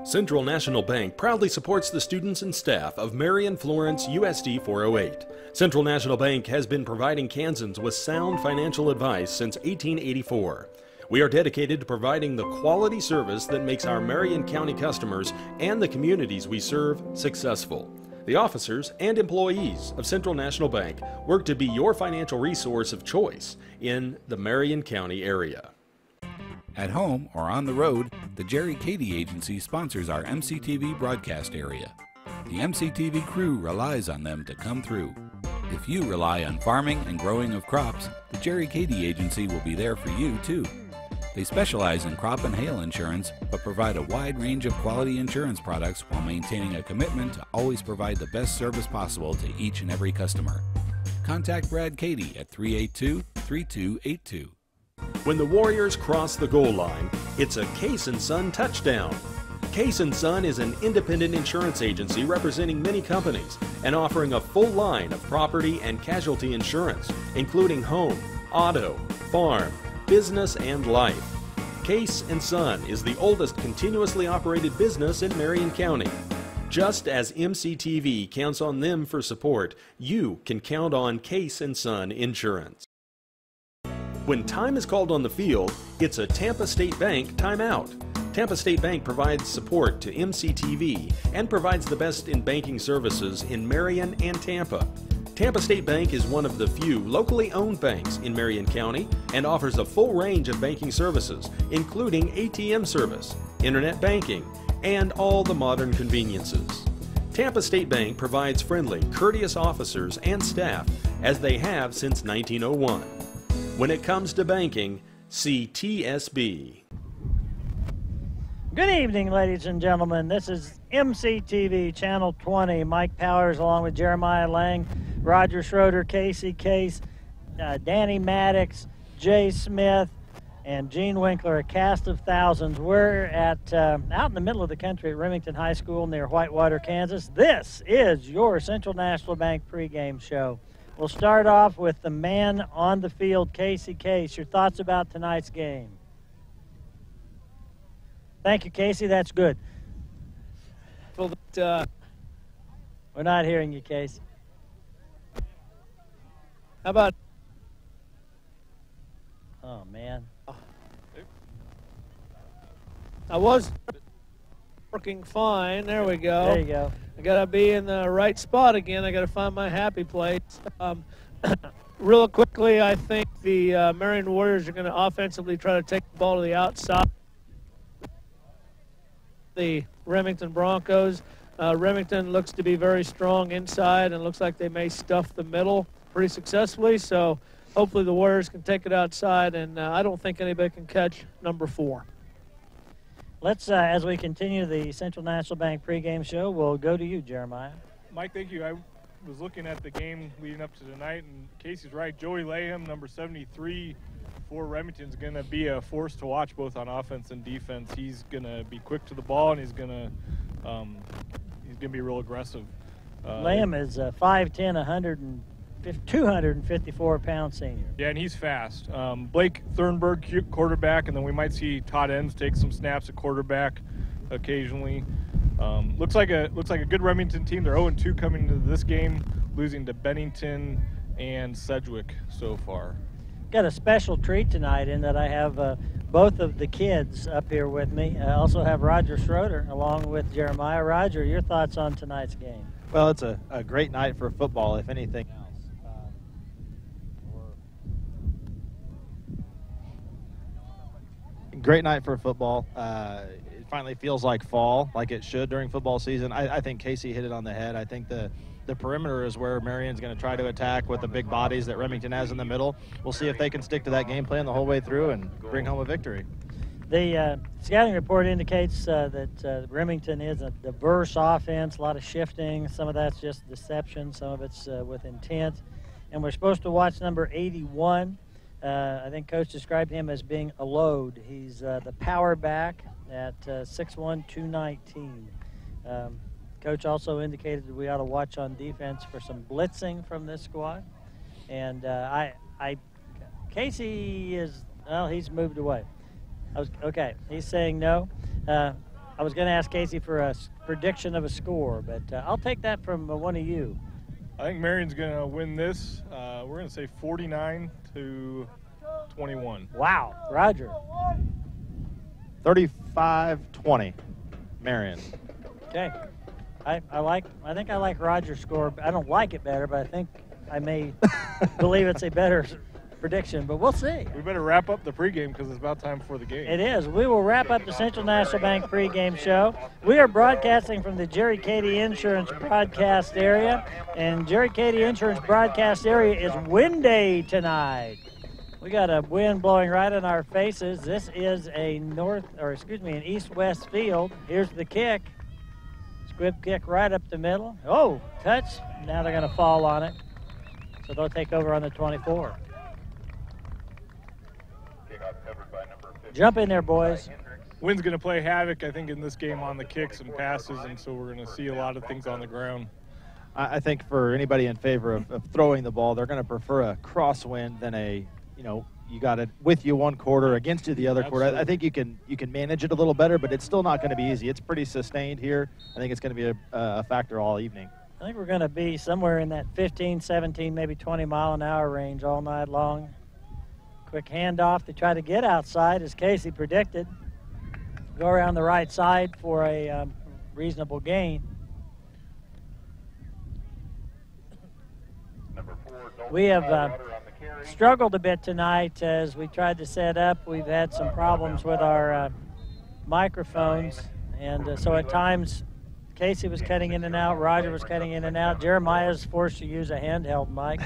Central National Bank proudly supports the students and staff of Marion Florence USD 408. Central National Bank has been providing Kansans with sound financial advice since 1884. We are dedicated to providing the quality service that makes our Marion County customers and the communities we serve successful. The officers and employees of Central National Bank work to be your financial resource of choice in the Marion County area. At home or on the road, the Jerry Cady Agency sponsors our MCTV broadcast area. The MCTV crew relies on them to come through. If you rely on farming and growing of crops, the Jerry Cady Agency will be there for you too. They specialize in crop and hail insurance, but provide a wide range of quality insurance products while maintaining a commitment to always provide the best service possible to each and every customer. Contact Brad Cady at 382-3282. When the Warriors cross the goal line, it's a Case & Son touchdown. Case & Son is an independent insurance agency representing many companies and offering a full line of property and casualty insurance, including home, auto, farm, business, and life. Case & Son is the oldest continuously operated business in Marion County. Just as MCTV counts on them for support, you can count on Case & Son Insurance. When time is called on the field, it's a Tampa State Bank timeout. Tampa State Bank provides support to MCTV and provides the best in banking services in Marion and Tampa. Tampa State Bank is one of the few locally owned banks in Marion County and offers a full range of banking services, including ATM service, internet banking, and all the modern conveniences. Tampa State Bank provides friendly, courteous officers and staff, as they have since 1901. When it comes to banking, see TSB. Good evening, ladies and gentlemen. This is MCTV Channel 20. Mike Powers along with Jeremiah Lang, Roger Schroeder, Casey Case, Danny Maddox, Jay Smith, and Gene Winkler, a cast of thousands. We're at out in the middle of the country at Remington High School near Whitewater, Kansas. This is your Central National Bank pregame show. We'll start off with the man on the field, Casey Case. Your thoughts about tonight's game? Thank you, Casey. That's good. Well, that, we're not hearing you, Casey. How about? Oh, man. I was working fine. There we go. There you go. I got to be in the right spot again. I got to find my happy place. Real quickly, I think the Marion Warriors are going to offensively try to take the ball to the outside. The Remington Broncos. Remington looks to be very strong inside and looks like they may stuff the middle pretty successfully. So hopefully the Warriors can take it outside, and I don't think anybody can catch number 4. Let's, as we continue the Central National Bank pregame show, we'll go to you, Jeremiah. Mike, thank you. I was looking at the game leading up to tonight, and Casey's right. Joey Layham, number 73 for Remington, is going to be a force to watch both on offense and defense. He's going to be quick to the ball, and he's going to be real aggressive. Layham is 5'10", 254-pound senior. Yeah, and he's fast. Blake Thurnberg, quarterback, and then we might see Todd Enns take some snaps at quarterback occasionally. Looks like a good Remington team. They're 0-2 coming into this game, losing to Bennington and Sedgwick so far. Got a special treat tonight in that I have both of the kids up here with me. I also have Roger Schroeder along with Jeremiah. Roger, your thoughts on tonight's game? Well, it's a great night for football, if anything else. Great night for football. It finally feels like fall, like it should during football season. I think Casey hit it on the head. I think the perimeter is where Marion's going to try to attack with the big bodies that Remington has in the middle. We'll see if they can stick to that game plan the whole way through and bring home a victory. The scouting report indicates that Remington is a diverse offense, a lot of shifting. Some of that's just deception. Some of it's with intent. And we're supposed to watch number 81. I think Coach described him as being a load. He's the power back at 6'1", 219. Coach also indicated that we ought to watch on defense for some blitzing from this squad. And Casey is, well, he's moved away. Okay, he's saying no. I was going to ask Casey for a prediction of a score, but I'll take that from one of you. I think Marion's going to win this. We're going to say 49-21. Wow. Roger. 35-20, Marion. Okay. I think I like Roger's score. I don't like it better, but I think I may believe it's a better prediction, but we'll see. We better wrap up the pregame because it's about time for the game. It is. We will wrap up the Central National Bank pregame show. We are broadcasting from the Jerry Cady Insurance broadcast area, and Jerry Cady Insurance broadcast area is windy tonight. We got a wind blowing right in our faces. This is an east-west field. Here's the kick. Squib kick right up the middle. Oh, touch. Now they're going to fall on it. So they'll take over on the 24. Jump in there, boys. Wind's going to play havoc, I think, in this game on the kicks and passes, and so we're going to see a lot of things on the ground. I think for anybody in favor of throwing the ball, they're going to prefer a crosswind than a, you got it with you one quarter, against you the other quarter. I think you can manage it a little better, but it's still not going to be easy. It's pretty sustained here. I think it's going to be a factor all evening. I think we're going to be somewhere in that 15, 17, maybe 20-mile-an-hour range all night long. Quick handoff to try to get outside, as Casey predicted. Go around the right side for a reasonable gain. We have struggled a bit tonight as we tried to set up. We've had some problems with our microphones, and so at times Casey was cutting in and out, Roger was cutting in and out. Jeremiah's forced to use a handheld mic.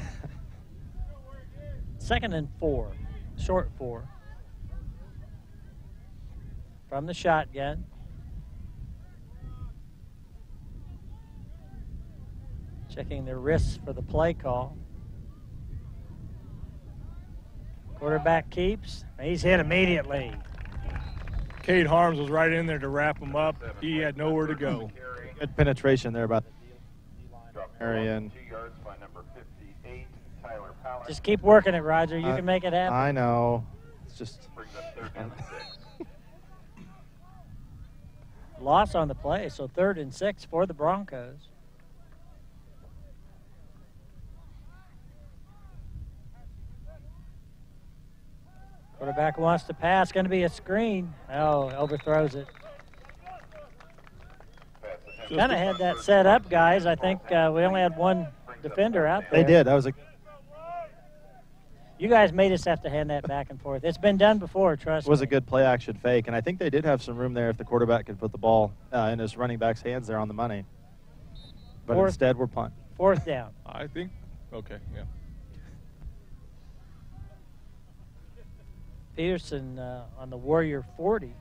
2nd and 4, short 4. From the shotgun. Checking their wrists for the play call. Quarterback keeps. He's hit immediately. Cade Harms was right in there to wrap him up. He had nowhere to go. Good penetration there by Marion. Just keep working it, Roger. You can make it happen. I know. It's just loss on the play, so 3rd and 6 for the Broncos. Quarterback wants to pass. Going to be a screen. Oh, overthrows it. Kind of had that set up, guys. I think we only had one defender out there. They did. That was a. You guys made us have to hand that back and forth. It's been done before, trust me. It was a good play-action fake, and I think they did have some room there if the quarterback could put the ball in his running back's hands there on the money. But instead, we're punt. 4th down. I think, okay, yeah. Peterson on the Warrior 40.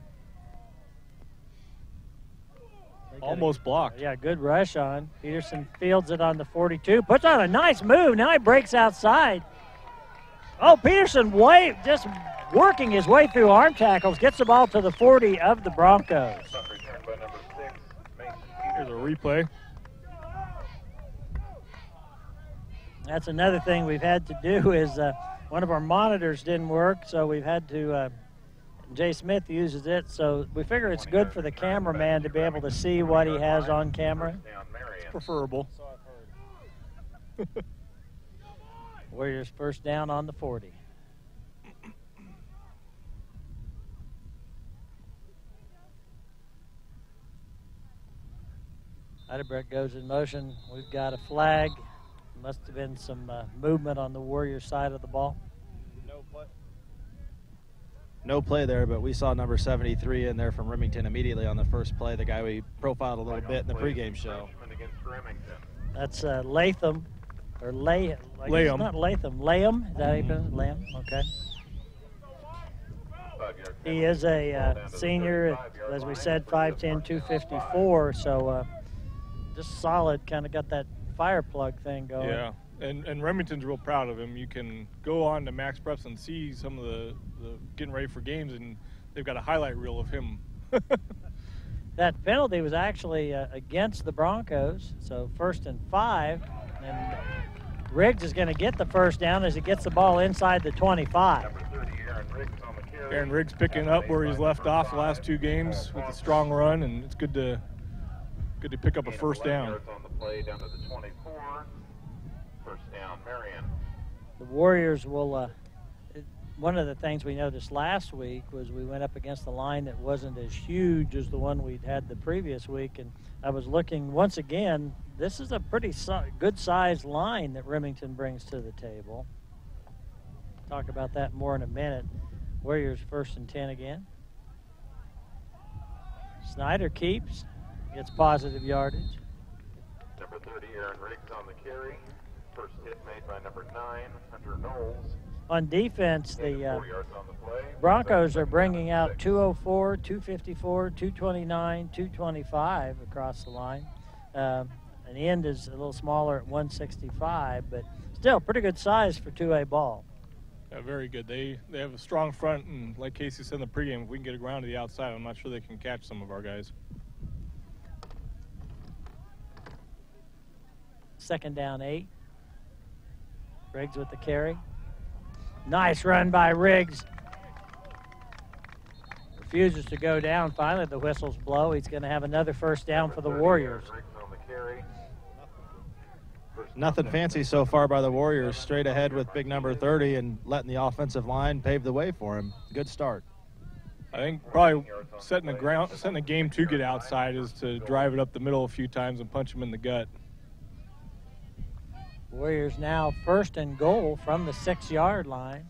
Almost blocked. Yeah, good rush on. Peterson fields it on the 42. Puts on a nice move. Now he breaks outside. Oh, Peterson just working his way through arm tackles. Gets the ball to the 40 of the Broncos. Here's a replay. That's another thing we've had to do is one of our monitors didn't work, so we've had to, Jay Smith uses it, so we figure it's good for the cameraman to be able to see what he has on camera. It's preferable. Warriors 1st down on the 40. Heidelberg goes in motion. We've got a flag. Must have been some movement on the Warriors side of the ball. No play there, but we saw number 73 in there from Remington immediately on the first play, the guy we profiled a little bit in the pregame show. That's Latham, or Layham. Layham. Not Latham. Layham? Is that how you pronounce it? Layham? Okay. He is a senior, as we said, 5'10", 254, so just solid, kind of got that fire plug thing going. Yeah, and Remington's real proud of him. You can go on to Max Preps and see some of the getting ready for games, and they've got a highlight reel of him. That penalty was actually against the Broncos, so 1st and 5, and Riggs is going to get the 1st down as he gets the ball inside the 25. Aaron Riggs picking up where he's left off the last 2 games with a strong run, and it's good to pick up a first down. On the play down to the 24. First down, Marion. The Warriors will, one of the things we noticed last week was we went up against a line that wasn't as huge as the one we'd had the previous week. And I was looking once again, this is a pretty good sized line that Remington brings to the table. Talk about that more in a minute. Warriors 1st and 10 again. Snyder keeps, gets positive yardage. Number 30, Aaron Riggs on the carry. First hit made by number 9, Hunter Knowles. On defense, the 4 yards on the play. Broncos are bringing out 204, 254, 229, 225 across the line. An end is a little smaller at 165, but still pretty good size for 2A ball. Yeah, very good. They have a strong front, and like Casey said in the pregame, if we can get around to the outside, I'm not sure they can catch some of our guys. 2nd down 8. Riggs with the carry. Nice run by Riggs. Refuses to go down. Finally, the whistles blow. He's going to have another first down for the Warriors. Nothing fancy so far by the Warriors. Straight ahead with big number 30 and letting the offensive line pave the way for him. Good start. I think probably setting the game to get outside is to drive it up the middle a few times and punch him in the gut. Warriors now 1st and goal from the 6-yard line.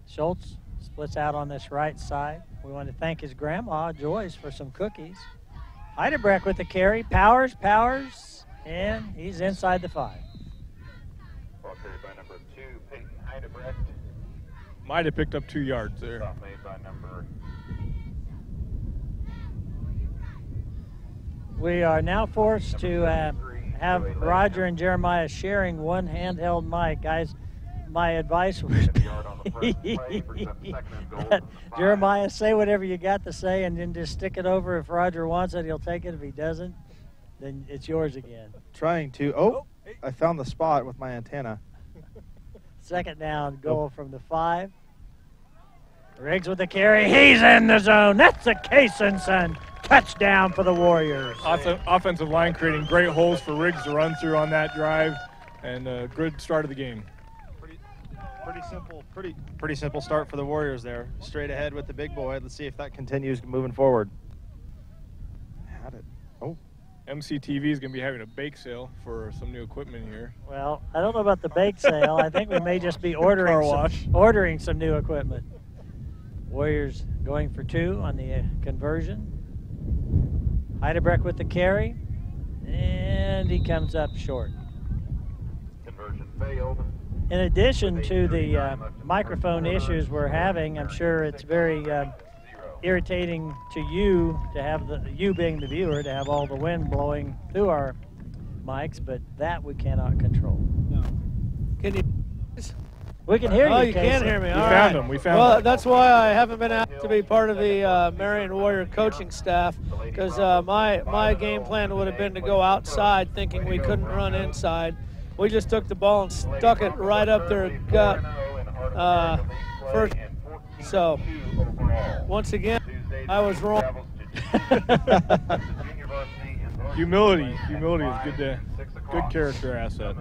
Schultz splits out on this right side. We want to thank his grandma, Joyce, for some cookies. Heidebrecht with the carry. Powers, and he's inside the 5. Ball carried by number 2, Peyton Heidebrecht. Might have picked up 2 yards there. Stop made by number. We are now forced to have Roger and Jeremiah sharing one handheld mic. Guys, my advice would be that Jeremiah, say whatever you got to say and then just stick it over. If Roger wants it, he'll take it. If he doesn't, then it's yours again. Trying to, I found the spot with my antenna. 2nd down, goal from the 5. Riggs with the carry. He's in the zone. That's a Kaysen-son touchdown for the Warriors. Offensive line creating great holes for Riggs to run through on that drive, and a good start of the game. Pretty simple start for the Warriors there. Straight ahead with the big boy. Let's see if that continues moving forward. MCTV is going to be having a bake sale for some new equipment here. Well, I don't know about the bake sale. I think we may just be ordering some new equipment. Warriors going for 2 on the conversion. Heidebrecht with the carry, and he comes up short. Conversion failed. In addition to the microphone issues we're having, I'm sure it's very irritating to you to have you being the viewer to have all the wind blowing through our mics, but that we cannot control. No. Can you? We can hear you. Oh, you Casey. can hear me. We All found right. him. We found Well, him. that's why I haven't been asked to be part of the Marion Warrior coaching staff, because my game plan would have been to go outside thinking we couldn't run inside. We just took the ball and stuck it right up their gut first. So, once again, I was wrong. Humility is good character asset.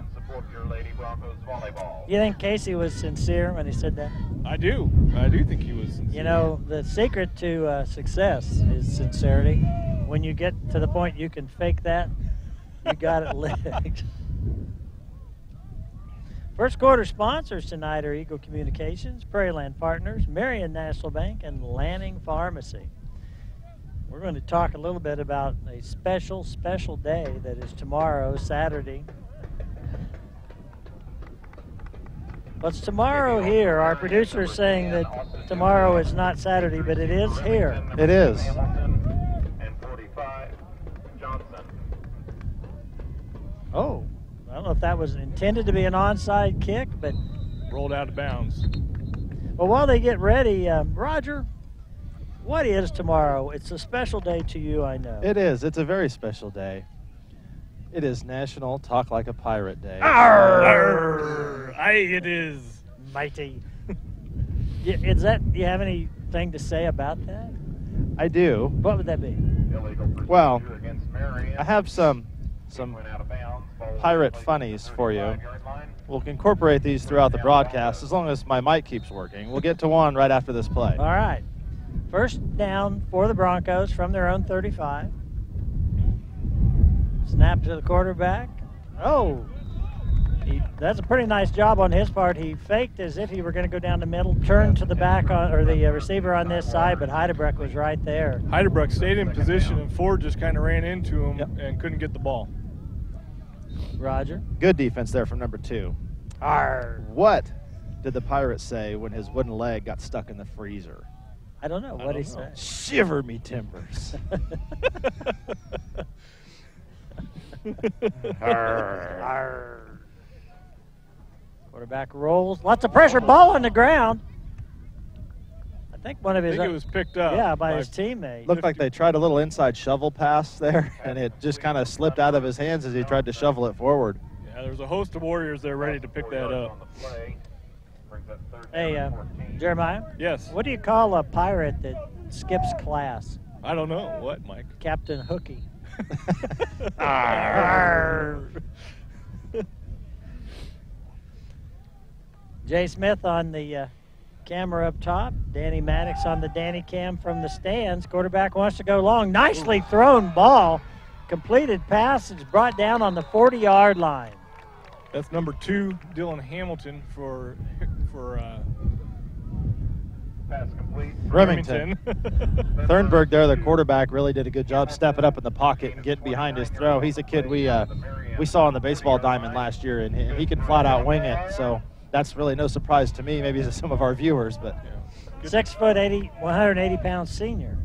You think Casey was sincere when he said that? I do think he was sincere. You know, the secret to success is sincerity. When you get to the point you can fake that, you got it licked. First quarter sponsors tonight are Eagle Communications, Prairie Land Partners, Marion National Bank, and Lanning Pharmacy. We're going to talk a little bit about a special day that is tomorrow, Saturday. What's tomorrow here? Our producer is saying that tomorrow is not Saturday, but it is here. It is. And 45, Johnson. Oh, I don't know if that was intended to be an onside kick, but Rolled out of bounds. well, while they get ready, Roger, what is tomorrow? It's a special day to you, I know. It is. It's a very special day. It is National Talk Like a Pirate Day. Arr! Aye, it is. Mighty. Is that? Do you have anything to say about that? I do. What would that be? Well, Against Marion. I have some Went out of bounds. Ball pirate placed funnies on the for you. 35-yard line. We'll incorporate these throughout the broadcast as long as my mic keeps working. We'll get to one right after this play. All right. First down for the Broncos from their own 35. Snap to the quarterback. Oh, that's a pretty nice job on his part. He faked as if he were going to go down the middle, turned to the back or the receiver on this side, but Heidebrecht was right there. Heidebrecht stayed in position, and Ford just kind of ran into him and couldn't get the ball. Roger. Good defense there from number 2. Arr. What did the Pirates say when his wooden leg got stuck in the freezer? I don't know. What he said. Shiver me timbers. Arr. Quarterback rolls. Lots of pressure. Ball on the ground. I think one of his. I think it was picked up. Yeah, by his teammate. Looked like they tried a little inside shovel pass there, and it just kind of slipped out of his hands as he tried to shovel it forward. Yeah, there's a host of Warriors there ready to pick that up. Hey, Jeremiah? Yes. What do you call a pirate that skips class? I don't know. What, Mike? Captain Hooky. Jay Smith on the camera up top. Danny Maddox on the Danny cam from the stands. Quarterback wants to go long. Nicely thrown ball. Completed pass. It's brought down on the 40-yard line. That's number 2, Dylan Hamilton for Pass complete. Remington. Thornburg there, the quarterback, really did a good job stepping up in the pocket and getting behind his throw. He's a kid we saw in the baseball diamond last year, and he can flat out wing it. So that's really no surprise to me, maybe to some of our viewers. But 6'80", 180-pound senior.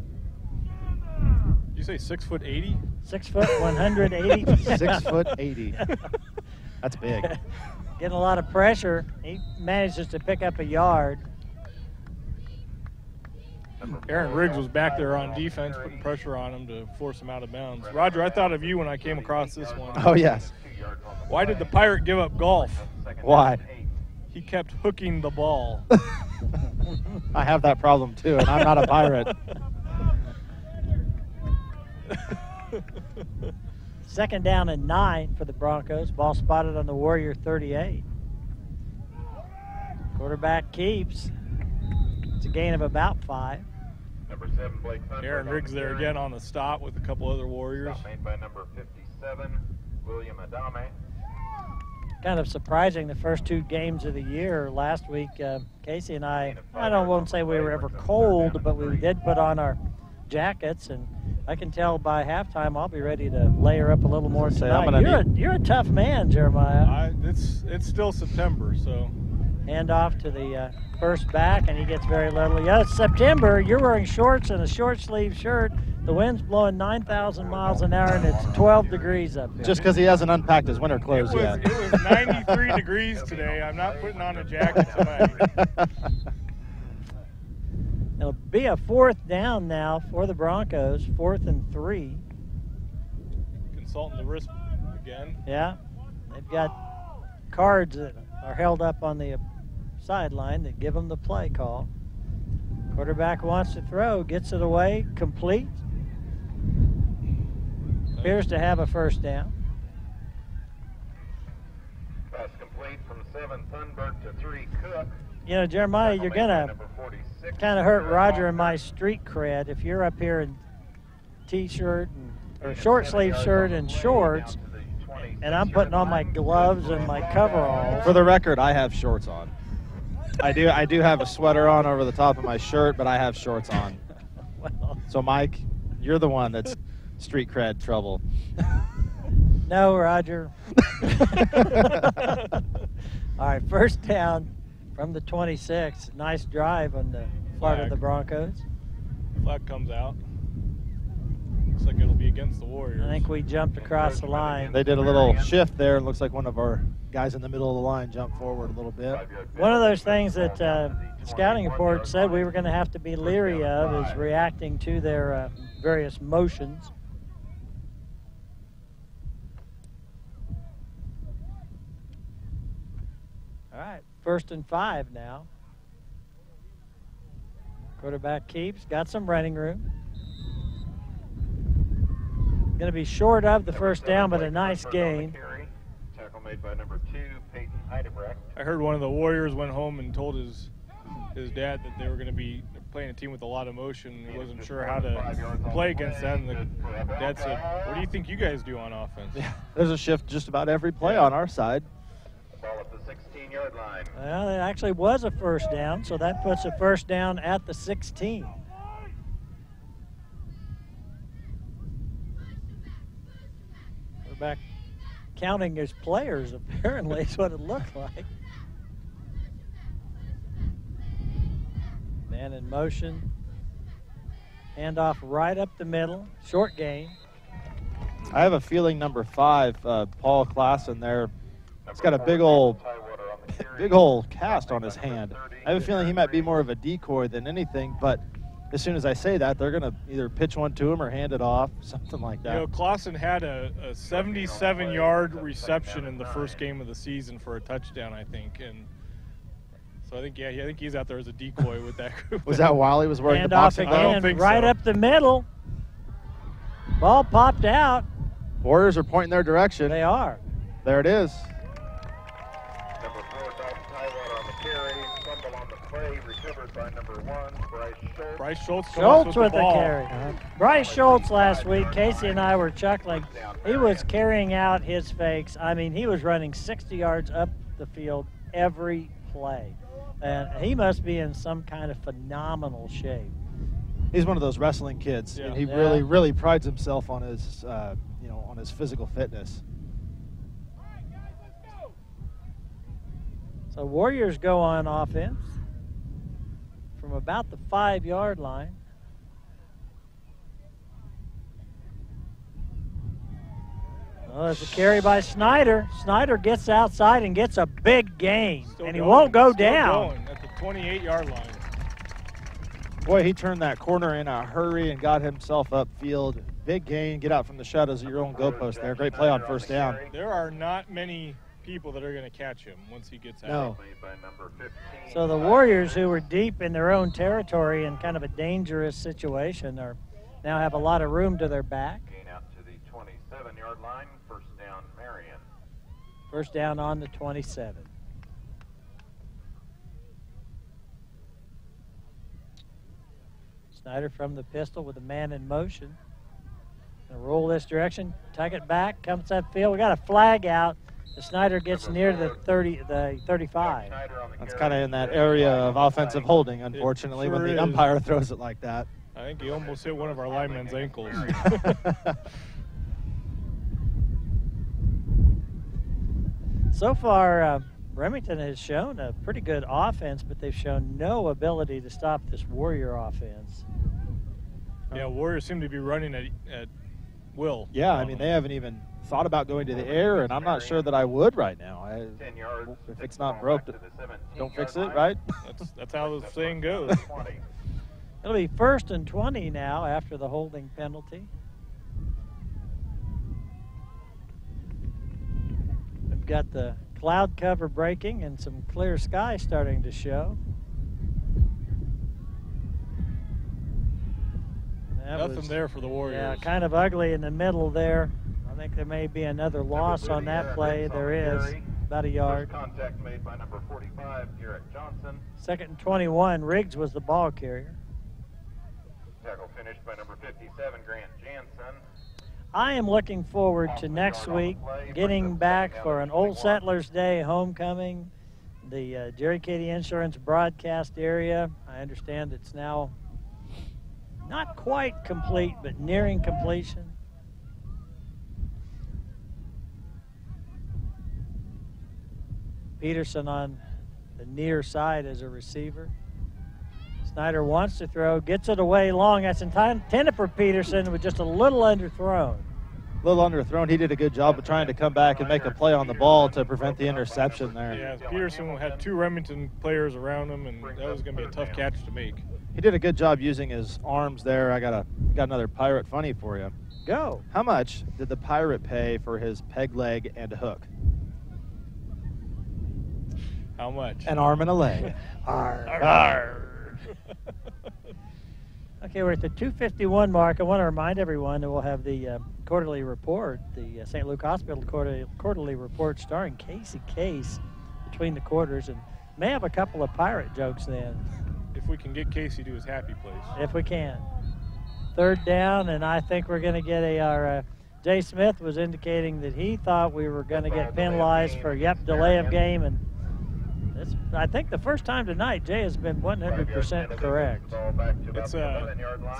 You say 6'80"? 6 foot, 180. 6'80". That's big. Getting a lot of pressure. He manages to pick up a yard. Aaron Riggs was back there on defense, putting pressure on him to force him out of bounds. Roger, I thought of you when I came across this one. Oh, yes. Why did the Pirate give up golf? Why? He kept hooking the ball. I have that problem, too, and I'm not a pirate. Second down and 9 for the Broncos. Ball spotted on the Warrior 38. Quarterback keeps. It's a gain of about 5. Number 7, Blake Thunberg. Aaron Riggs there again on the stop with a couple other Warriors. Stop made by number 57, William Adame. Kind of surprising the first 2 games of the year. Last week, Casey and I won't say we were ever cold, but we did put on our jackets, and I can tell by halftime I'll be ready to layer up a little more tonight. You're a tough man, Jeremiah. It's still September, so. Hand off to the first back, and he gets very little. Yeah, it's September. You're wearing shorts and a short sleeve shirt. The wind's blowing 9,000 miles an hour, and it's 12 degrees up here. Just because he hasn't unpacked his winter clothes yet. It was 93 degrees today. I'm not putting on a jacket tonight. It'll be a 4th down now for the Broncos, 4th and 3. Consulting the wrist again. Yeah, they've got cards that are held up on the sideline that give them the play call. Quarterback wants to throw, gets it away, complete. Appears to have a first down. Pass complete from 7, Thunberg to 3, Cook. You know, Jeremiah, you're going to kind of hurt Roger and my street cred if you're up here in T-shirt or short sleeve shirt and shorts, and I'm putting on my gloves and my coveralls. For the record, I have shorts on. I do have a sweater on over the top of my shirt, but I have shorts on. Well, so, Mike, you're the one that's street cred trouble. No, Roger. All right, first down from the 26. Nice drive on the part of the Broncos. Flag comes out. Looks like it'll be against the Warriors. I think we jumped across the line. They did a little shift there. It looks like one of our guys in the middle of the line jumped forward a little bit. One of those things that scouting report said we were going to have to be leery of is reacting to their various motions. All right, 1st and 5 now. Quarterback keeps, got some running room. Going to be short of the first down, but a nice gain. Tackle made by number 2, Peyton Heidebrecht. I heard one of the Warriors went home and told his dad that they were going to be playing a team with a lot of motion. He wasn't sure how to play against that, and the dad said, "What do you think you guys do on offense?" Yeah, there's a shift just about every play on our side. Ball at the 16-yard line. Well, it actually was a first down, so that puts a first down at the 16. Quarterback counting his players, apparently, is what it looked like. Man in motion. Handoff right up the middle. Short gain. I have a feeling number 5, Paul Klassen there, he's got a big old cast on his hand. I have a feeling he might be more of a decoy than anything, but as soon as I say that, they're going to either pitch one to him or hand it off, something like that. You know, Klassen had a 77-yard reception in the first game of the season for a touchdown, I think, and so I think he's out there as a decoy with that group. Was that while he was wearing the Handoff boxing glove? again, right up the middle. Ball popped out. Warriors are pointing their direction. They are. There it is. Number 4, Dalton Highwater on the carry. Fumble on the play. Recovered by number 1, Bryce Schultz. Bryce Schultz With the carry. Bryce Schultz last week, Casey and I were chuckling. He was carrying out his fakes. I mean, he was running 60 yards up the field every play. And he must be in some kind of phenomenal shape. He's one of those wrestling kids, and he really prides himself on his, on his physical fitness. So Warriors go on offense from about the 5-yard line. Well, there's a carry by Snyder. Snyder gets outside and gets a big gain, and he won't go down. Going at the 28-yard line. Boy, he turned that corner in a hurry and got himself upfield. Big gain, get out from the shadows of your own goalpost there. Great play on first down. There are not many people that are going to catch him once he gets out. No. So the Warriors, who were deep in their own territory in kind of a dangerous situation, now have a lot of room to their back. Gain out to the 27-yard line. First down, Marion. First down on the 27. Snyder from the pistol with a man in motion. Gonna roll this direction, tuck it back, comes upfield. We got a flag out. The Snyder gets near the 35. That's kind of in that area of offensive holding, unfortunately, when the umpire throws it like that. I think he almost hit one of our linemen's ankles. So far, Remington has shown a pretty good offense, but they've shown no ability to stop this Warrior offense. Yeah, Warriors seem to be running at will. Yeah, I mean, they haven't even thought about going to the air, and I'm not sure that I would right now. If it's not broke, don't fix it, right? That's how the saying goes. It'll be 1st and 20 now after the holding penalty. We've got the cloud cover breaking and some clear sky starting to show. Nothing there for the Warriors. Yeah, kind of ugly in the middle there. I think there may be another loss on that play. There is, about a yard. Contact made by number 45, Garrett Johnson. 2nd and 21, Riggs was the ball carrier. Tackle finished by number 57, Grant Jansen. I am looking forward to next week getting back for an Old Settlers Day homecoming, the Jerry Katie Insurance broadcast area. I understand it's now not quite complete, but nearing completion. Peterson on the near side as a receiver. Snyder wants to throw, gets it away long. That's intended for Peterson, with just a little underthrown. A little underthrown. He did a good job of trying to come back and make a play on the ball to prevent the interception there. Yeah, Peterson had 2 Remington players around him, and that was going to be a tough catch to make. He did a good job using his arms there. I got another Pirate funny for you. Go. How much did the Pirate pay for his peg leg and hook? How much? An arm and a leg. Okay, we're at the 2:51 mark. I want to remind everyone that we'll have the quarterly report, the St. Luke Hospital quarterly report starring Casey Case between the quarters, and may have a couple of pirate jokes then. If we can get Casey to his happy place. If we can. Third down, and I think we're going to get our Jay Smith was indicating that he thought we were going to get penalized for, delay of game, and it's, I think the first time tonight, Jay has been 100% correct. It's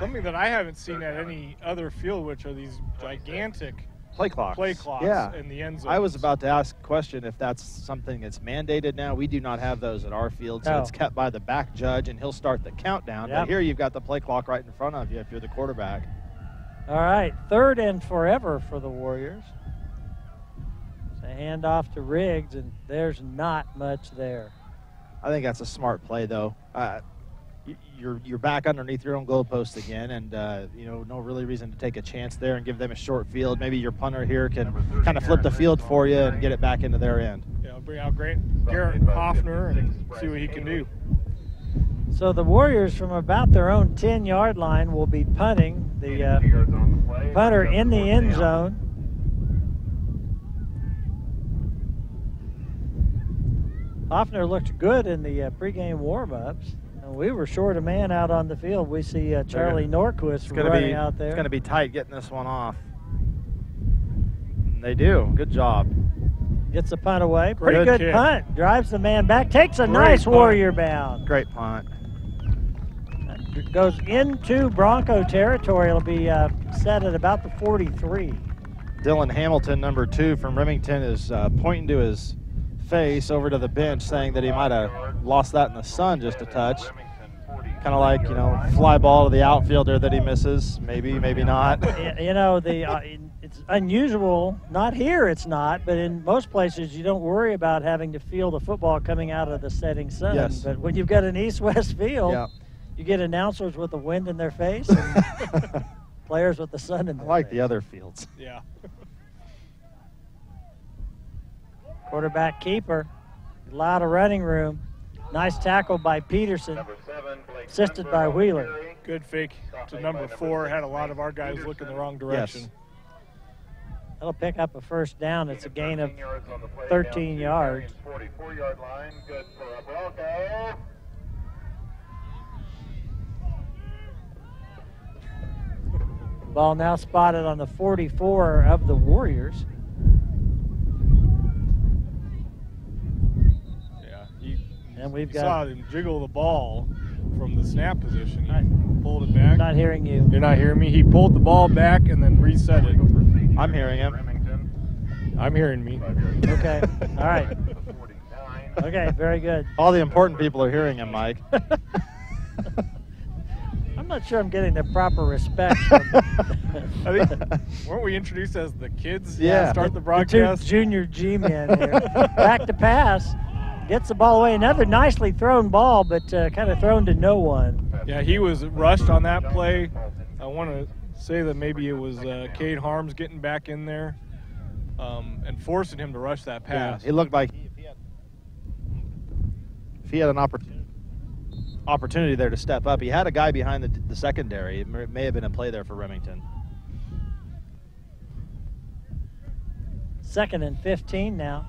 something that I haven't seen at any other field, which are these gigantic Play clocks. Yeah. In the end zone. I was about to ask a question if that's something that's mandated now. We do not have those at our field, so it's kept by the back judge, and he'll start the countdown. Yep. But here you've got the play clock right in front of you if you're the quarterback. All right, third and forever for the Warriors. It's a handoff to Riggs, and there's not much there. I think that's a smart play, though. You're back underneath your own goalpost again, and no really reason to take a chance there and give them a short field. Maybe your punter here can kind of flip the field for you and get it back into their end. Yeah, I'll bring out Garrett Hoffner and see what he can do. So the Warriors from about their own 10-yard line will be punting. The punter in the end zone. Hoffner looked good in the pregame warm-ups. We were short a man out on the field. We see Charlie Norquist running out there. It's going to be tight getting this one off. And they do. Good job. Gets the punt away. Pretty good punt. Drives the man back. Takes a Great nice punt. Warrior bound. Great punt. Goes into Bronco territory. It'll be set at about the 43. Dylan Hamilton, number 2 from Remington, is pointing to his face over to the bench, saying that he might have lost that in the sun just a touch. Kind of like, fly ball to the outfielder that he misses. Maybe, maybe not. It's unusual. Not here, it's not. But in most places, you don't worry about having to field a football coming out of the setting sun. Yes. But when you've got an east-west field, you get announcers with the wind in their face and players with the sun in their face. I like the other fields. Yeah. Quarterback keeper, a lot of running room. Nice tackle by Peterson, assisted by Wheeler. Good fake to number 4. Had a lot of our guys looking the wrong direction. Yes. That'll pick up a first down. It's a gain of 13 yards. 44-yard line, good for a Bronco. Ball now spotted on the 44 of the Warriors. And we've got. Saw him jiggle the ball from the snap position. He pulled it back. Not hearing you. You're not hearing me? He pulled the ball back and then reset it. I'm hearing him. I'm hearing me. Okay. All right. Okay, very good. All the important people are hearing him, Mike. I'm not sure I'm getting the proper respect. From I think, weren't we introduced as the kids? Yeah. Start the broadcast. The 2 junior G-men here. Back to pass. Gets the ball away. Another nicely thrown ball, but kind of thrown to no one. Yeah, he was rushed on that play. I want to say that maybe it was Cade Harms getting back in there and forcing him to rush that pass. Yeah, it looked like if he had an opportunity there to step up. He had a guy behind the secondary. It may have been a play there for Remington. 2nd and 15 now.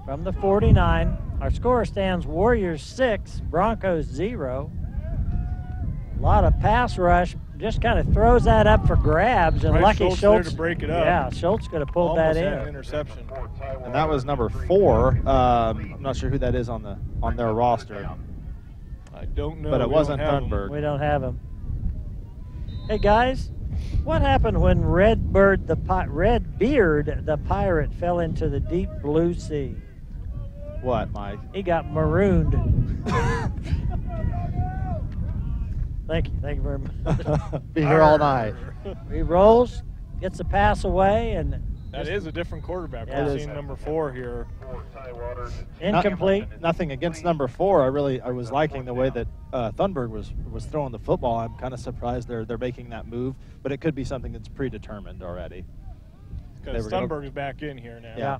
From the 49, our score stands Warriors 6, Broncos 0. A lot of pass rush, just kind of throws that up for grabs, and lucky Schultz there to break it up. Yeah, Schultz could have pulled that in. An interception. And that was number 4. I'm not sure who that is on their roster. I don't know. But it wasn't Thunberg. We don't have him. Hey guys, what happened when Redbeard the pirate fell into the deep blue sea? What, Mike? He got marooned. Thank you very much. Be here all night. He rolls, gets the pass away, and that is a different quarterback. Yeah. We're seeing number 4 here. Incomplete. Nothing against number 4. I was liking the way that Thunberg was throwing the football. I'm kind of surprised they're making that move, but it could be something that's predetermined already. Because Thunberg is back in here now. Yeah.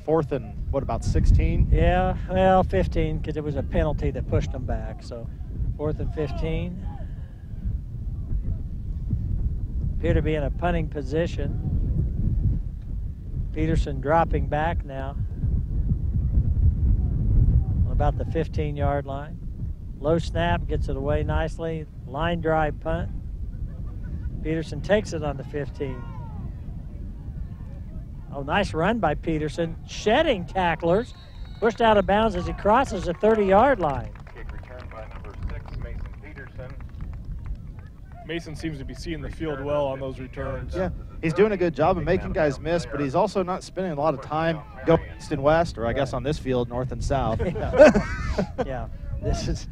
4th and, what, about 16? Yeah, well, 15, because it was a penalty that pushed them back. So 4th and 15. Appear to be in a punting position. Peterson dropping back now on about the 15-yard line. Low snap, gets it away nicely. Line drive punt. Peterson takes it on the 15. Oh, nice run by Peterson. Shedding tacklers. Pushed out of bounds as he crosses the 30-yard line. Kick return by number 6, Mason Peterson. Mason seems to be seeing the field well on those returns. Yeah, he's doing a good job of making guys miss, but he's also not spending a lot of time going east and west, or I guess on this field, north and south. Yeah.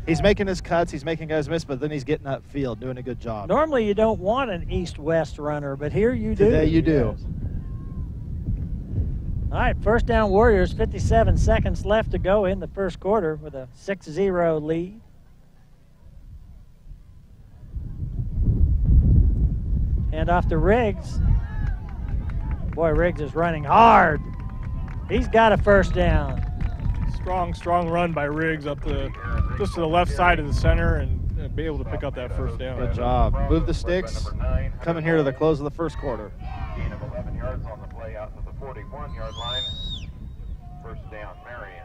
He's making his cuts, he's making guys miss, but then he's getting upfield, doing a good job. Normally you don't want an east-west runner, but here you do. Today you do. Yes. All right, first down Warriors, 57 seconds left to go in the first quarter with a 6-0 lead. Hand off to Riggs. Boy, Riggs is running hard. He's got a first down. Strong run by Riggs up just to the left side of the center and be able to pick up that first down. Good job. Move the sticks. Coming here to the close of the first quarter. Gain of 11 yards on the play out to the 41-yard line. First down, Marion.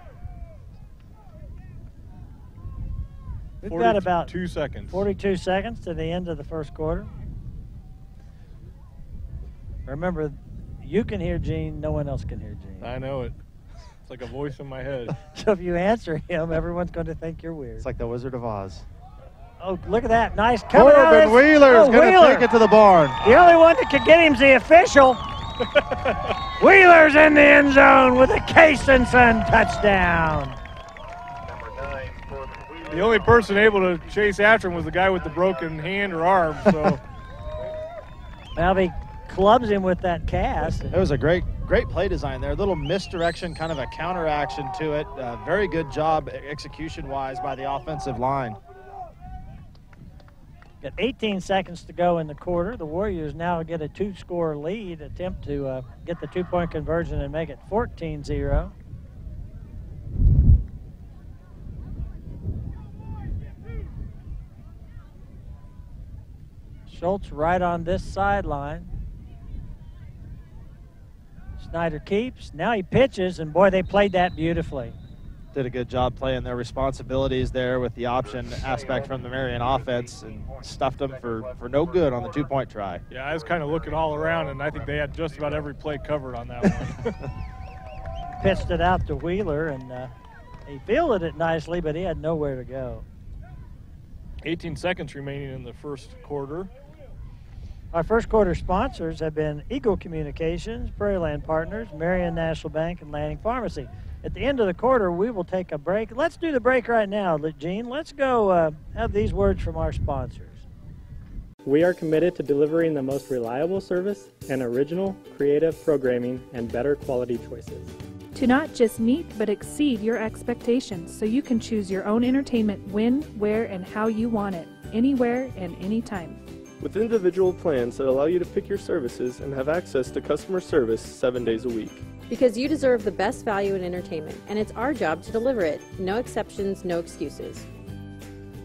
We've got about 2 seconds. 42 seconds to the end of the first quarter. Remember, you can hear Gene, no one else can hear Gene. I know it. It's like a voice in my head. So if you answer him, everyone's going to think you're weird. It's like the Wizard of Oz. Oh, look at that. Nice coming out. Corbin Wheeler's going to take it to the barn. The only one that could get him's the official. Wheeler's in the end zone with a Case and Son touchdown. Number 9, Corbin Wheeler. The only person able to chase after him was the guy with the broken hand or arm. So Well, he clubs him with that cast. It was a great play design there. A little misdirection, kind of a counteraction to it. Very good job execution-wise by the offensive line. Got 18 seconds to go in the quarter. The Warriors now get a 2-score lead, attempt to get the 2-point conversion and make it 14-0. Schultz right on this sideline. Snyder keeps. Now he pitches, and boy, they played that beautifully. Did a good job playing their responsibilities there with the option aspect from the Marion offense and stuffed them for no good on the 2-point try. yeah, I was kind of looking all around, and I think they had just about every play covered on that one. Pitched it out to Wheeler, and he fielded it nicely, but he had nowhere to go. 18 seconds remaining in the first quarter. Our first quarter sponsors have been Eagle Communications, Prairie Land Partners, Marion National Bank, and Lanning Pharmacy. At the end of the quarter, we will take a break. Let's do the break right now, Gene. Let's go have these words from our sponsors. We are committed to delivering the most reliable service and original, creative programming and better quality choices. To not just meet, but exceed your expectations so you can choose your own entertainment when, where, and how you want it, anywhere and anytime. With individual plans that allow you to pick your services and have access to customer service 7 days a week. Because you deserve the best value in entertainment, and it's our job to deliver it. No exceptions, no excuses.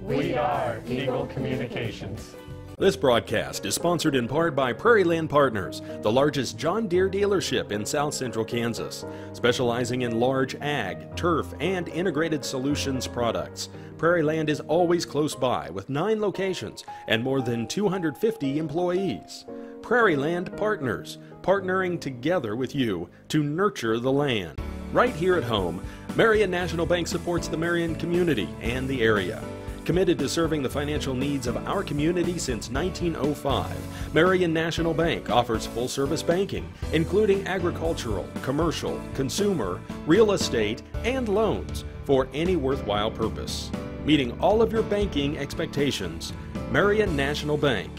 We are Eagle Communications. This broadcast is sponsored in part by Prairie Land Partners, the largest John Deere dealership in South Central Kansas, specializing in large ag, turf, and integrated solutions products. Prairie Land is always close by with 9 locations and more than 250 employees. Prairie Land Partners, partnering together with you to nurture the land. Right here at home, Marion National Bank supports the Marion community and the area. Committed to serving the financial needs of our community since 1905, Marion National Bank offers full-service banking, including agricultural, commercial, consumer, real estate, and loans for any worthwhile purpose. Meeting all of your banking expectations, Marion National Bank,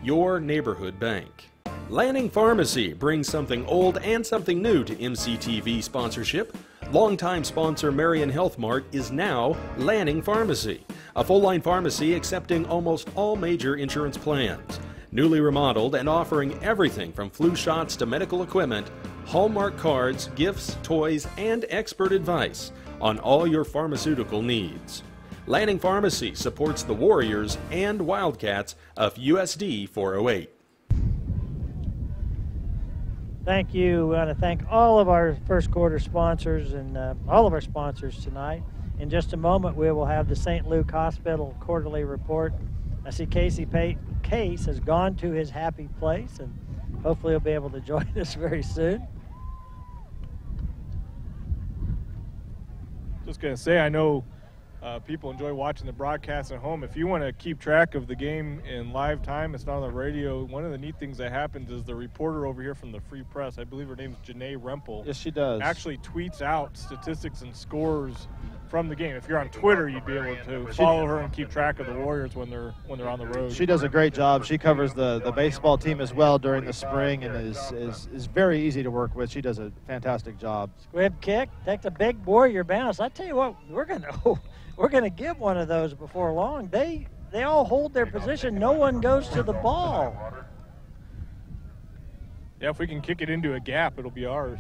your neighborhood bank. Lanning Pharmacy brings something old and something new to MCTV sponsorship. Longtime sponsor Marion Health Mart is now Lanning Pharmacy, a full-line pharmacy accepting almost all major insurance plans. Newly remodeled and offering everything from flu shots to medical equipment, Hallmark cards, gifts, toys, and expert advice on all your pharmaceutical needs. Lanning Pharmacy supports the Warriors and Wildcats of USD 408. Thank you. We want to thank all of our first quarter sponsors and all of our sponsors tonight. In just a moment, we will have the St. Luke Hospital quarterly report. I see Case has gone to his happy place, and hopefully he'll be able to join us very soon. Just going to say, I know people enjoy watching the broadcast at home. If you want to keep track of the game in live time, it's not on the radio. One of the neat things that happens is the reporter over here from the Free Press, I believe her name's Janae Rempel. Yes, she does. Actually tweets out statistics and scores from the game. If you're on Twitter, you'd be able to follow her and keep track of the Warriors when they're on the road. She does a great job. She covers the baseball team as well during the spring and is very easy to work with. She does a fantastic job. Squib kick, takes a big Warrior bounce. I tell you what, we're gonna get one of those before long. They all hold their position. No one goes to the ball. Yeah, if we can kick it into a gap, it'll be ours.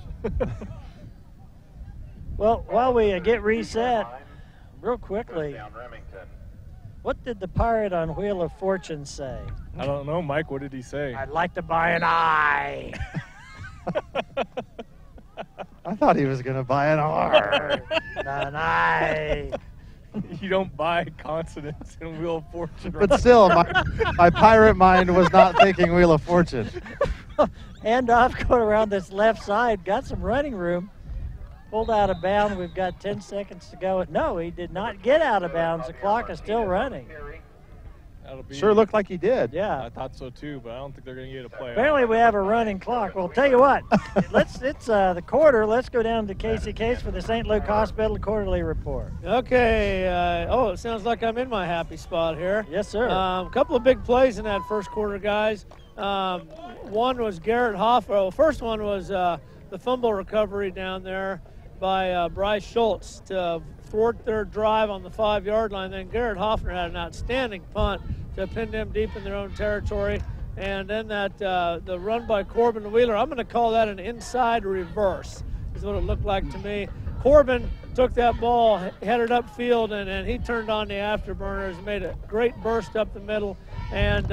Well, while we get reset, real quickly, what did the pirate on Wheel of Fortune say? I don't know, Mike. What did he say? I'd like to buy an eye. I thought he was going to buy an R. An eye. You don't buy consonants in Wheel of Fortune. But still, my pirate mind was not thinking Wheel of Fortune. Hand off, going around this left side. Got some running room. Pulled out of bounds. We've got 10 seconds to go. No, he did not get out of bounds. The clock is still running. Sure looked like he did. Yeah. I thought so too, but I don't think they're going to get a play. Apparently we have a running clock. Well, tell you what, it's the quarter. Let's go down to Casey Case for the St. Luke Hospital quarterly report. Okay. It sounds like I'm in my happy spot here. Yes, sir. A couple of big plays in that first quarter, guys. One was Garrett Hoffner. Well, first one was the fumble recovery down there by Bryce Schultz to thwart their drive on the 5-yard line. Then Garrett Hoffner had an outstanding punt to pin them deep in their own territory. And then that the run by Corbin Wheeler, I'm going to call that an inside reverse, is what it looked like to me. Corbin took that ball, headed upfield, and he turned on the afterburners, made a great burst up the middle. And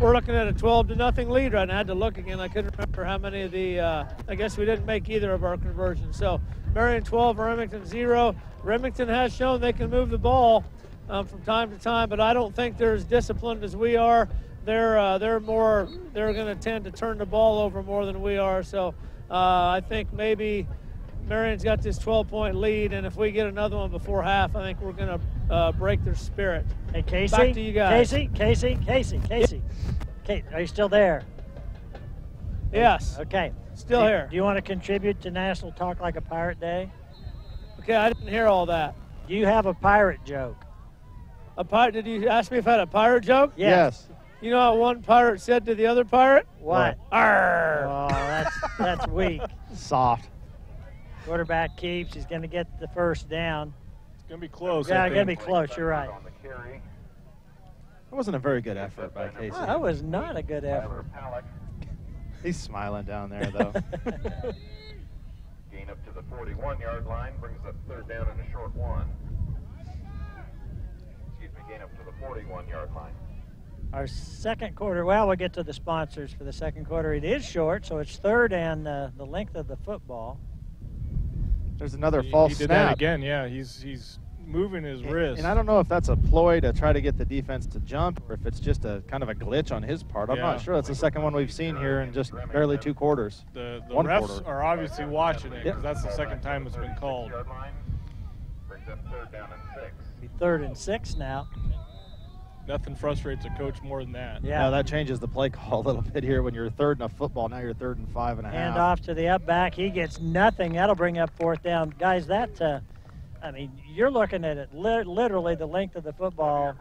we're looking at a 12-0 lead right now. I had to look again. I couldn't remember how many of the, I guess we didn't make either of our conversions. So Marion 12, Remington 0. Remington has shown they can move the ball from time to time, but I don't think they're as disciplined as we are. They're going to tend to turn the ball over more than we are. So I think maybe Marion's got this 12-point lead, and if we get another one before half, I think we're going to break their spirit. Hey, Casey. Back to you guys. Casey. Kate, are you still there? Yes. Okay. Still here. Do you want to contribute to National Talk Like a Pirate Day? Okay, I didn't hear all that. Do you have a pirate joke? A pirate? Did you ask me if I had a pirate joke? Yes. You know what one pirate said to the other pirate? What? Arr! Oh, that's weak. Soft. Quarterback keeps. He's going to get the first down. It's going to be close. Yeah, going to be close. You're right. That wasn't a very good effort by Casey. Oh, that was not a good effort. He's smiling down there, though. Gain up to the 41-yard line, brings up third down and a short one. Gain up to the 41-yard line. Our second quarter, well, we'll get to the sponsors for the second quarter. It is short, so it's third and the length of the football. There's another false snap. He did that again, yeah. He's moving his wrist. And I don't know if that's a ploy to try to get the defense to jump or if it's just a kind of a glitch on his part. I'm not sure. That's the second one we've seen here in just barely 2 quarters. The refs are obviously watching it because that's the second time it's been called. Brings up third down and 6. Be 3rd and 6 now. Nothing frustrates a coach more than that. Yeah, no, that changes the play call a little bit here. When you're third in a football, now you're 3rd and 5.5. Hand off to the up back. He gets nothing. That'll bring up 4th down. Guys, I mean, you're looking at it literally the length of the football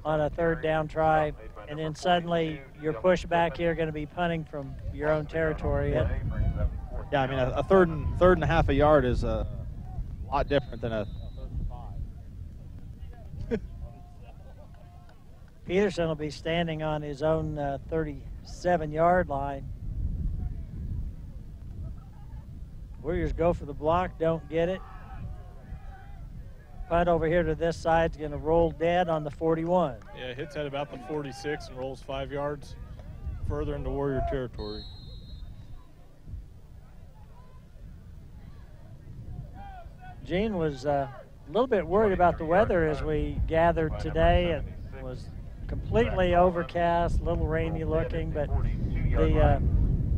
on a 3rd down try, and then suddenly you're pushed back here, going to be punting from your own territory. Yeah, I mean, a third and a half a yard is a lot different than a 3rd and 5. Peterson will be standing on his own 37-yard line. Warriors go for the block, don't get it. Punt over here to this side's going to roll dead on the 41. Yeah, hits at about the 46 and rolls 5 yards further into Warrior territory. Gene was a little bit worried about the weather as we gathered today. It was completely overcast, a little rainy looking, but the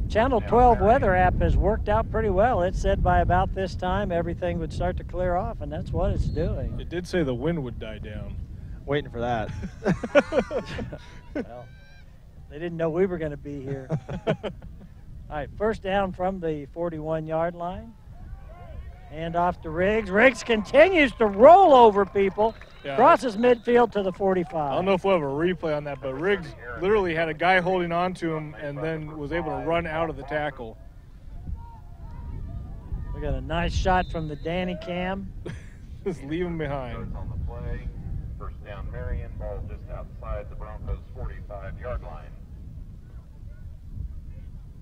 Channel 12 weather app has worked out pretty well. It said by about this time everything would start to clear off, and that's what it's doing. It did say the wind would die down. Waiting for that. Well, they didn't know we were going to be here. All right, first down from the 41-yard line. Hand off to Riggs. Riggs continues to roll over people. Yeah. Crosses midfield to the 45. I don't know if we'll have a replay on that, but Riggs literally had a guy holding on to him and then was able to run out of the tackle. We got a nice shot from the Danny Cam. Just leave him behind. On the play, first down Marion, ball just outside the Broncos' 45-yard line.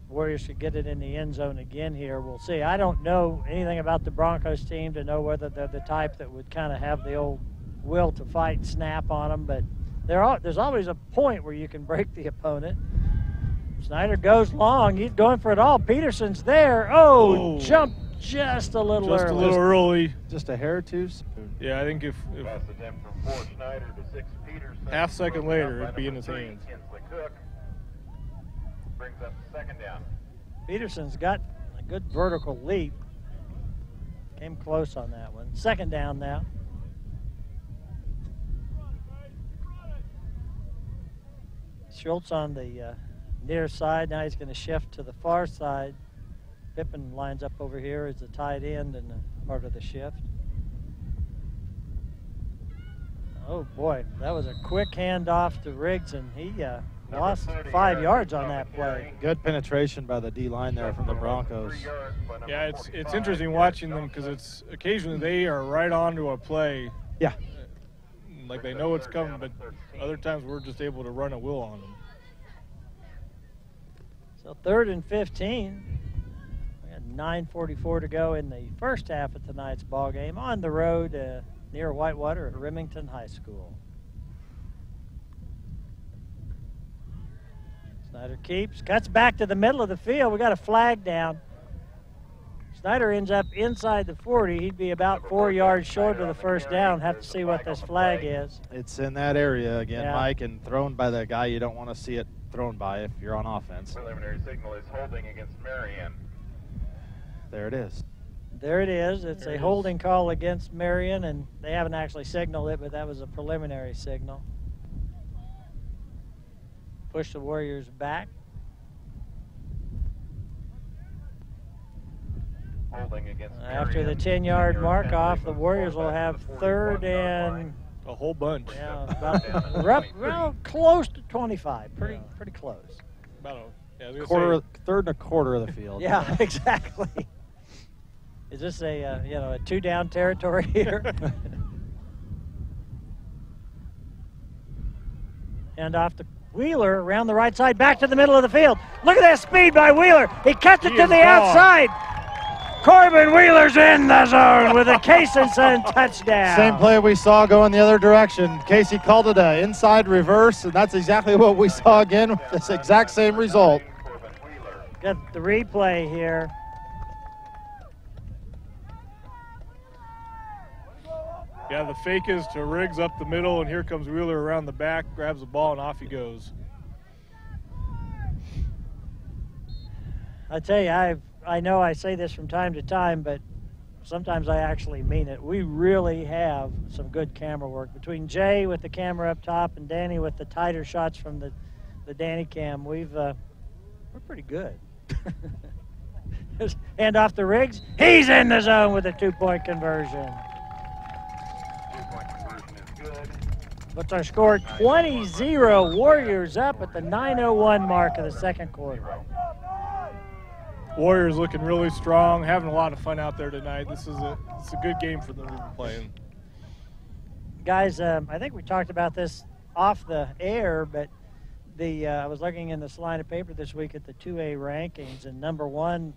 Warriors should get it in the end zone again here. We'll see. I don't know anything about the Broncos team to know whether they're the type that would kind of have the old will to fight snap on them, but there's always a point where you can break the opponent. Snyder goes long. He's going for it all. Peterson's there. Oh, jumped just a little early. Just a little early. Just a hair too soon. Yeah, I think if Pass attempt from 4 Snyder to 6 Peterson. half second later, it'd be in his hands. Kinsley Cook brings up second down. Peterson's got a good vertical leap. Came close on that one. Second down now. Schultz on the near side. Now he's going to shift to the far side. Pippen lines up over here as a tight end and part of the shift. Oh boy, that was a quick handoff to Riggs, and he lost 5 yards on that play. Good penetration by the D-line there from the Broncos. Yeah, it's interesting watching them because it's occasionally they are right onto a play. Yeah. Like they know it's coming, but other times we're just able to run a wheel on them. So 3rd and 15. We got 9:44 to go in the first half of tonight's ball game on the road near Whitewater at Remminton High School. Snyder keeps, cuts back to the middle of the field. We got a flag down. Snyder ends up inside the 40. He'd be about 4 yards short of the first down. Have to see what this flag is. It's in that area again, Yeah. Mike, and thrown by the guy you don't want to see it thrown by if you're on offense. Preliminary signal is holding against Marion. There it is. There it is. It's a holding call against Marion, and they haven't actually signaled it, but that was a preliminary signal. Push the Warriors back. Holding against After the Marion. 10-yard mark off, the Warriors will have 3rd and A whole bunch. yeah, about well, close to 25. Pretty close. About I was gonna say, 3rd and a quarter of the field. Yeah, exactly. Is this a a 2-down territory here? And off to Wheeler around the right side, back to the middle of the field. Look at that speed by Wheeler. He cuts it to the outside. Corbin Wheeler's in the zone with a Kaysen touchdown. Same play we saw going the other direction. Casey called it an inside reverse, and that's exactly what we saw again with this exact same result. Got the replay here. yeah, the fake is to Riggs up the middle, and here comes Wheeler around the back, grabs the ball, and off he goes. I tell you, I know I say this from time to time, but sometimes I actually mean it. We really have some good camera work. Between Jay with the camera up top and Danny with the tighter shots from the Danny cam, we're pretty good. Hand off to Riggs. He's in the zone with a 2-point conversion. 2-point conversion is good. What's our score? 20-0. Warriors up at the 9:01 mark of the second quarter. Warriors looking really strong, having a lot of fun out there tonight. It's a good game for them to be playing. Guys, I think we talked about this off the air, but I was looking in this line of paper this week at the 2A rankings, and number 1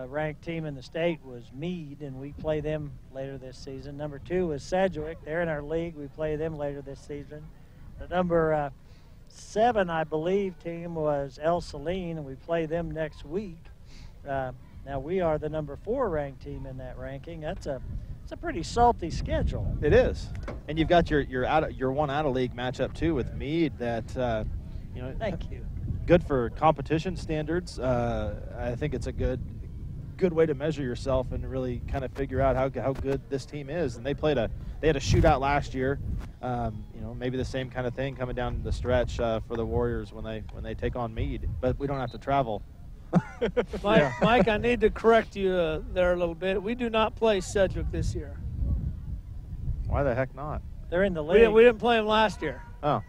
ranked team in the state was Meade, and we play them later this season. Number 2 was Sedgwick. They're in our league. We play them later this season. The number 7, I believe, team was El Saline, and we play them next week. Now we are the number 4 ranked team in that ranking. It's a pretty salty schedule. It is, and you've got your one out of league matchup too with Meade. That Thank you. Good for competition standards. I think it's a good way to measure yourself and really kind of figure out how good this team is. And they had a shootout last year. Maybe the same kind of thing coming down the stretch for the Warriors when they take on Meade. But we don't have to travel. Mike, I need to correct you there a little bit. We do not play Sedgwick this year. Why the heck not? They're in the league. We didn't play them last year. Oh,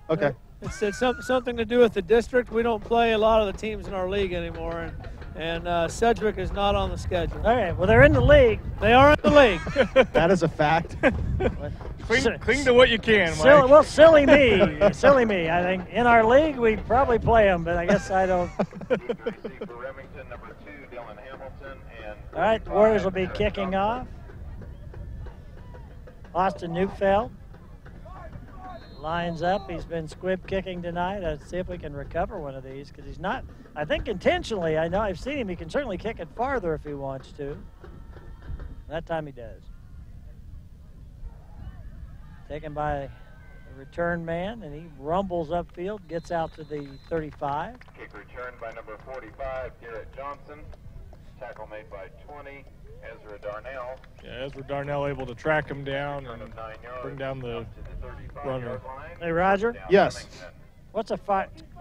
okay. It's something to do with the district. We don't play a lot of the teams in our league anymore, and Sedgwick is not on the schedule. All right, well, they're in the league. They are in the league. That is a fact. Cling to what you can, Mike. Silly me. Silly me. I think in our league we probably play them, but I guess I don't. All right, the Warriors will be kicking off. Austin Neufeld lines up. He's been squib kicking tonight. Let's see if we can recover one of these, because he's not, I think intentionally, I know I've seen him, he can certainly kick it farther if he wants to. That time he does. Taken by the return man, and he rumbles upfield, gets out to the 35. Kick returned by number 45, Garrett Johnson. Tackle made by 20, Ezra Darnell. Yeah, Ezra Darnell able to track him down and bring down the runner. Hey, Roger? Yes. What's a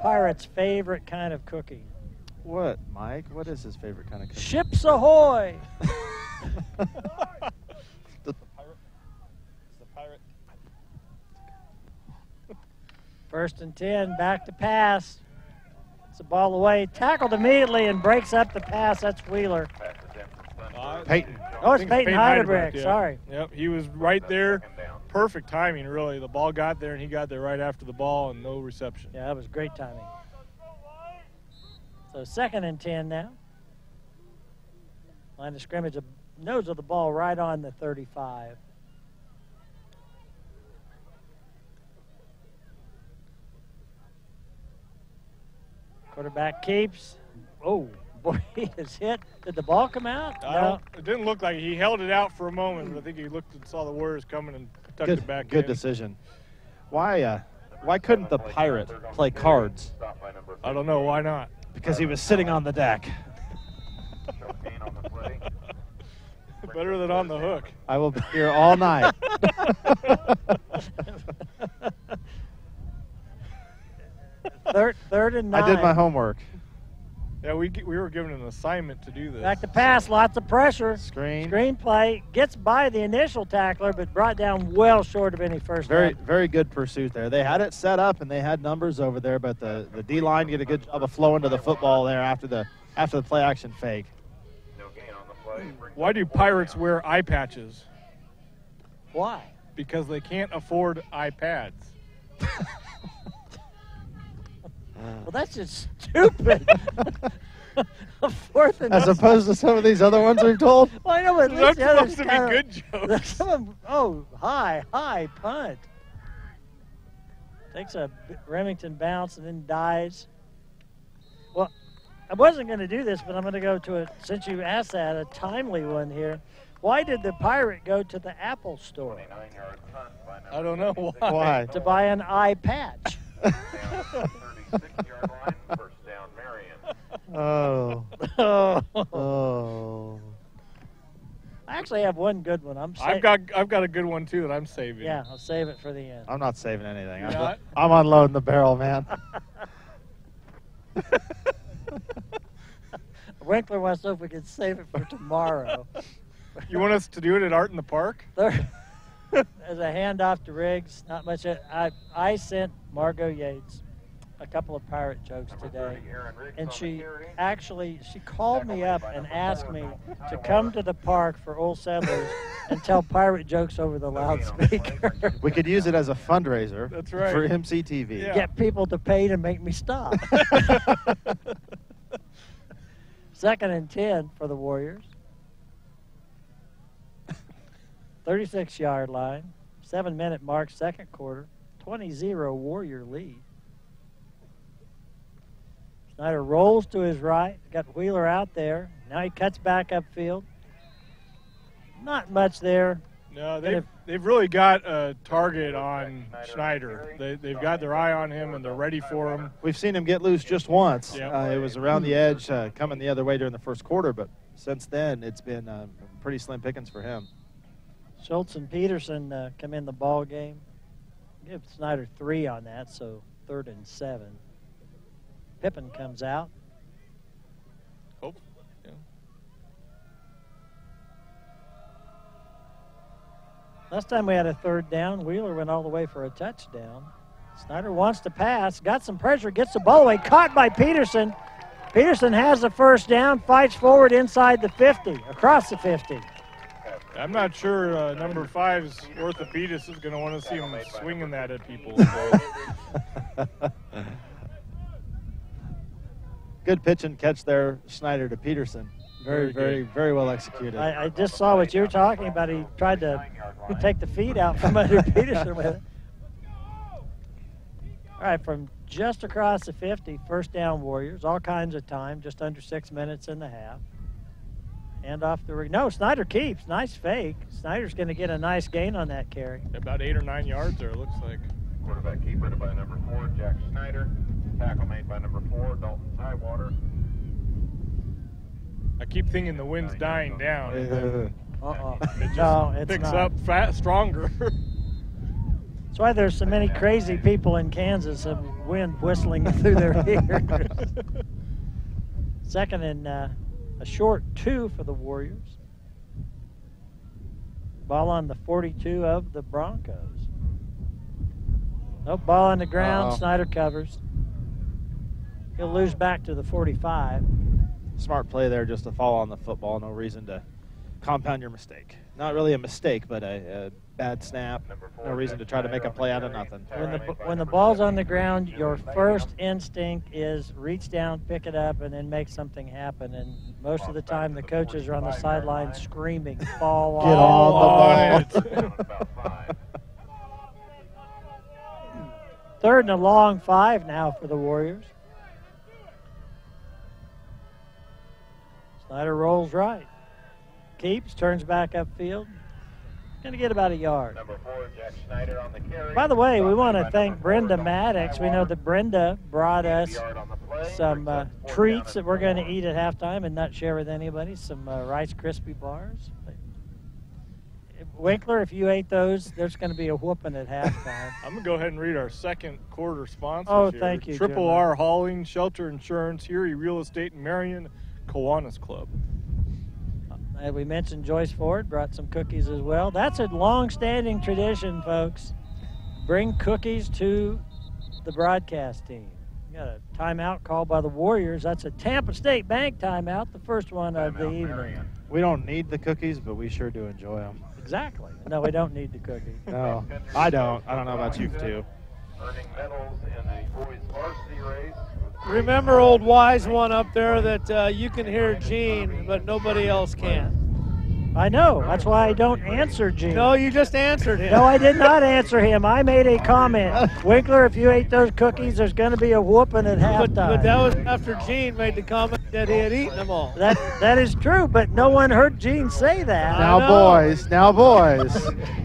pirate's favorite kind of cookie? What, Mike? What is his favorite kind of cookie? Ships ahoy! The pirate. First and 10, back to pass. It's the ball away, tackled immediately and breaks up the pass. That's Wheeler. Peyton. Oh, it's Peyton Heidebrick, yeah. Sorry. Yep, he was right there. Perfect timing, really. The ball got there, and he got there right after the ball, and no reception. Yeah, that was great timing. So 2nd and 10 now. Line of scrimmage, nose of the ball right on the 35. Quarterback keeps. Oh, boy, he is hit. Did the ball come out? No. It didn't look like it. He held it out for a moment, but I think he looked and saw the Warriors coming and tucked it back in. Good decision. Why couldn't the Pirate play cards? I don't know. Why not? Because he was sitting on the deck. Better than on the hook. I will be here all night. Third and 9. I did my homework. Yeah, we were given an assignment to do this. Back to pass, lots of pressure. Screen play, gets by the initial tackler, but brought down well short of any first down. Very good pursuit there. They had it set up and they had numbers over there, but the D-line did a good job of flowing to the football there after the play action fake. Why do Pirates wear eye patches? Why? Because they can't afford iPads. Well, that's just stupid. Fourth and As opposed to some of these other ones we've told. Well, I know, but That's the others supposed to be good jokes. High punt. Takes a Remington bounce and then dies. Well, I wasn't going to do this, but I'm going to go to it, since you asked that, a timely one here. Why did the Pirate go to the Apple store? I don't know why. Why? To buy an eye patch. 36-yard line, first down, Marion. Oh. I actually have one good one. I've got a good one too that I'm saving. Yeah, I'll save it for the end. I'm not saving anything. Not? I'm unloading the barrel, man. Winkler wants to know if we could save it for tomorrow. You want us to do it at Art in the Park? There's a handoff to Riggs. Not much. I sent Margot Yates a couple of pirate jokes today, and she called me up and asked me to come to the park for Old Settlers and tell pirate jokes over the loudspeaker. We could use it as a fundraiser. That's right. For MCTV. Yeah. Get people to pay to make me stop. 2nd and 10 for the Warriors. 36-yard line. 7-minute mark, second quarter. 20-0 Warrior lead. Snyder rolls to his right. Got Wheeler out there. Now he cuts back upfield. Not much there. No, they've really got a target on Schneider. They've got their eye on him, and they're ready for him. We've seen him get loose just once. Yep. It was around the edge, coming the other way during the first quarter, but since then it's been pretty slim pickings for him. Schultz and Peterson come in the ball game. Give Snyder 3 on that, so 3rd and 7. Pippin comes out. Oh, yeah. Last time we had a 3rd down, Wheeler went all the way for a touchdown. Snyder wants to pass, got some pressure, gets the ball away, caught by Peterson. Peterson has the 1st down, fights forward inside the 50, across the 50. I'm not sure number 5's orthopedist is going to want to see him swinging that at people. So. Good pitch and catch there, Schneider to Peterson. Very well executed. I just saw what you were talking about. He tried to take the feet out from under Peterson with it. All right, from just across the 50, 1st down Warriors, all kinds of time, just under 6 minutes and a half. And off the ring. No, Snyder keeps. Nice fake. Snyder's going to get a nice gain on that carry. About 8 or 9 yards there, it looks like. Quarterback keeper by number 4, Jack Schneider. Tackle made by number 4, Dalton Tidewater. I keep thinking the wind's dying down. Uh-oh. It just No, it's picks not. up stronger. That's why there's so many crazy people in Kansas of wind whistling through their ears. 2nd and a short 2 for the Warriors. Ball on the 42 of the Broncos. No ball on the ground. Snyder covers. He'll lose back to the 45. Smart play there just to fall on the football. No reason to compound your mistake. Not really a mistake, but a bad snap. No reason to try to make a play out of nothing. When the ball's on the ground, your first instinct is reach down, pick it up, and then make something happen. And most of the time, the coaches are on the sideline screaming, fall on the ball. 3rd and a long 5 now for the Warriors. Snyder rolls right. Keeps, turns back upfield. Going to get about a yard. Number 4, Jack Schneider on the carry. By the way, we want to thank Brenda Maddox. We know that Brenda brought us some treats that we're going to eat at halftime and not share with anybody, some Rice Krispie bars. Winkler, if you ate those, there's going to be a whooping at halftime. I'm going to go ahead and read our second quarter sponsors. Oh, here. thank you, Triple Jim. R Hauling, Shelter Insurance, Erie Real Estate, and Marion Kiwanis Club. We mentioned Joyce Ford brought some cookies as well. That's a long-standing tradition, folks. Bring cookies to the broadcast team. We got a timeout called by the Warriors. That's a Tampa State Bank timeout, the first one of the evening. We don't need the cookies, but we sure do enjoy them. Exactly. No, we don't need the cookies. No, I don't. I don't know about you two. Earning medals in the boys varsity race. Remember old wise one up there that you can hear Gene, but nobody else can. I know. That's why I don't answer Gene. No, you just answered him. No, I did not answer him. I made a comment. Winkler, if you ate those cookies, there's going to be a whooping at halftime. But that was after Gene made the comment that he had eaten them all. That is true, but no one heard Gene say that. Now, boys.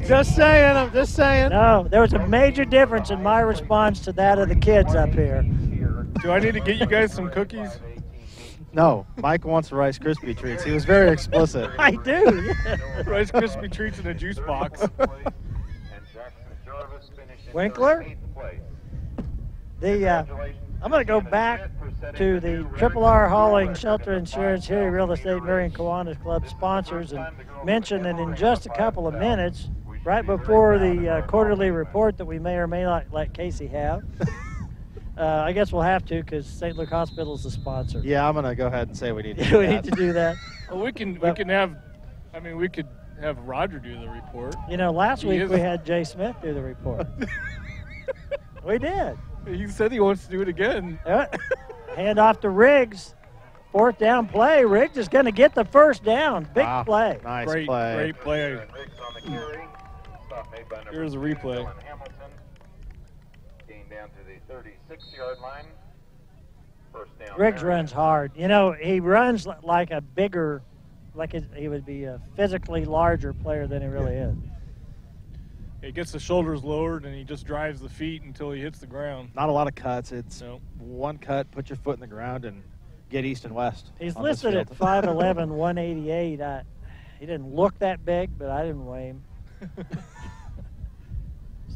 Just saying. I'm just saying. No, there was a major difference in my response to that of the kids up here. Do I need to get you guys some cookies? No, Mike wants Rice Krispie treats. He was very explicit. I do. Rice Krispie treats in a juice box. Winkler? I'm going to go back to the Triple R Hauling, Shelter Insurance, Erie Real Estate, Marion Kiwanis Club sponsors and mention that in just a couple of minutes, right before the quarterly report that we may or may not let Casey have, I guess we'll have to because St. Luke Hospital is the sponsor. Yeah, I'm going to go ahead and say we need to do We that. need to do that. Well, we could have Roger do the report. You know, last week we had Jay Smith do the report. We did. He said he wants to do it again. Hand off to Riggs. 4th down play. Riggs is going to get the first down. Big play. Nice Great play. Here's a replay. Gain down to the 36-yard line. First down. Riggs runs hard. You know, he runs like a bigger, he would be a physically larger player than he really is. He gets the shoulders lowered, and he just drives the feet until he hits the ground. Not a lot of cuts. It's one cut, put your foot in the ground, and get east and west. He's listed at 5'11", 188. He didn't look that big, but I didn't weigh him.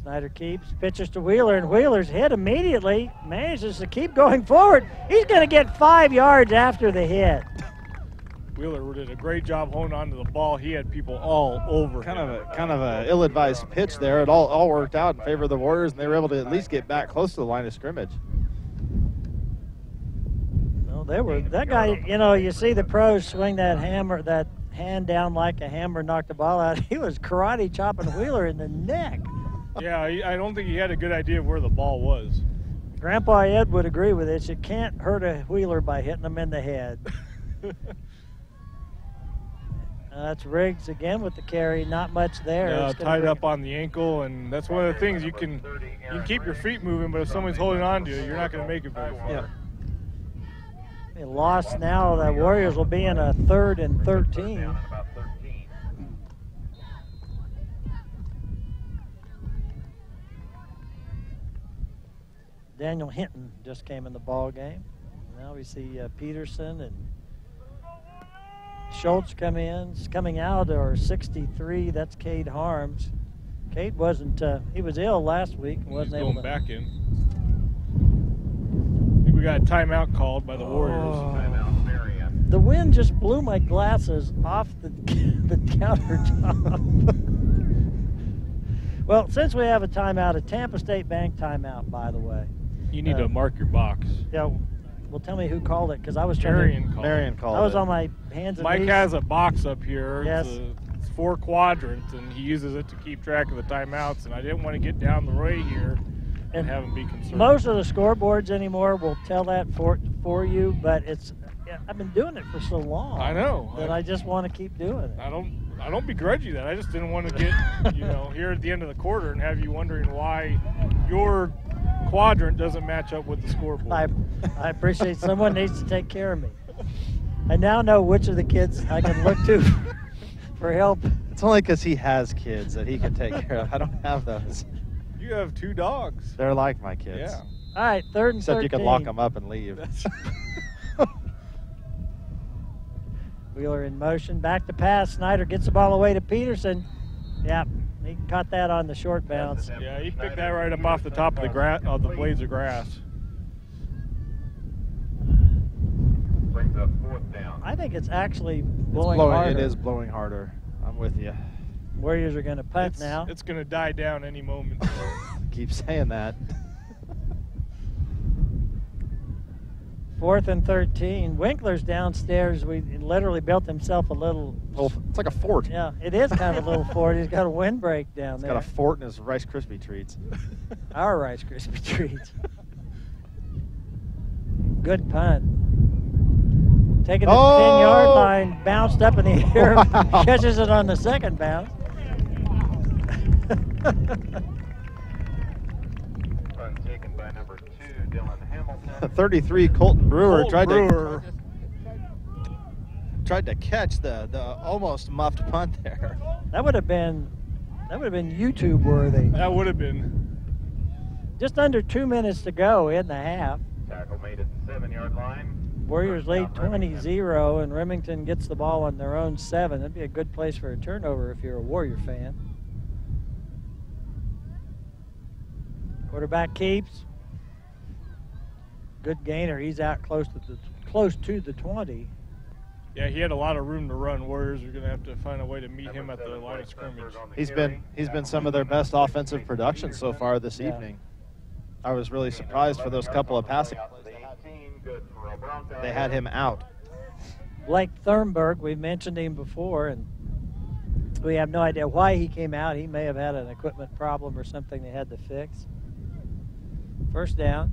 Snyder keeps, pitches to Wheeler, and Wheeler's hit immediately. Manages to keep going forward. He's going to get 5 yards after the hit. Wheeler did a great job holding on to the ball. He had people all over kind of a ill-advised pitch there. It all worked out in favor of the Warriors, and they were able to at least get back close to the line of scrimmage. Well, that guy, you know, you see the pros swing that hand down like a hammer, knock the ball out. He was karate chopping Wheeler in the neck. Yeah, I don't think he had a good idea of where the ball was. Grandpa Ed would agree with this. You can't hurt a Wheeler by hitting him in the head. That's Riggs again with the carry. Not much there. Tied up on the ankle, and that's one of the things you can keep your feet moving, but if someone's holding on to you, you're not going to make it very far. Yeah. They lost now. The Warriors will be in a 3rd and 13. Daniel Hinton just came in the ball game. Now we see Peterson and Schultz coming out, or 63. That's Cade Harms. Cade wasn't. He was ill last week and wasn't able to. Back in. I think we got a timeout called by the Warriors. Timeout, Marion. The wind just blew my glasses off the countertop. Well, since we have a timeout, a Tampa State Bank timeout, by the way. You need to mark your box. Yeah. Well, tell me who called it, because I was Marion called it. I was on my hands and knees. Mike has a box up here. Yes. It's 4 quadrants, and he uses it to keep track of the timeouts, and I didn't want to get down the way here and have him be concerned. Most of the scoreboards anymore will tell that for you, but I've been doing it for so long. I know. That I just want to keep doing it. I don't begrudge you that. I just didn't want to get here at the end of the quarter and have you wondering why your quadrant doesn't match up with the scoreboard. I appreciate someone needs to take care of me. I now know which of the kids I can look to for help. It's only because he has kids that he can take care of. I don't have those. You have 2 dogs. They're like my kids. Yeah. All right, 3rd and Except 13. you can lock them up and leave. Wheeler in motion, back to pass. Snyder gets the ball away to Peterson. Yep, he caught that on the short bounce. Yeah, he picked that right up off the top of the blades of grass. Brings up 4th down. I think it's actually blowing harder. It is blowing harder. I'm with you. Warriors are going to punt now. It's going to die down any moment. Keep saying that. 4th and 13. Winkler's downstairs. We literally built himself a little. It's like a fort. Yeah, it is kind of a little fort. He's got a windbreak down there. He's got a fort in his Rice Krispie treats. Our Rice Krispie treats. Good punt. Taking the 10-yard line, bounced up in the air, catches it on the second bounce. Punt taken by number 2, Dylan Hamilton. 33, Colton Brewer tried to catch the almost muffed punt there. That would have been YouTube worthy. That would have been. Just under 2 minutes to go in the half. Tackle made at the 7-yard line. Warriors lead 20-0, and Remington gets the ball on their own 7. That'd be a good place for a turnover if you're a Warrior fan. Quarterback keeps. Good gainer. He's out close to the 20. Yeah, he had a lot of room to run. Warriors are going to have to find a way to meet him at the line of scrimmage. He's been some of their best offensive production so far this evening. I was really surprised for those couple of passing plays. They had him out. Blake Thurnberg, we mentioned him before, and we have no idea why he came out. He may have had an equipment problem or something they had to fix. First down.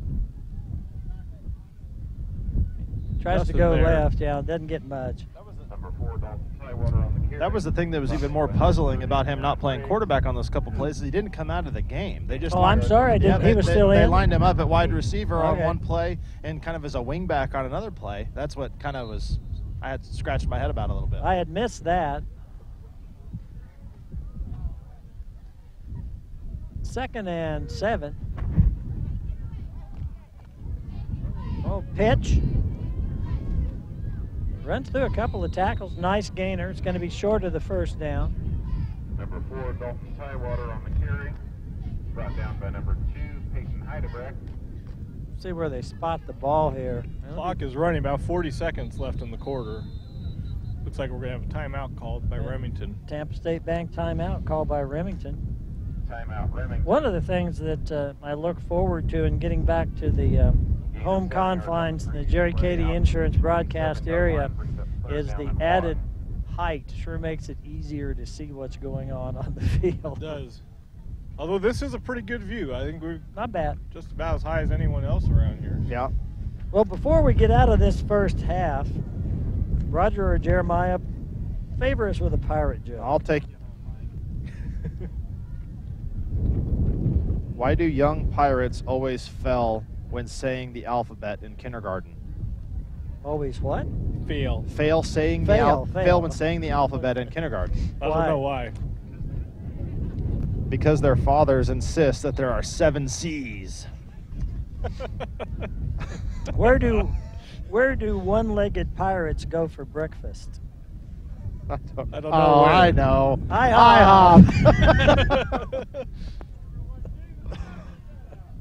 Tries to go left, yeah, doesn't get much. Number 4, Dalton Tywater on the carry. That was the thing that was even more puzzling about him not playing quarterback on those couple plays. He didn't come out of the game. They just I'm sorry, I didn't. He was still in. They lined him up at wide receiver on one play and kind of as a wingback on another play. That's what kind of was, I had scratched my head about a little bit. I had missed that. 2nd and 7. Oh, pitch. Runs through a couple of tackles. Nice gainer. It's going to be short of the first down. Number 4, Dalton Tywater on the carry. Brought down by number 2, Peyton Heidebrecht. See where they spot the ball here. Clock is running, about 40 seconds left in the quarter. Looks like we're going to have a timeout called by Remington. Tampa State Bank timeout called by Remington. Timeout, Remington. One of the things that I look forward to in getting back to the home confines, the Jerry Cady Insurance broadcast area, is the added height. Sure makes it easier to see what's going on the field. It does. Although this is a pretty good view. I think we're not bad. Just about as high as anyone else around here. Yeah. Well, before we get out of this first half, Roger or Jeremiah, favor us with a pirate joke. I'll take it. Why do young pirates always fail when saying the alphabet in kindergarten? Always what? Fail. Fail saying fail when saying the alphabet in kindergarten. I don't know why. Because their fathers insist that there are 7 C's. Where do one-legged pirates go for breakfast? I don't know. Oh, I know. IHOP.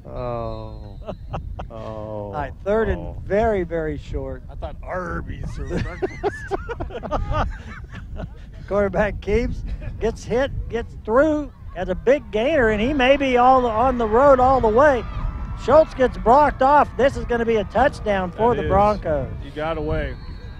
Oh. All right, 3rd and very, very short. I thought Arby's for breakfast. Quarterback keeps, gets hit, gets through, has a big gainer, and he may be on the road all the way. Schultz gets blocked off. This is going to be a touchdown for the Broncos. He got away.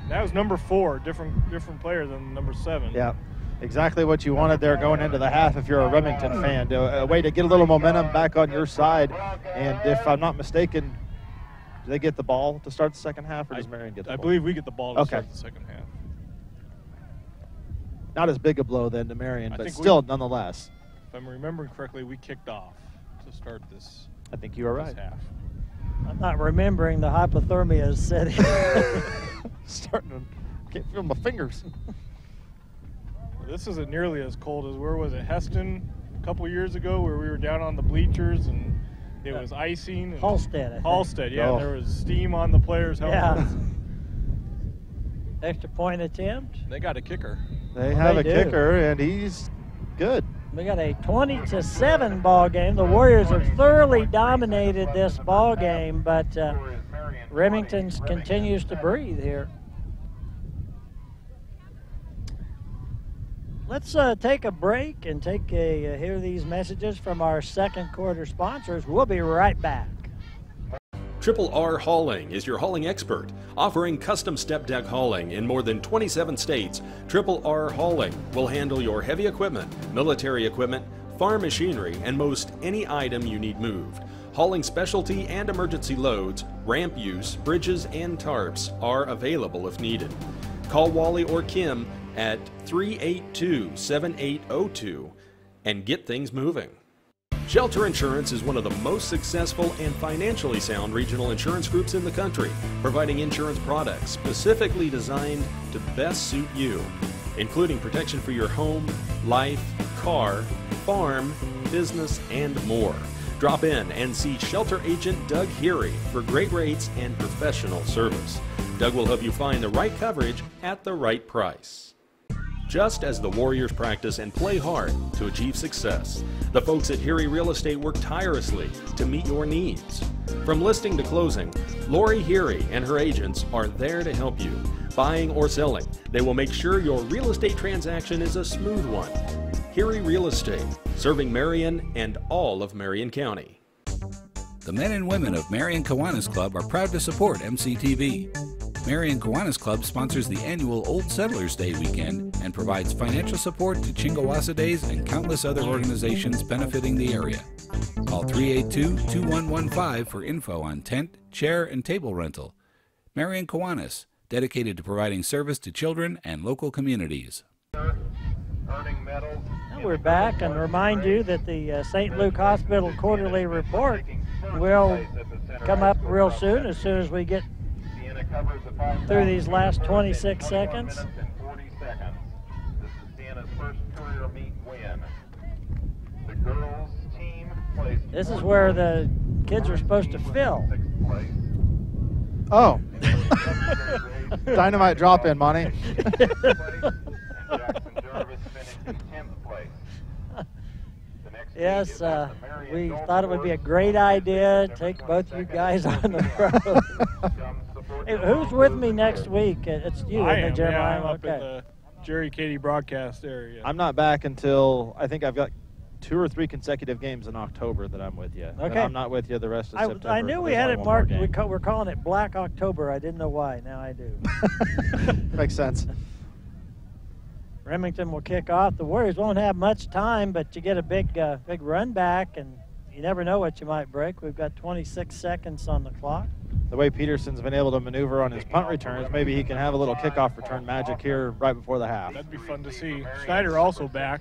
That was number 4, different player than number 7. Yeah. Exactly what you wanted there going into the half if you're a Remington fan. A way to get a little momentum back on your side. And if I'm not mistaken, do they get the ball to start the second half, or does Marion get the ball? I believe we get the ball to start the second half. Not as big a blow then to Marion, but still nonetheless. If I'm remembering correctly, we kicked off to start this. I think you are right. Half. I'm not remembering the hypothermia is setting. Starting to, can't feel my fingers. This isn't nearly as cold as, where was it, Heston a couple years ago, where we were down on the bleachers and it was icing. And Halstead. Halstead, yeah. Oh. There was steam on the players' helmets. Yeah. Extra point attempt. They got a kicker. They have a kicker, and he's good. We got a 20-7 ball game. The Warriors have thoroughly dominated this ball game, but Remington continues to breathe here. Let's take a break and hear these messages from our second quarter sponsors. We'll be right back. Triple R Hauling is your hauling expert, offering custom step deck hauling in more than 27 states. Triple R Hauling will handle your heavy equipment, military equipment, farm machinery, and most any item you need moved. Hauling specialty and emergency loads, ramp use, bridges, and tarps are available if needed. Call Wally or Kim at 382-7802 and get things moving. Shelter Insurance is one of the most successful and financially sound regional insurance groups in the country, providing insurance products specifically designed to best suit you, including protection for your home, life, car, farm, business, and more. Drop in and see Shelter Agent Doug Heary for great rates and professional service. Doug will help you find the right coverage at the right price. Just as the Warriors practice and play hard to achieve success, the folks at Heary Real Estate work tirelessly to meet your needs. From listing to closing, Lori Heary and her agents are there to help you. Buying or selling, they will make sure your real estate transaction is a smooth one. Heary Real Estate, serving Marion and all of Marion County. The men and women of Marion Kiwanis Club are proud to support MCTV. Marion Kiwanis Club sponsors the annual Old Settlers Day weekend and provides financial support to Chingawassa Days and countless other organizations benefiting the area. Call 382-2115 for info on tent, chair, and table rental. Marion Kiwanis, dedicated to providing service to children and local communities. And we're back, and remind you that the St. Luke Hospital Quarterly Report will come up real soon as we get through these last 26 seconds. This is where the kids are supposed to fill. Oh. Dynamite drop in, Monty. Yes, we thought it would be a great idea to take both you guys on the road. Hey, who's with me next week? It's you, I isn't it, am, Jeremiah? yeah, I'm up in the Jerry Katie broadcast area. I'm not back until, I think I've got 2 or 3 consecutive games in October that I'm with you. Okay. But I'm not with you the rest of September. I knew we had it marked. We're calling it Black October. I didn't know why. Now I do. Makes sense. Remington will kick off. The Warriors won't have much time, but you get a big run back, and you never know what you might break. We've got 26 seconds on the clock. The way Peterson's been able to maneuver on his punt returns, maybe he can have a little kickoff return magic here right before the half. That'd be fun to see. Schneider also back.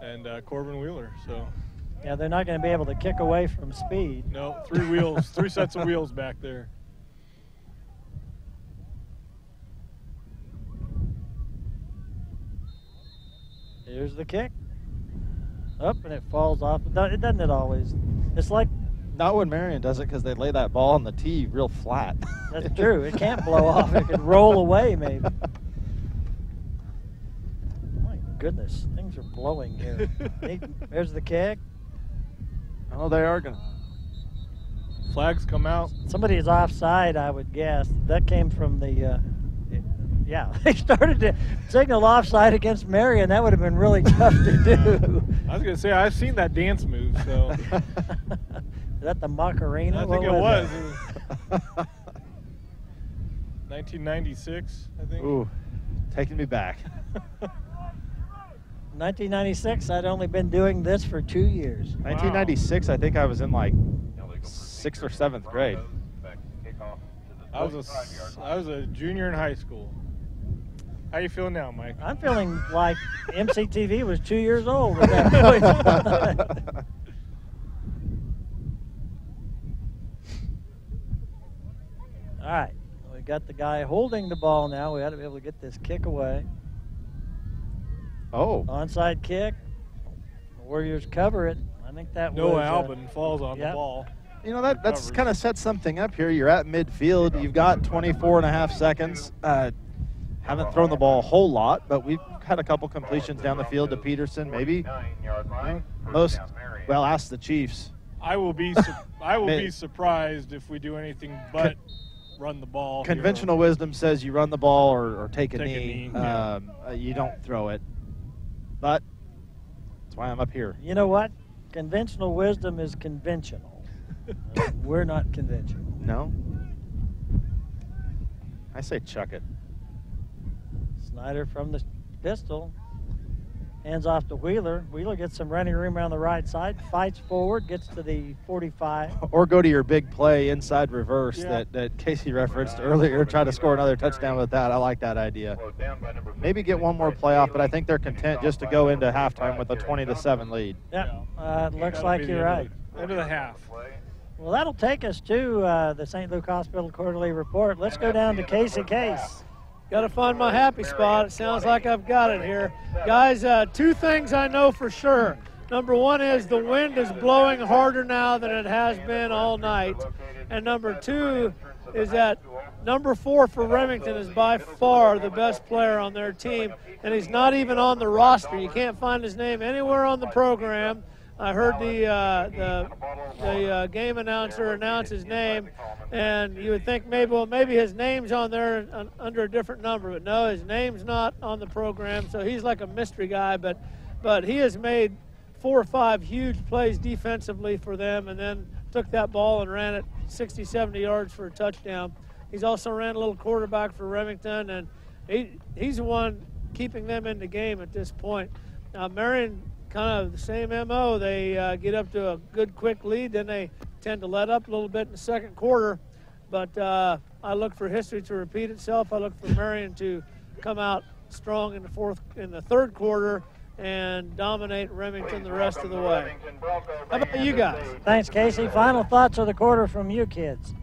And Corbin Wheeler, so. Yeah, they're not going to be able to kick away from speed. No, 3 wheels, 3 sets of wheels back there. Here's the kick. Up, and it falls off. It doesn't it always? It's like. Not when Marion does it, because they lay that ball on the tee real flat. That's true. It can't blow off. It could roll away, maybe. My goodness, things are blowing here. There's the kick. Oh, they are going to. Flags come out. Somebody is offside, I would guess. That came from the. Yeah, they started to signal offside against Marion. That would have been really tough to do. I was going to say, I've seen that dance move, so. Is that the Macarena? I think it was. 1996, I think. Ooh, taking me back. 1996, I'd only been doing this for 2 years. 1996, I think I was in like 6th or 7th grade. I was a junior in high school. How you feeling now, Mike? I'm feeling like MCTV was 2 years old at that point. All right, we got the guy holding the ball now. We ought to be able to get this kick away. Oh. Onside kick. The Warriors cover it. I think that was... Noah Albin falls on the ball. You know, that's kind of set something up here. You're at midfield. You've got 24 and a half seconds. Haven't thrown the ball a whole lot, but we've had a couple completions down the field to Peterson. Maybe most, well, ask the Chiefs. I will be surprised if we do anything but run the ball. Conventional wisdom says you run the ball or take a knee. Yeah. You don't throw it. But that's why I'm up here. You know what? Conventional wisdom is conventional. We're not conventional. No? I say chuck it. Snyder from the pistol. Hands off to Wheeler. Wheeler gets some running room around the right side, fights forward, gets to the 45. Or go to your big play inside reverse that Casey referenced earlier. Try to score another touchdown with that. I like that idea. Maybe get one more playoff, but I think they're content just to go into halftime with a 20-7 lead. Yep, it looks like you're right. End of the half. Well, that'll take us to the St. Luke Hospital Quarterly Report. Let's go down to Casey Case. Got to find my happy spot. It sounds like I've got it here. Guys, 2 things I know for sure. Number 1 is the wind is blowing harder now than it has been all night. And number 2 is that number 4 for Remington is by far the best player on their team, and he's not even on the roster. You can't find his name anywhere on the program. I heard the game announcer announce his name, and you would think maybe his name's on there under a different number, but no, his name's not on the program, so he's like a mystery guy, but he has made 4 or 5 huge plays defensively for them, and then took that ball and ran it 60, 70 yards for a touchdown. He's also ran a little quarterback for Remington, and he's the one keeping them in the game at this point. Now, Marion, kind of the same MO. They get up to a good quick lead, then they tend to let up a little bit in the second quarter. but I look for history to repeat itself. I look for Marion to come out strong in the third quarter and dominate Remington the rest of the way. How about you guys? Thanks, Casey. Final thoughts of the quarter from you kids.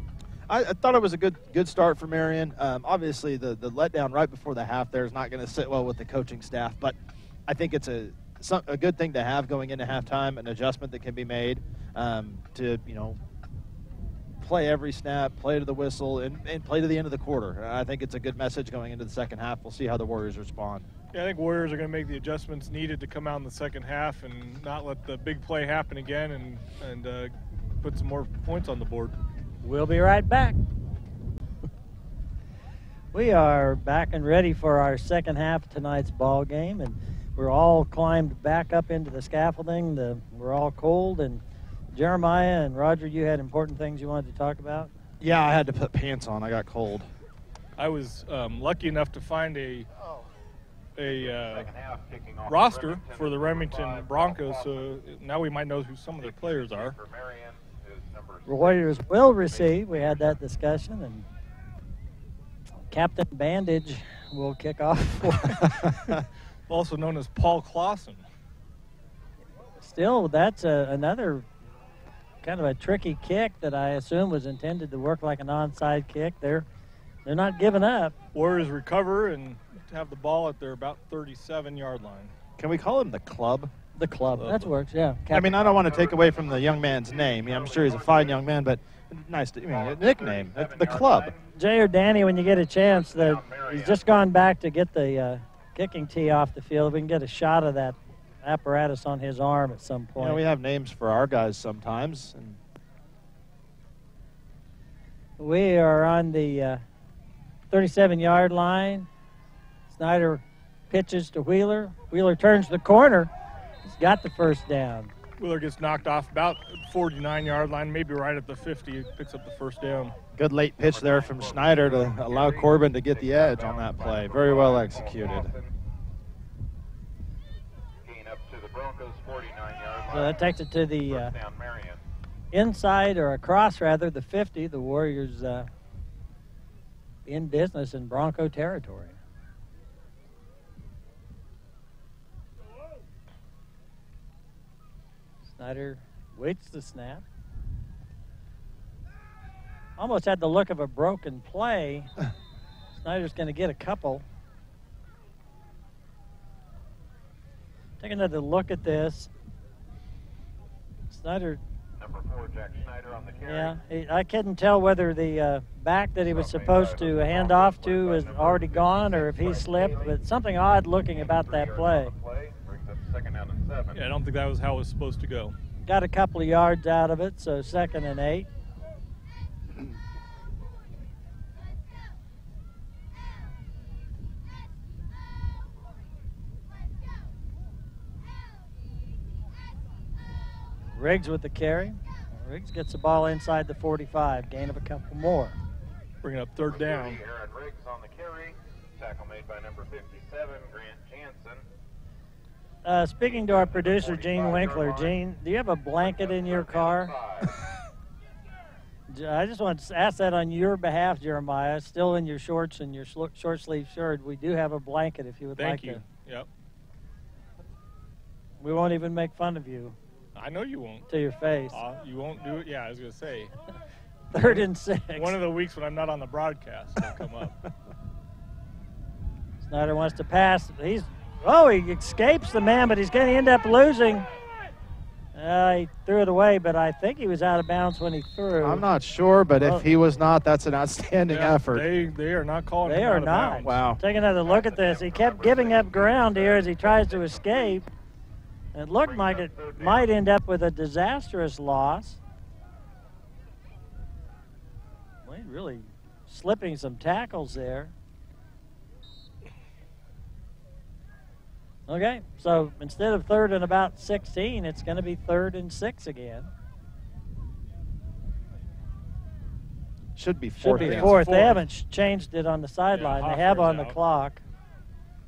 I thought it was a good start for Marion. Obviously, the letdown right before the half there is not going to sit well with the coaching staff, but I think it's a good thing to have going into halftime, an adjustment that can be made to, play every snap, play to the whistle, and play to the end of the quarter. I think it's a good message going into the second half. We'll see how the Warriors respond. Yeah, I think Warriors are going to make the adjustments needed to come out in the second half and not let the big play happen again and put some more points on the board. We'll be right back. We are back and ready for our second half of tonight's ball game, and we're all climbed back up into the scaffolding. We're all cold, and Jeremiah and Roger, you had important things you wanted to talk about? Yeah, I had to put pants on. I got cold. I was lucky enough to find a roster for the Remington Broncos, so now we might know who some of their players are. The Warriors will receive. We had that discussion, and Captain Bandage will kick off. Also known as Paul Clausen. Still, that's another kind of a tricky kick that I assume was intended to work like an onside kick. They're not giving up. Warriors recover and have the ball at their about 37-yard line. Can we call him the club? The club. That works, yeah. I mean, I don't want to take away from the young man's name. I'm sure he's a fine young man, but nice to, a nickname, the club. Jay or Danny, when you get a chance, he's just gone back to get the kicking tee off the field. We can get a shot of that apparatus on his arm at some point. We have names for our guys sometimes. And we are on the 37-yard line. Snyder pitches to Wheeler. Wheeler turns the corner. He's got the first down. Wheeler gets knocked off about 49-yard line, maybe right at the 50. Picks up the first down. Good late pitch there from Snyder to allow Corbin to get the edge on that play. Very well executed. So that takes it to the inside, or across rather, the 50. The Warriors in business in Bronco territory. Snyder waits the snap. Almost had the look of a broken play. Snyder's going to get a couple. Take another look at this. Snyder. Number 4, Jack Snyder on the carry. Yeah, I couldn't tell whether the back that he was supposed to hand off to is already gone or if he slipped, but something odd looking about that play. Yeah, I don't think that was how it was supposed to go. Got a couple of yards out of it, so 2nd and 8. Riggs with the carry. Riggs gets the ball inside the 45, gain of a couple more. Bringing up 3rd down. Aaron Riggs on the carry. Tackle made by number 57, Grant Jansen. Speaking to our producer, Gene Winkler. Gene, do you have a blanket in your car? I just want to ask that on your behalf, Jeremiah. Still in your shorts and your short sleeve shirt. We do have a blanket if you would like to. Thank you. Yep. We won't even make fun of you. I know you won't. To your face. You won't do it? Yeah, I was going to say. 3rd and 6. One of the weeks when I'm not on the broadcast, it'll come up. Snyder wants to pass. He escapes the man, but he's going to end up losing. He threw it away, but I think he was out of bounds when he threw. I'm not sure, but if he was not, that's an outstanding effort. They are not calling him They out are of not. bounds. Wow. Take another look at this. He kept giving up ground here as he tries to escape. It looked like it might end up with a disastrous loss. Well, really slipping some tackles there. Okay, so instead of 3rd and about 16, it's going to be 3rd and 6 again. Should be 4th. Should be 4th. They haven't changed it on the sideline. Yeah, they have on Hoffer's the out. clock.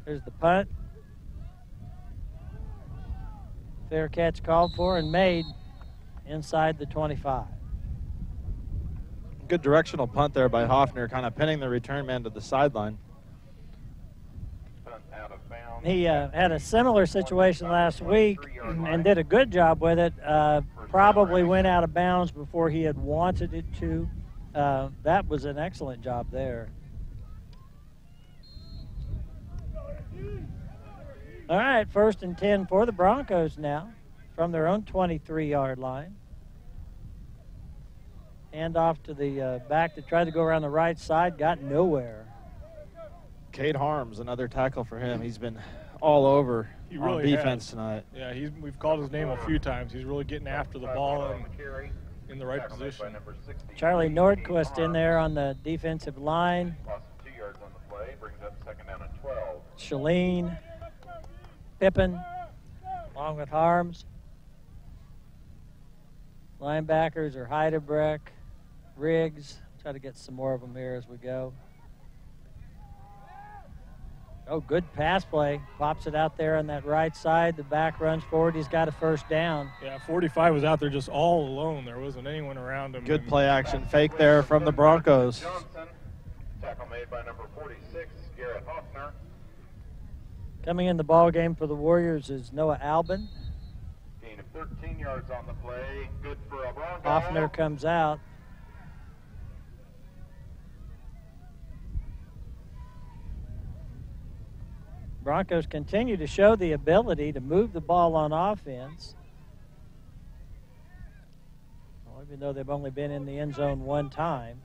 There's the punt. Fair catch called for and made inside the 25. Good directional punt there by Hoffner, kind of pinning the return man to the sideline. He had a similar situation last week and did a good job with it. Probably went out of bounds before he had wanted it to. That was an excellent job there. All right, 1st and 10 for the Broncos now from their own 23-yard line. Hand off to the back that tried to go around the right side, got nowhere. Cade Harms, another tackle for him. He's been all over on defense tonight. Yeah, we've called his name a few times. He's really getting after the ball and in the right position. Charlie Nordquist in there on the defensive line. Lost 2 yards on the play, brings up 2nd down and 12. Shalene, Pippin, along with Harms. Linebackers are Heidebrecht, Riggs. Try to get some more of them here as we go. Oh, good pass play. Pops it out there on that right side. The back runs forward. He's got a 1st down. Yeah, 45 was out there just all alone. There wasn't anyone around him. Good play action fake there from the Broncos. Tackle made by number 46, Garrett Hoffner. Coming in the ball game for the Warriors is Noah Albin. Gain of 13 yards on the play. Good for a Bronco. Hoffner comes out. Broncos continue to show the ability to move the ball on offense. Well, even though they've only been in the end zone one time.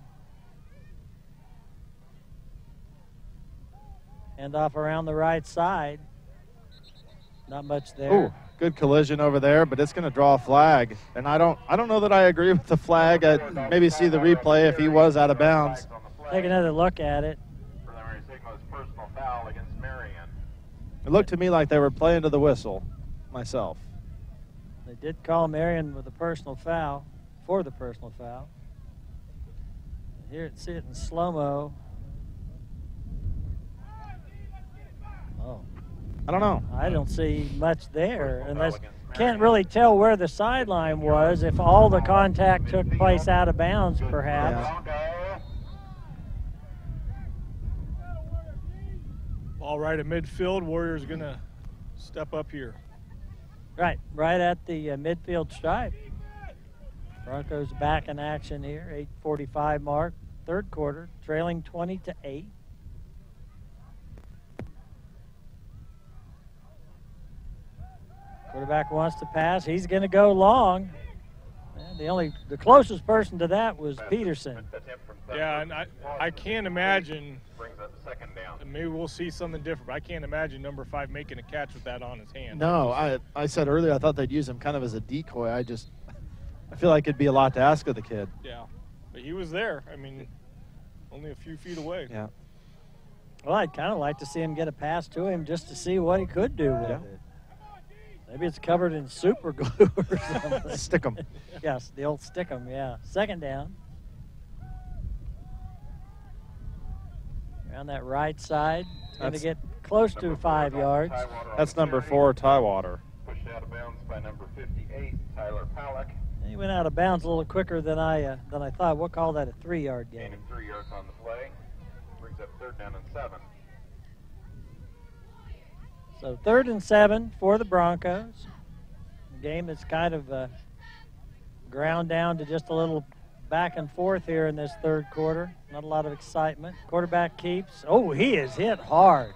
Hand off around the right side. Not much there. Ooh, good collision over there, but it's going to draw a flag. And I don't know that I agree with the flag. I'd maybe see the replay if he was out of bounds. Take another look at it. Preliminary signal is personal foul against Marion. It looked to me like they were playing to the whistle myself. They did call Marion with a personal foul, for the personal foul. Here, see it in slow-mo. Oh. I don't know. I don't see much there. Unless can't really tell where the sideline was if all the contact took place out of bounds, perhaps. Yeah. Ball right at midfield. Warriors going to step up here. Right at the midfield stripe. Broncos back in action here, 8:45 mark, 3rd quarter, trailing 20-8. Quarterback wants to pass. He's going to go long. The closest person to that was Peterson. Yeah, and I can't imagine. And maybe we'll see something different, but I can't imagine number 5 making a catch with that on his hand. No, I said earlier I thought they'd use him kind of as a decoy. I feel like it'd be a lot to ask of the kid. Yeah, but he was there. I mean, only a few feet away. Yeah. Well, I'd kind of like to see him get a pass to him just to see what he could do with it. Maybe it's covered in super glue or something. Stick 'em. Yes, the old stick 'em, yeah. 2nd down. Around that right side. Going to get close to 5 yards. That's number 4, Tywater. Pushed out of bounds by number 58, Tyler Palak. He went out of bounds a little quicker than I thought. We'll call that a 3-yard gain. Gain of 3 yards on the play. Brings up 3rd down and 7. So 3rd and 7 for the Broncos. The game is kind of ground down to just a little back and forth here in this 3rd quarter. Not a lot of excitement. Quarterback keeps. Oh, he is hit hard.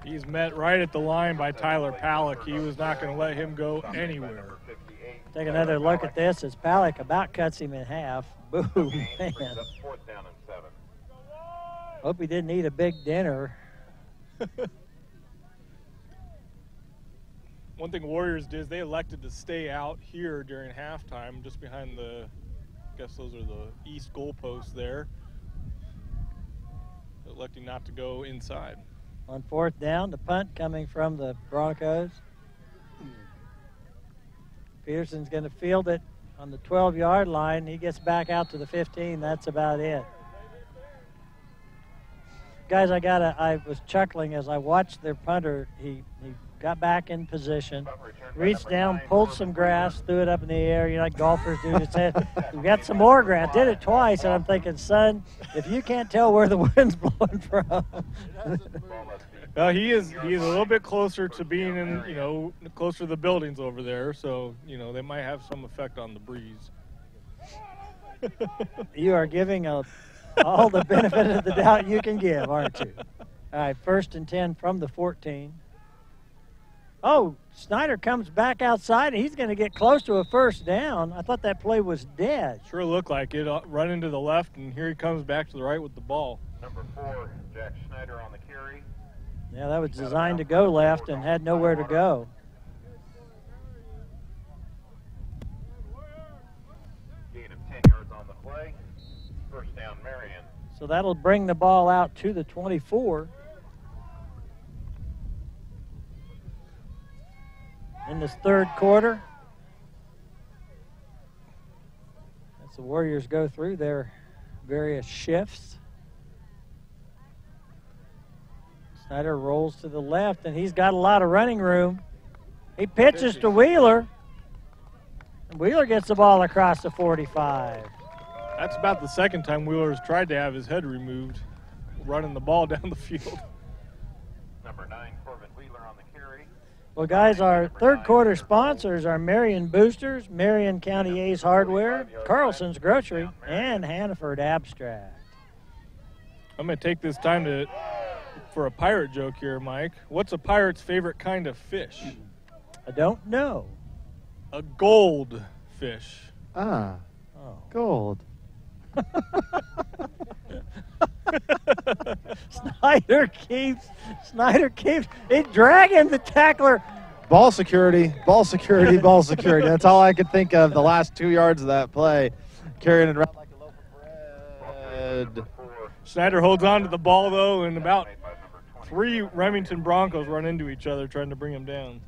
He's met right at the line by Tyler Palak. He was not going to let him go anywhere. Take another look at this as Palak about cuts him in half. Boom, man. 4th down and 7. Hope he didn't eat a big dinner. One thing Warriors did is they elected to stay out here during halftime, just behind I guess those are the east goalposts there. Electing not to go inside. On 4th down, the punt coming from the Broncos. Peterson's going to field it on the 12-yard line. He gets back out to the 15. That's about it. Guys, I was chuckling as I watched their punter. He got back in position, reached down, pulled some grass, threw it up in the air. You know, like golfers do. Just said, "We got some more grass." Did it twice, and I'm thinking, son, if you can't tell where the wind's blowing from. He is a little bit closer to being in, you know, closer to the buildings over there, so, you know, they might have some effect on the breeze. You are giving all the benefit of the doubt you can give, aren't you? All right, 1st and 10 from the 14. Oh, Snyder comes back outside, and he's going to get close to a first down. I thought that play was dead. Sure looked like it. Run into the left, and here he comes back to the right with the ball. Number 4, Jack Snyder on the carry. Yeah, that was designed to go left and had nowhere to go. Gain of 10 yards on the play. First down, Marion. So that'll bring the ball out to the 24. In this third quarter, as the Warriors go through their various shifts. Snyder rolls to the left, and he's got a lot of running room. He pitches to Wheeler, and Wheeler gets the ball across the 45. That's about the second time Wheeler's tried to have his head removed, running the ball down the field. Number 9, Corbin Wheeler on the carry. Well, guys, our third quarter sponsors are Marion Boosters, Marion County Ace Hardware, Carlson's Grocery, and Hannaford Abstract. I'm going to take this time for a pirate joke here, Mike. What's a pirate's favorite kind of fish? I don't know. A goldfish. Ah, Oh. gold. Snyder keeps it dragging the tackler. Ball security, ball security, ball security. That's all I could think of the last 2 yards of that play. Carrying it around like a loaf of bread. Snyder holds on to the ball, though, and about 3 Remington Broncos run into each other trying to bring him down.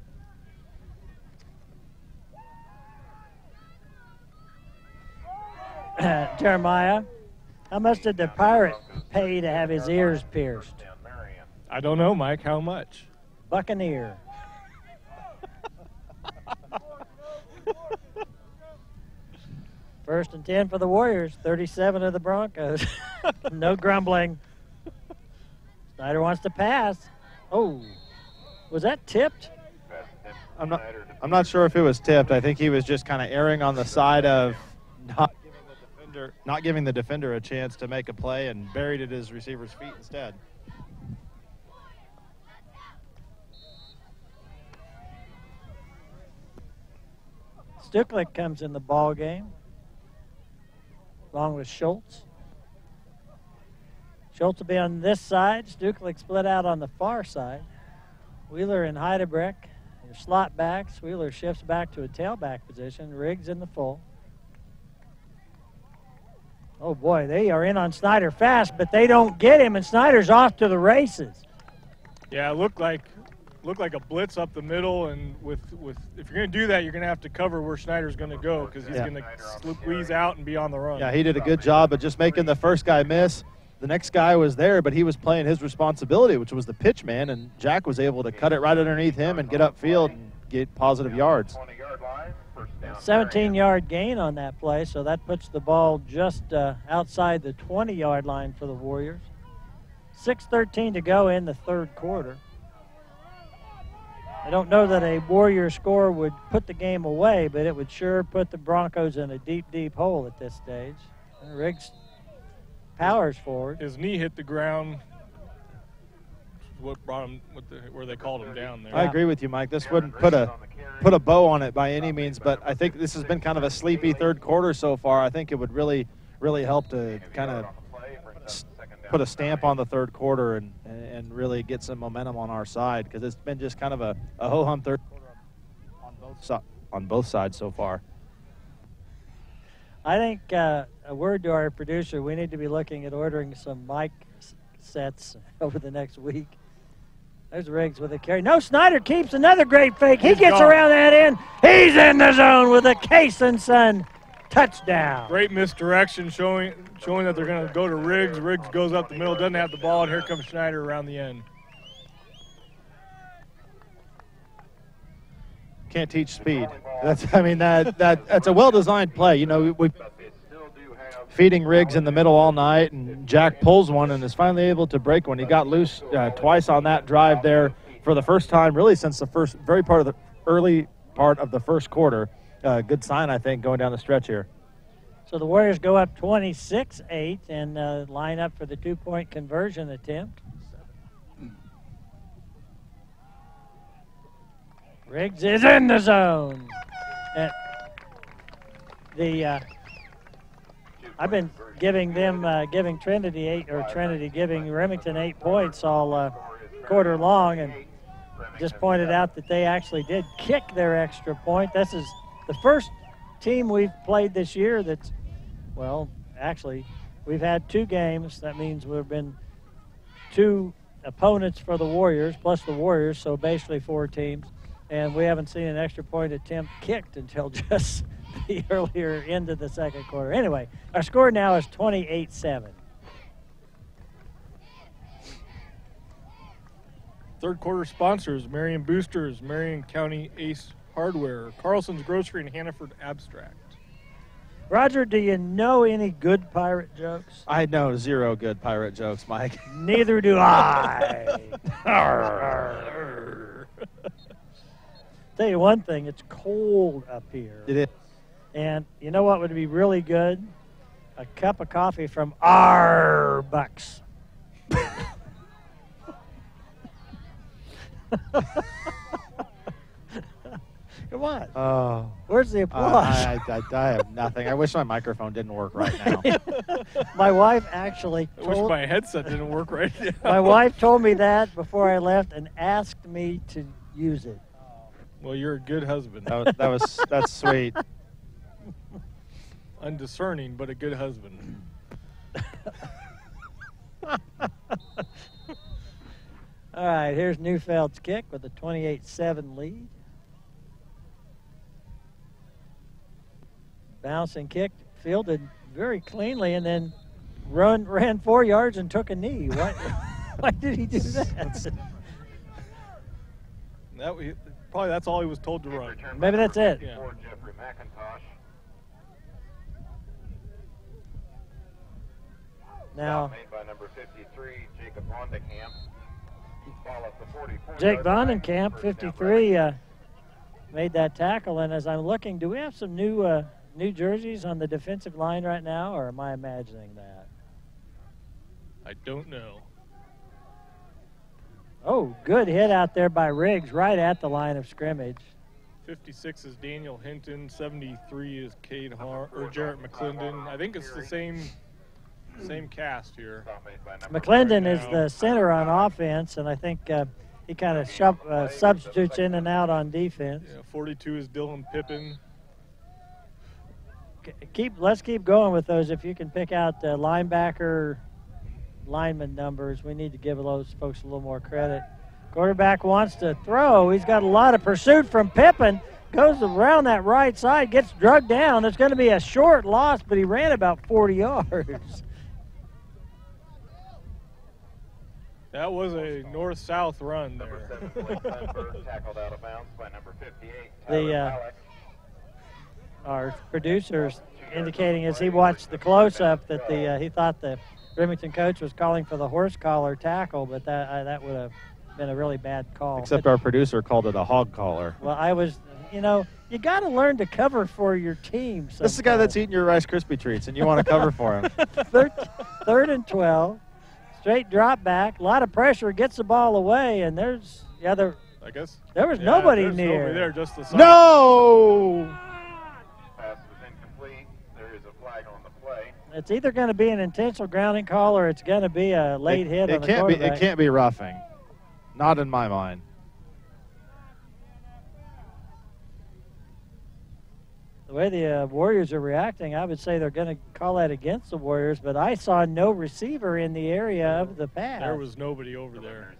Jeremiah, how much did the pirate pay to have his ears pierced? I don't know, Mike. How much? Buccaneer. First and 10 for the Warriors, 37 of the Broncos. No grumbling. Snyder wants to pass. Oh, was that tipped? I'm not sure if it was tipped. I think he was just kind of erring on the side of not giving the defender a chance to make a play and buried at his receiver's feet instead. Stucklick comes in the ball game, along with Schultz. Schultz will be on this side. Stucklick split out on the far side. Wheeler and Heidebrecht, your slot backs. Wheeler shifts back to a tailback position. Riggs in the full. Oh boy, they are in on Snyder fast, but they don't get him, and Snyder's off to the races. Yeah, it looked like a blitz up the middle, and with if you're going to do that, you're going to have to cover where Snyder's going to go because he's going to squeeze out and be on the run. Yeah, he did a good job of just making the first guy miss. The next guy was there, but he was playing his responsibility, which was the pitch man, and Jack was able to cut it right underneath him and get upfield and get positive yards. 17-yard gain on that play, so that puts the ball just outside the 20-yard line for the Warriors. 6:13 to go in the third quarter. I don't know that a Warrior score would put the game away, but it would sure put the Broncos in a deep, deep hole at this stage. And Riggs powers forward. His knee hit the ground. What brought him where they called him down there. I agree with you, Mike. This wouldn't put a bow on it by any means, but I think this has been kind of a sleepy third quarter so far. I think it would really help to kind of put a stamp on the third quarter and really get some momentum on our side, because it's been just kind of a ho-hum third quarter on both sides so far. I think a word to our producer, we need to be looking at ordering some mic sets over the next week. There's Riggs with a carry. No, Snyder keeps another great fake. He gets around that end. He's in the zone with a Case and Son touchdown. Great misdirection showing that they're going to go to Riggs. Riggs goes up the middle, doesn't have the ball, and here comes Snyder around the end. can't teach speed. That's that's a well-designed play. You know, we feeding Riggs in the middle all night, and Jack pulls one and is finally able to break one. He got loose twice on that drive there for the first time, really since the early part of the first quarter. Good sign, I think, going down the stretch here. So the Warriors go up 26-8 and line up for the two-point conversion attempt. Riggs is in the zone. I've been giving Trinity giving Remington 8 points all quarter long, and just pointed out that they actually did kick their extra point. This is the first team we've played this year that's, well, actually, we've had 2 games. That means we've been 2 opponents for the Warriors, plus the Warriors, so basically 4 teams. And we haven't seen an extra point attempt kicked until just the earlier end of the second quarter. Anyway, our score now is 28-7. Third quarter sponsors: Marion Boosters, Marion County Ace Hardware, Carlson's Grocery, and Hannaford Abstract. Roger, do you know any good pirate jokes? I know 0 good pirate jokes, Mike. Neither do I. Tell you one thing, it's cold up here. It is. And you know what would be really good? A cup of coffee from Starbucks. Come on. Oh. Where's the applause? I have nothing. I wish my microphone didn't work right now. My wife actually I wish my headset didn't work right now. My wife told me that before I left and asked me to use it. Well, you're a good husband. That's sweet. Undiscerning, but a good husband. All right, here's Neufeld's kick with a 28-7 lead. Bouncing kick, fielded very cleanly, and then ran 4 yards and took a knee. Why did he do that? Probably that's all he was told to run. Maybe that's it. Yeah. Now, made by number 53, Jacob Vondenkamp. Jake Vondenkamp, 53, made that tackle. And as I'm looking, do we have some new jerseys on the defensive line right now, or am I imagining that? I don't know. Oh, good hit out there by Riggs, right at the line of scrimmage. 56 is Daniel Hinton. 73 is Cade Jarrett McClendon. I think it's the same cast here. McClendon is the center on offense, and I think he kind of substitutes in and out on defense. Yeah, 42 is Dylan Pippin. Let's keep going with those. If you can pick out the lineman numbers, we need to give those folks a little more credit. Quarterback wants to throw. He's got a lot of pursuit from Pippin. Goes around that right side, gets drugged down. There's going to be a short loss, but he ran about 40 yards. That was a north-south run there. Tackled out of bounds by number 58. Our producer's indicating as he watched the close-up that he thought the Remington coach was calling for the horse collar tackle, but that would have been a really bad call. Except our producer called it a hog collar. Well, you got to learn to cover for your team sometimes. This is the guy that's eating your Rice Krispie treats, and you want to cover for him. Third and 12. Straight drop back, a lot of pressure, gets the ball away, and there was nobody near. Nobody there, just the side. No! Pass was incomplete. There is a flag on the play. It's either going to be an intentional grounding call or it's going to be a late hit on the quarterback. It can't be roughing. Not in my mind. The way the Warriors are reacting, I would say they're going to call that against the Warriors, but I saw no receiver in the area of the pass. There was nobody over there.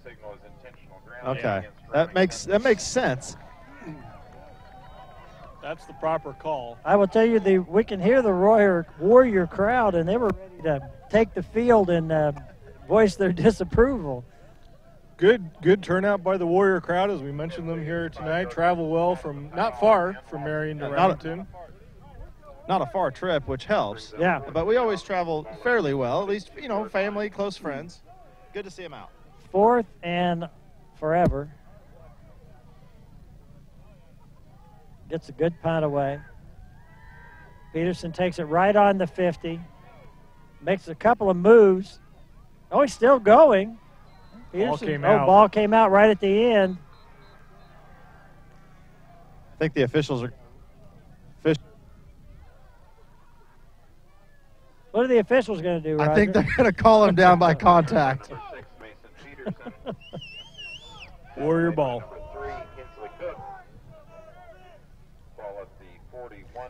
Okay, that makes sense. That's the proper call. I will tell you, we can hear the Warrior crowd, and they were ready to take the field and voice their disapproval. Good turnout by the Warrior crowd, as we mentioned them here tonight. Travel well from not far from Marion to Remington. Not a far trip, which helps. Yeah. But we always travel fairly well, at least, you know, family, close friends. Good to see them out. 4th and forever. Gets a good punt away. Peterson takes it right on the 50. Makes a couple of moves. Oh, he's still going. Ball came out right at the end. I think the officials are. What are the officials going to do, Roger? I think they're going to call him down by contact. Warrior ball.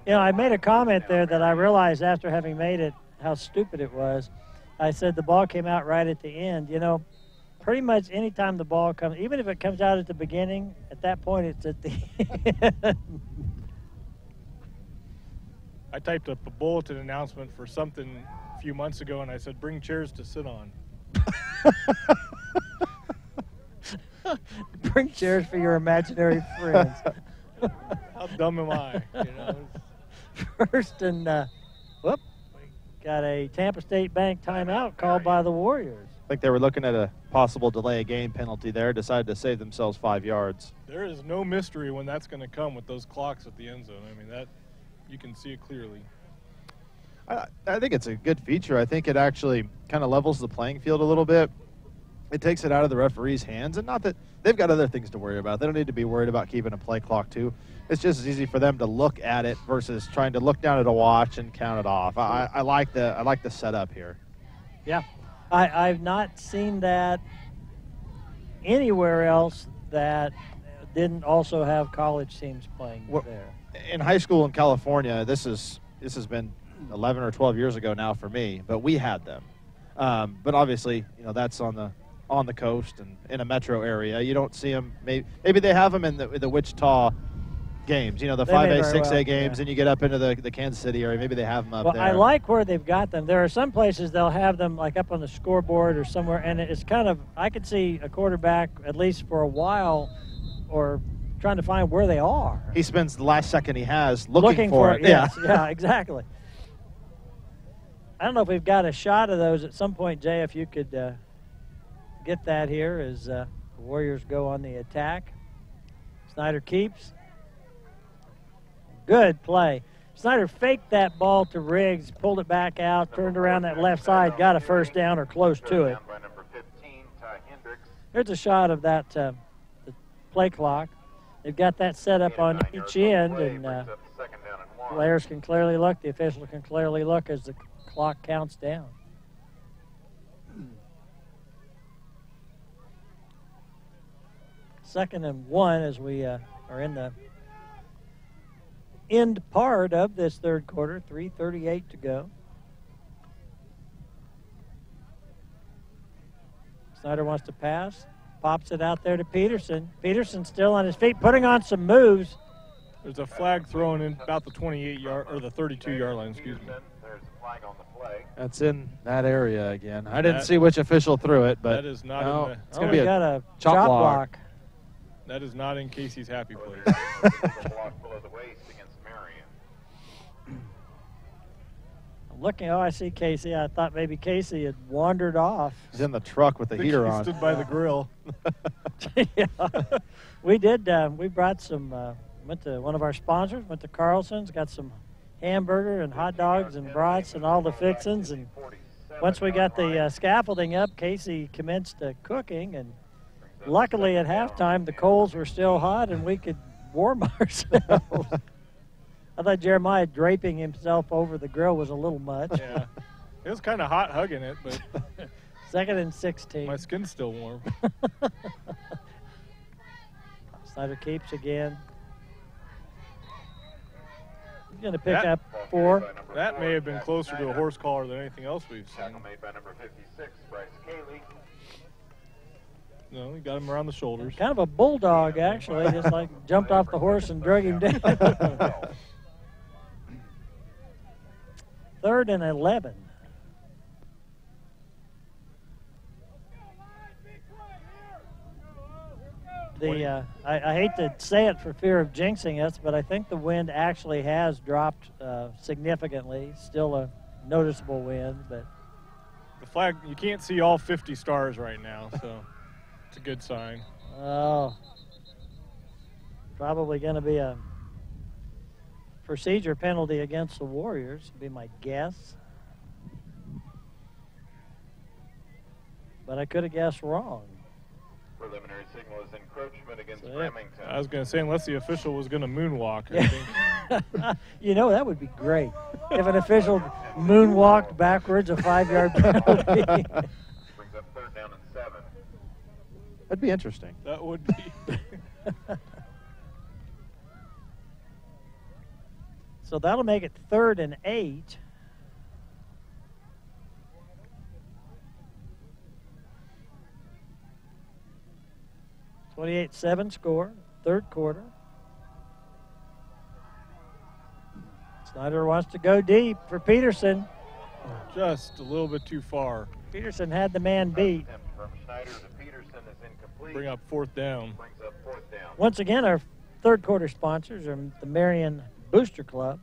You know, I made a comment there that I realized after having made it how stupid it was. I said the ball came out right at the end. You know, pretty much any time the ball comes, even if it comes out at the beginning, at that point it's at the end. I typed up a bulletin announcement for something a few months ago, and I said, bring chairs to sit on. Bring chairs for your imaginary friends. How dumb am I? You know? First and, whoop, got a Tampa State Bank timeout called by the Warriors. I think they were looking at a possible delay of game penalty there, decided to save themselves 5 yards. There is no mystery when that's going to come with those clocks at the end zone. I mean, that you can see it clearly. I think it's a good feature. I think it actually kind of levels the playing field a little bit. It takes it out of the referee's hands, and not that they've got other things to worry about. They don't need to be worried about keeping a play clock too. It's just as easy for them to look at it versus trying to look down at a watch and count it off. I like the setup here. Yeah, I've not seen that anywhere else that didn't also have college teams playing there. In high school in California, this has been 11 or 12 years ago now for me, but we had them. But obviously, you know, that's on the coast and in a metro area. You don't see them. Maybe they have them in the Wichita games, you know, the 5A, 6A games, and you get up into the Kansas City area. Maybe they have them up there. I like where they've got them. There are some places they'll have them like up on the scoreboard or somewhere, and it's kind of, I could see a quarterback, at least for a while, or trying to find where they are. He spends the last second he has looking for it. Yes, yeah, exactly. I don't know if we've got a shot of those at some point, Jay, if you could get that here as the Warriors go on the attack. Snyder keeps. Good play. Snyder faked that ball to Riggs, pulled it back out, turned around that left side, got a first down or close to it. Here's a shot of that the play clock. They've got that set up on each end, and players can clearly look, the officials can clearly look as the clock counts down. Second and 1 as we are in the end part of this third quarter, 3:38 to go. Snyder wants to pass, pops it out there to Peterson. Peterson still on his feet, putting on some moves. There's a flag thrown in about the 28-yard or the 32-yard line, excuse me. That's in that area again. I didn't see which official threw it, but that is not in the, it's going to be a chop block. That is not in Casey's happy place. Looking, I see Casey. I thought maybe Casey had wandered off. He's in the truck with the heater on. Stood by the grill. Yeah. We did. We brought some, went to one of our sponsors, went to Carlson's, got some hamburger and hot dogs and brats and all the fixins. And once we got the scaffolding up, Casey commenced cooking. And luckily at halftime, the coals were still hot and we could warm ourselves. I thought Jeremiah draping himself over the grill was a little much. Yeah, it was kind of hot hugging it, but 2nd and 16. My skin's still warm. Snyder keeps again. He's going to pick up 4. That may have been closer to a horse collar than anything else we've seen. No, he got him around the shoulders. Kind of a bulldog, actually, just like jumped off the horse and drug him down. 3rd and 11. I hate to say it for fear of jinxing us, but I think the wind actually has dropped significantly. Still a noticeable wind, but The flag, you can't see all 50 stars right now, so it's a good sign. oh, probably going to be a procedure penalty against the Warriors, would be my guess. But I could have guessed wrong. Preliminary signal is encroachment against Remington. I was going to say, unless the official was going to moonwalk, I think. You know, that would be great. If an official moonwalked backwards, a 5-yard penalty. Brings up 3rd down and 7. That'd be interesting. That would be. So that'll make it 3rd and 8. (28-7) score, 3rd quarter. Snyder wants to go deep for Peterson. Just a little bit too far. Peterson had the man beat. Attempt from Schneider to Peterson is incomplete. Bring up 4th down. Brings up 4th down. Once again, our 3rd quarter sponsors are the Marion Booster Club,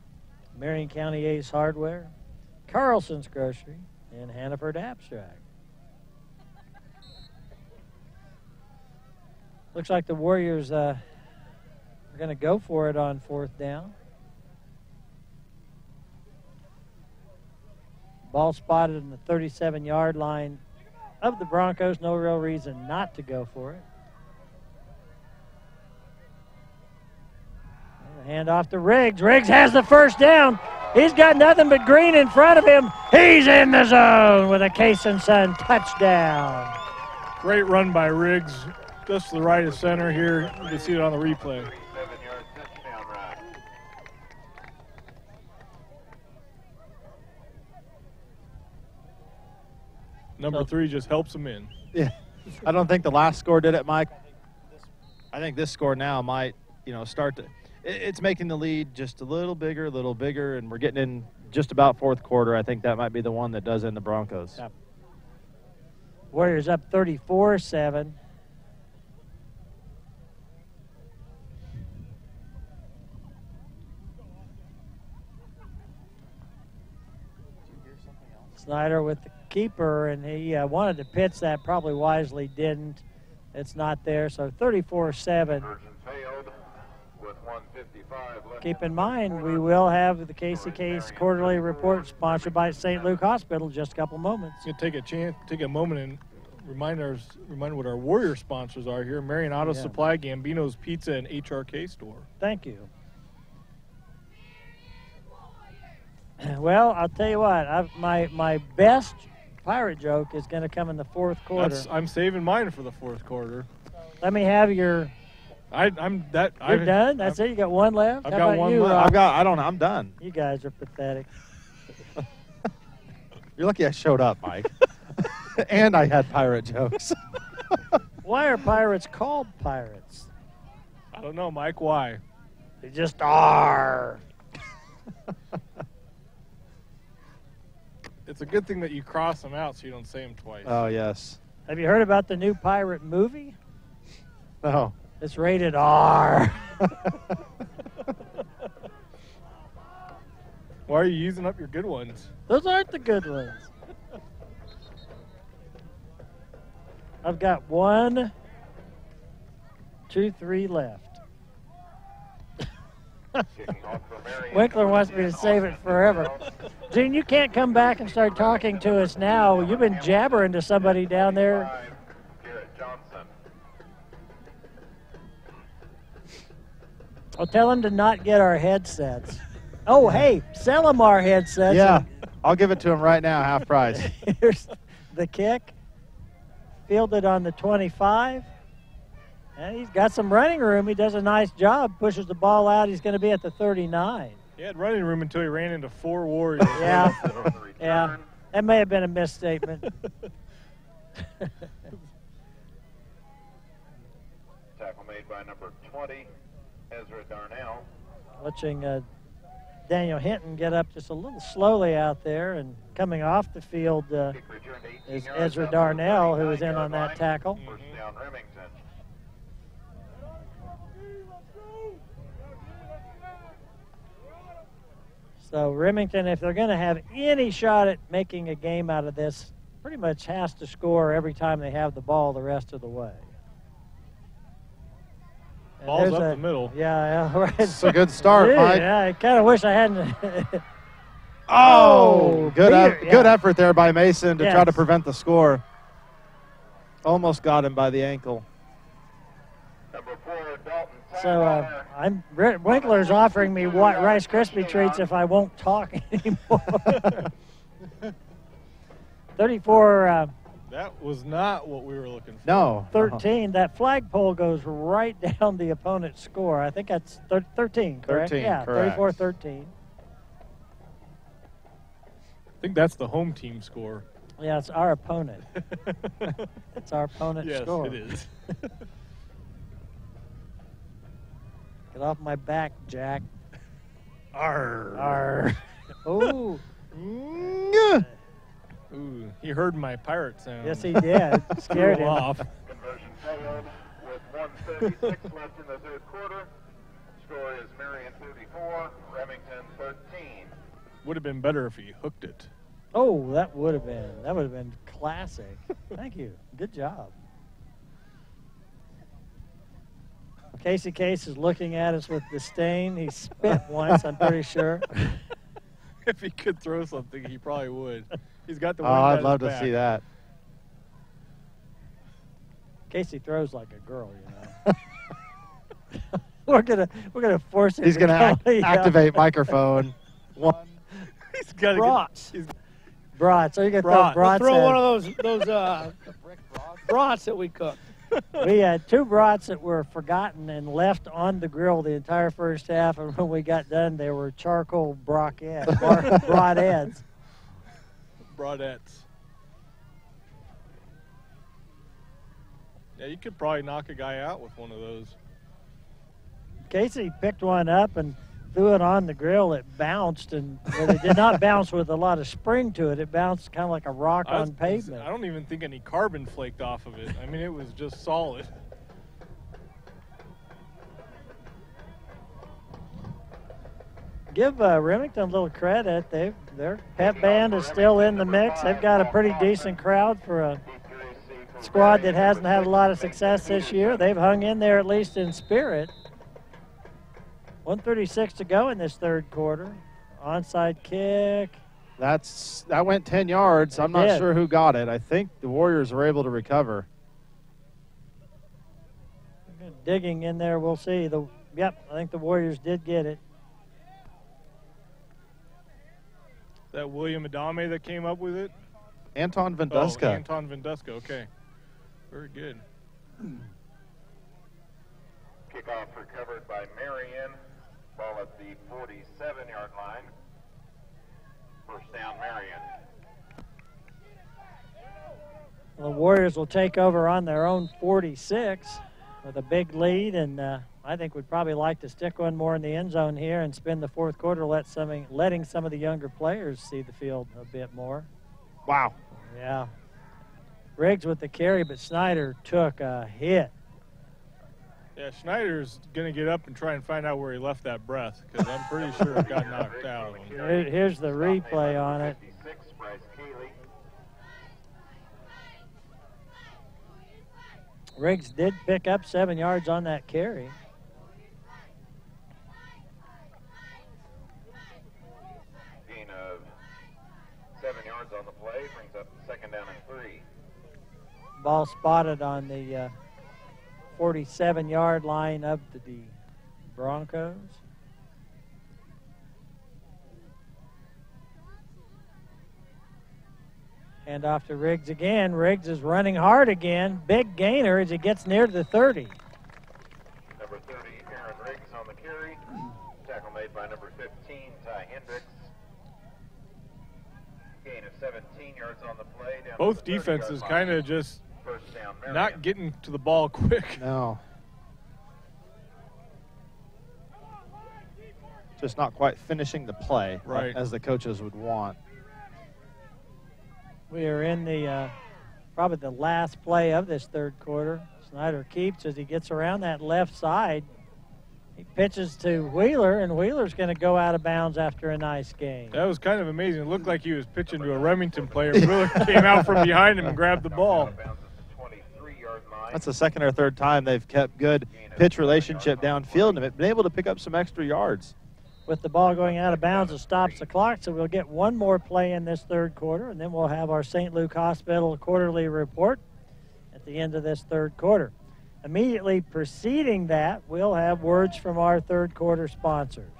Marion County Ace Hardware, Carlson's Grocery, and Hannaford Abstract. Looks like the Warriors are going to go for it on 4th down. Ball spotted in the 37-yard line of the Broncos. No real reason not to go for it. Hand off to Riggs. Riggs has the 1st down. He's got nothing but green in front of him. He's in the zone with a Case and Son touchdown. Great run by Riggs. Just to the right of center here. You can see it on the replay. 7-yard touchdown run. Number 3 just helps him in. Yeah. I don't think the last score did it, Mike. I think this score now might, start to – it's making the lead just a little bigger, and we're getting in just about 4th quarter. I think that might be the one that does end the Broncos. Yep. Warriors up 34-7. Snyder with the keeper, and he wanted to pitch that, probably wisely didn't. It's not there, so 34-7. Keep in mind, we will have the Casey Case Quarterly Report sponsored by St. Luke Hospital in just a couple moments. Let's take a moment and remind what our Warrior sponsors are here. Marion Auto Supply, Gambino's Pizza, and HRK Store. Thank you. Well, I'll tell you what, my best pirate joke is going to come in the 4th quarter. I'm saving mine for the 4th quarter. Let me have your. You're done? That's it? You got one left? I've got one left. I'm done. You guys are pathetic. You're lucky I showed up, Mike. And I had pirate jokes. Why are pirates called pirates? I don't know, Mike. Why? They just are. It's a good thing that you cross them out so you don't say them twice. Oh, yes. Have you heard about the new pirate movie? No. It's rated R. Why are you using up your good ones? Those aren't the good ones. I've got 1, 2, 3 left. Winkler wants me to save it forever. Gene, you can't come back and start talking to us now. You've been jabbering to somebody down there. I'll tell him to not get our headsets. Oh, hey, sell him our headsets. Yeah, I'll give it to him right now, half price. Here's the kick. Fielded on the 25. And he's got some running room. He does a nice job, pushes the ball out. He's going to be at the 39. He had running room until he ran into 4 Warriors. Yeah, yeah. That may have been a misstatement. Tackle made by number 20, Ezra Darnell. Watching Daniel Hinton get up just a little slowly out there, and coming off the field is Ezra Darnell, who was in on that tackle. First down, Remington. So Remington, if they're going to have any shot at making a game out of this, pretty much has to score every time they have the ball the rest of the way. And Ball's up the middle. Yeah, right. It's a good start, Mike. Yeah, I kind of wish I hadn't. Good effort there by Mason to try to prevent the score. Almost got him by the ankle. Number 4, Dalton. So Winkler's offering me Rice Krispie treats if I won't talk anymore. 34. That was not what we were looking for. No. 13. That flagpole goes right down the opponent's score. I think that's 13, correct? 13, yeah, correct. 34-13. I think that's the home team score. Yeah, it's our opponent. It's our opponent's score. Yes, it is. Get off my back, Jack. Arr. Arr. Ooh. Ooh, he heard my pirate sound. Yes, he did. Scared him off. Conversion failed with 1:36 left in the third quarter. Score is Marion 34, Remington 13. Would have been better if he hooked it. Oh, that would have been classic. Thank you. Good job. Casey Case is looking at us with disdain. He spit once, I'm pretty sure. If he could throw something, he probably would. He's got the. I'd love to see that. Casey throws like a girl, you know. we're gonna force him. He's gonna activate microphone. One. He's got brats. Brats. Are you gonna throw brats? Throw one of those brats that we cooked. We had 2 brats that were forgotten and left on the grill the entire first half, and when we got done, they were charcoal broadettes. Broadettes. Yeah, you could probably knock a guy out with one of those. Casey picked one up and threw it on the grill. It bounced, and it did not bounce with a lot of spring to it. It bounced kind of like a rock on pavement. I don't even think any carbon flaked off of it. I mean, it was just solid. Give Remington a little credit. Their pep band is still in the mix. They've got a pretty decent crowd for a squad that hasn't had a lot of success this year. They've hung in there, at least in spirit. 1:36 to go in this third quarter. Onside kick. That went 10 yards. I'm not sure who got it. I think the Warriors were able to recover. Digging in there, we'll see. Yep, I think the Warriors did get it. That William Adame that came up with it? Anton Venduska. Oh, Anton Venduska, okay. Very good. Kickoff recovered by Marion. Ball at the 47-yard line. First down, Marion. Well, the Warriors will take over on their own 46 with a big lead, and I think we'd probably like to stick one more in the end zone here and spend the fourth quarter letting some of the younger players see the field a bit more. Wow. Yeah. Riggs with the carry, but Snyder took a hit. Yeah, Schneider's going to get up and try and find out where he left that breath, because I'm pretty sure it got knocked out. Here's the replay on it. Riggs did pick up 7 yards on that carry. Gain of 7 yards on the play brings up second down and 3. Ball spotted on the 47-yard line of the Broncos. Hand off to Riggs again. Riggs is running hard again. Big gainer as he gets near to the 30. Number 30, Aaron Riggs on the carry. Tackle made by number 15, Ty Hendricks. Gain of 17 yards on the play. Down both defenses kind of just not getting to the ball quick. No. Just not quite finishing the play, right, as the coaches would want. We are in the probably the last play of this third quarter. Snyder keeps as he gets around that left side He pitches to Wheeler, and Wheeler's going to go out of bounds after a nice game. That was kind of amazing. It looked like he was pitching to a Remington player. Wheeler came out from behind him and grabbed the ball. That's the second or third time they've kept good pitch relationship downfield and been able to pick up some extra yards. With the ball going out of bounds, it stops the clock, so we'll get one more play in this third quarter, and then we'll have our St. Luke Hospital quarterly report at the end of this third quarter. Immediately preceding that, we'll have words from our third quarter sponsors.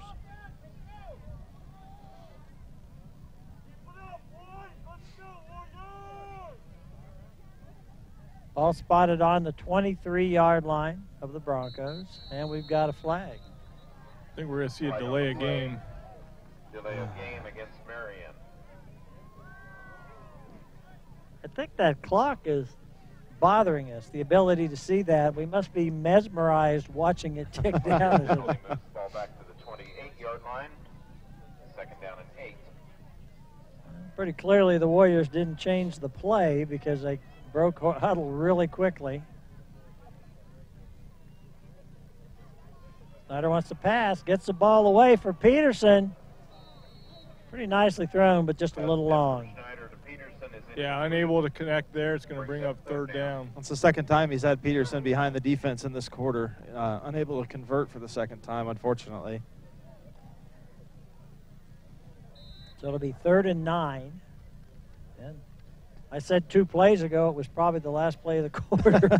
Ball spotted on the 23-yard line of the Broncos, and we've got a flag. I think we're going to see a delay of game. Delay of game against Marion. I think that clock is bothering us, the ability to see that. We must be mesmerized watching it tick down. Ball back to the 28-yard line. Second down and 8. Pretty clearly the Warriors didn't change the play because they broke huddle really quickly. Snyder wants to pass, gets the ball away for Peterson. Pretty nicely thrown, but just a little long. Yeah, unable to connect there. It's going to bring up third down. That's the second time he's had Peterson behind the defense in this quarter. Unable to convert for the second time, unfortunately. So it'll be 3rd and 9. And I said 2 plays ago it was probably the last play of the quarter.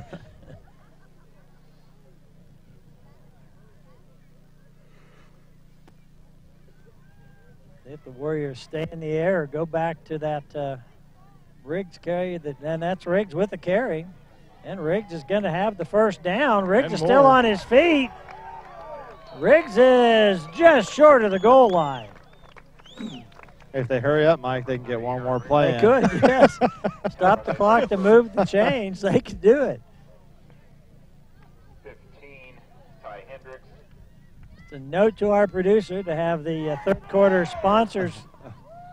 If the Warriors stay in the air or go back to that Riggs carry, and that's Riggs with the carry. And Riggs is going to have the first down. Riggs is still on his feet. Riggs is just short of the goal line. If they hurry up, Mike, they can get one more play. They could, yes. Stop the clock to move the chains. They could do it. 15, Ty Hendricks. It's a note to our producer to have the third quarter sponsors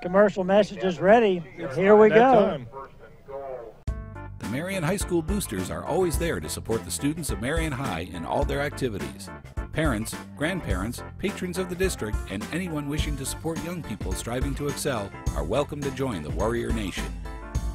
commercial messages ready. Here we go. The Marion High School Boosters are always there to support the students of Marion High in all their activities. Parents, grandparents, patrons of the district, and anyone wishing to support young people striving to excel are welcome to join the Warrior Nation.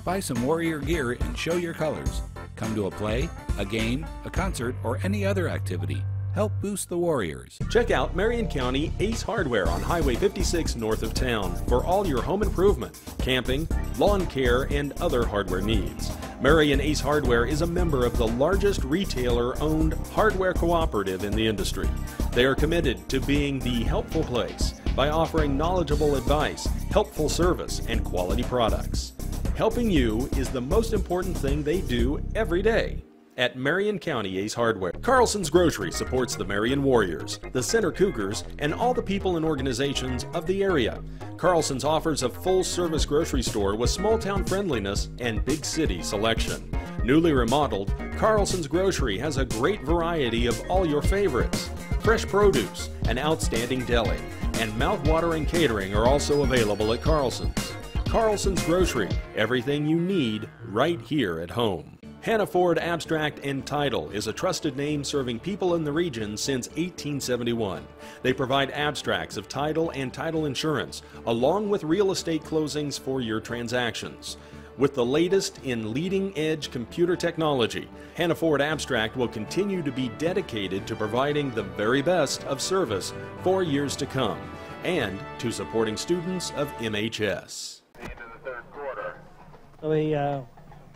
Buy some Warrior gear and show your colors. Come to a play, a game, a concert, or any other activity. Help boost the Warriors. Check out Marion County Ace Hardware on Highway 56 north of town for all your home improvement, camping, lawn care, and other hardware needs. Marion Ace Hardware is a member of the largest retailer-owned hardware cooperative in the industry. They are committed to being the helpful place by offering knowledgeable advice, helpful service, and quality products. Helping you is the most important thing they do every day. At Marion County Ace Hardware, Carlson's Grocery supports the Marion Warriors, the Center Cougars, and all the people and organizations of the area. Carlson's offers a full-service grocery store with small-town friendliness and big city selection. Newly remodeled, Carlson's Grocery has a great variety of all your favorites. Fresh produce, an outstanding deli, and mouth-watering catering are also available at Carlson's. Carlson's Grocery, everything you need right here at home. Hannah Ford Abstract and Title is a trusted name serving people in the region since 1871. They provide abstracts of title and title insurance, along with real estate closings for your transactions. With the latest in leading-edge computer technology, Hannah Ford Abstract will continue to be dedicated to providing the very best of service for years to come, and to supporting students of MHS. Into the third quarter. So we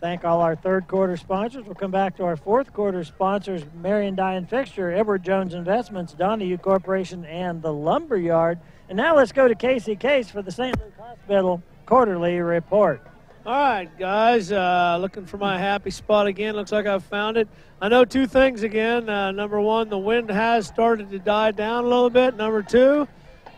thank all our third quarter sponsors. We'll come back to our fourth quarter sponsors, Marion Dye and Fixture, Edward Jones Investments, Donahue Corporation, and the Lumberyard. And now let's go to Casey Case for the St. Luke Hospital quarterly report. All right, guys, looking for my happy spot again. Looks like I've found it. I know 2 things again. Number 1, the wind has started to die down a little bit. Number 2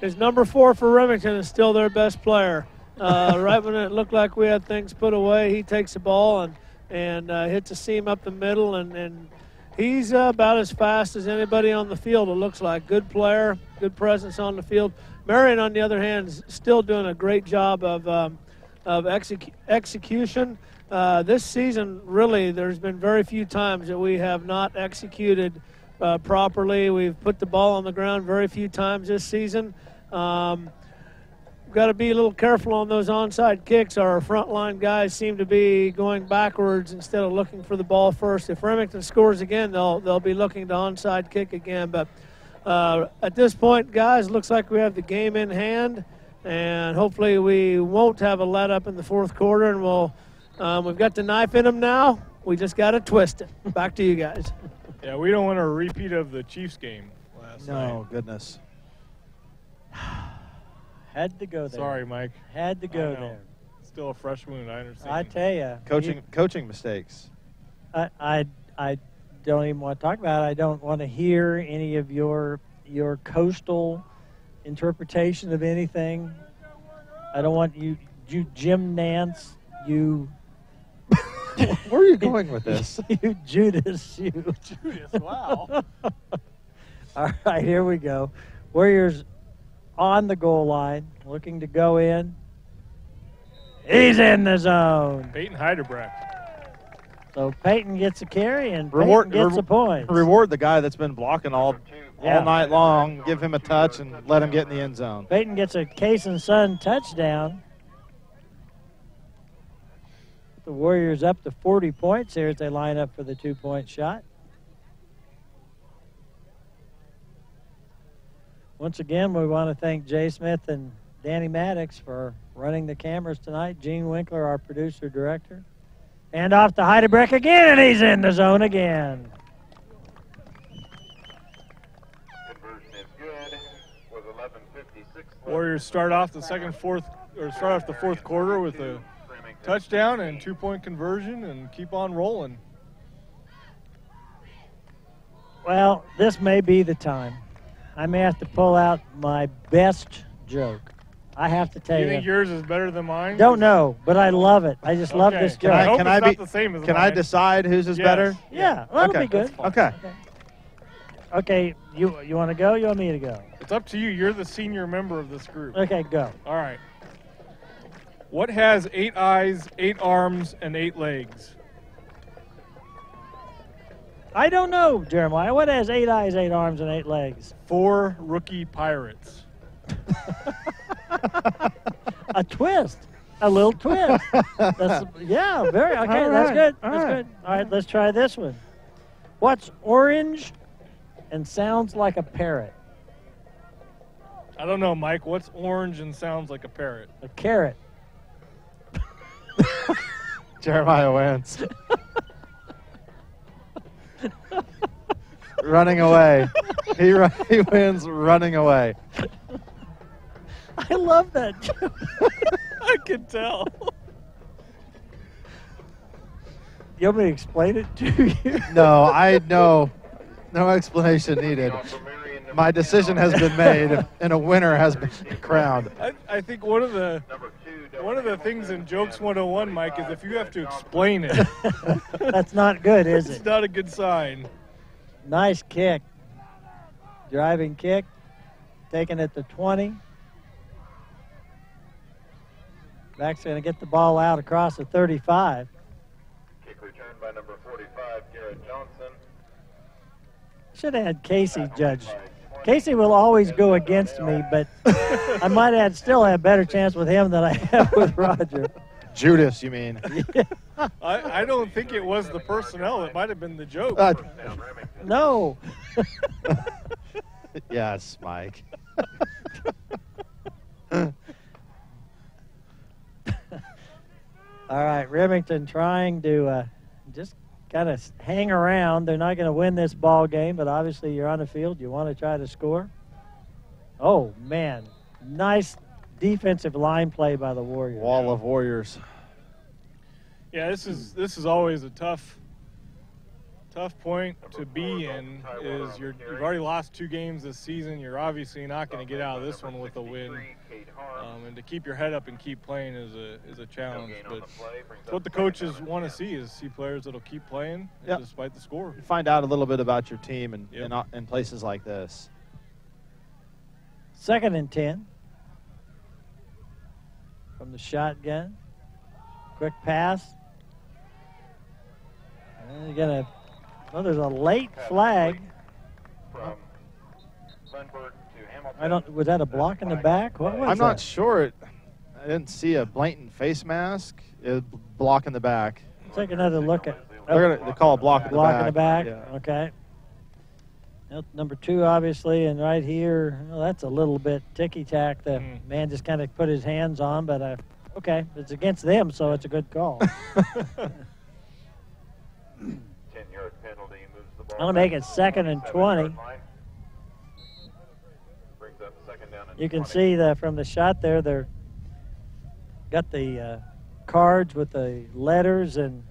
is number 4 for Remington is still their best player. Right when it looked like we had things put away, he takes the ball and hits a seam up the middle, and he's about as fast as anybody on the field, it looks like. Good player, good presence on the field. Marion, on the other hand, is still doing a great job of execution. This season, really, there's been very few times that we have not executed properly. We've put the ball on the ground very few times this season. We've got to be a little careful on those onside kicks. Our frontline guys seem to be going backwards instead of looking for the ball first. If Remington scores again, they'll be looking to onside kick again. But at this point, guys, looks like we have the game in hand, and hopefully we won't have a let up in the fourth quarter, and we've got the knife in them now. We just got to twist it. Back to you guys. Yeah, we don't want a repeat of the Chiefs game last night. No, goodness. Had to go there. Sorry, Mike. Had to go there. Still a fresh wound, I understand. I tell you. Coaching mistakes. I don't even want to talk about it. I don't want to hear any of your coastal interpretation of anything. I don't want you Jim Nance, you. Where are you going with this? You Judas, you. Judas, wow. All right, here we go. Warriors on the goal line, looking to go in. He's in the zone. Peyton Heiderbrecht. So Peyton gets a carry and Peyton gets a point. Reward the guy that's been blocking all night long. Give him a touch and let him get in the end zone. Peyton gets a Case and Son touchdown. The Warriors up to 40 points here as they line up for the 2-point shot. Once again, we want to thank Jay Smith and Danny Maddox for running the cameras tonight. Gene Winkler, our producer-director. And off to Heidebrecht again, and he's in the zone again. Conversion is good with 11:56. Warriors start off the fourth quarter with a touchdown and 2-point conversion and keep on rolling. Well, this may be the time. I may have to pull out my best joke. I have to tell you. You think yours is better than mine? Don't know, but I love it. I just love this joke. Can I decide whose is better? Yeah, that'll be good. Okay. Okay, you want to go? You want me to go? It's up to you. You're the senior member of this group. Okay, go. All right. What has 8 eyes, 8 arms, and 8 legs? I don't know, Jeremiah. What has 8 eyes, 8 arms, and 8 legs? 4 rookie pirates. A twist. A little twist. Yeah, very. Okay, that's good. That's good. All right, let's try this one. What's orange and sounds like a parrot? I don't know, Mike. What's orange and sounds like a parrot? A carrot. Jeremiah wins. Running away. He wins running away. I love that joke. I can tell. You want me to explain it to you? No, no explanation needed. My decision has been made, and a winner has been crowned. I think one of the things in Jokes 101, Mike, is if you have to explain it. That's not good, is it? It's not a good sign. Nice kick. Driving kick. Taking it to 20. Back's going to get the ball out across the 35. Kick returned by number 45, Garrett Johnson. Should have had Casey judge. Casey will always go against me, but I might still have better chance with him than I have with Roger. Judas, you mean? I don't think it was the personnel. It might have been the joke. No. Yes, Mike. All right, Remington trying to just kind of hang around. They're not going to win this ball game, but obviously you're on the field. You want to try to score. Oh, man. Nice defensive line play by the Warriors. Wall of Warriors. Yeah, this is always a tough point to be in. Is you've already lost 2 games this season. You're obviously not going to get out of this one with a win. And to keep your head up and keep playing is a challenge. But what the coaches want to see is players that'll keep playing despite the score. You find out a little bit about your team in places like this. 2nd and 10 from the shotgun. Quick pass. And you're gonna. Well, there's a late flag. from Lindbergh to Hamilton. I don't. Was that a block in the back? What was I'm that? not sure. I didn't see a blatant face mask. It was block in the back. Take another look at. They call a block in the Block back. in the back. Yeah. Okay. Well, number 2, obviously, and right here, well, that's a little bit ticky-tack. The man just kind of put his hands on, but okay, it's against them, so it's a good call. 10-yard penalty moves the ball. I'm gonna make it 2nd and 20. Brings up 2nd down and You can 20. see from the shot there, they're got the cards with the letters and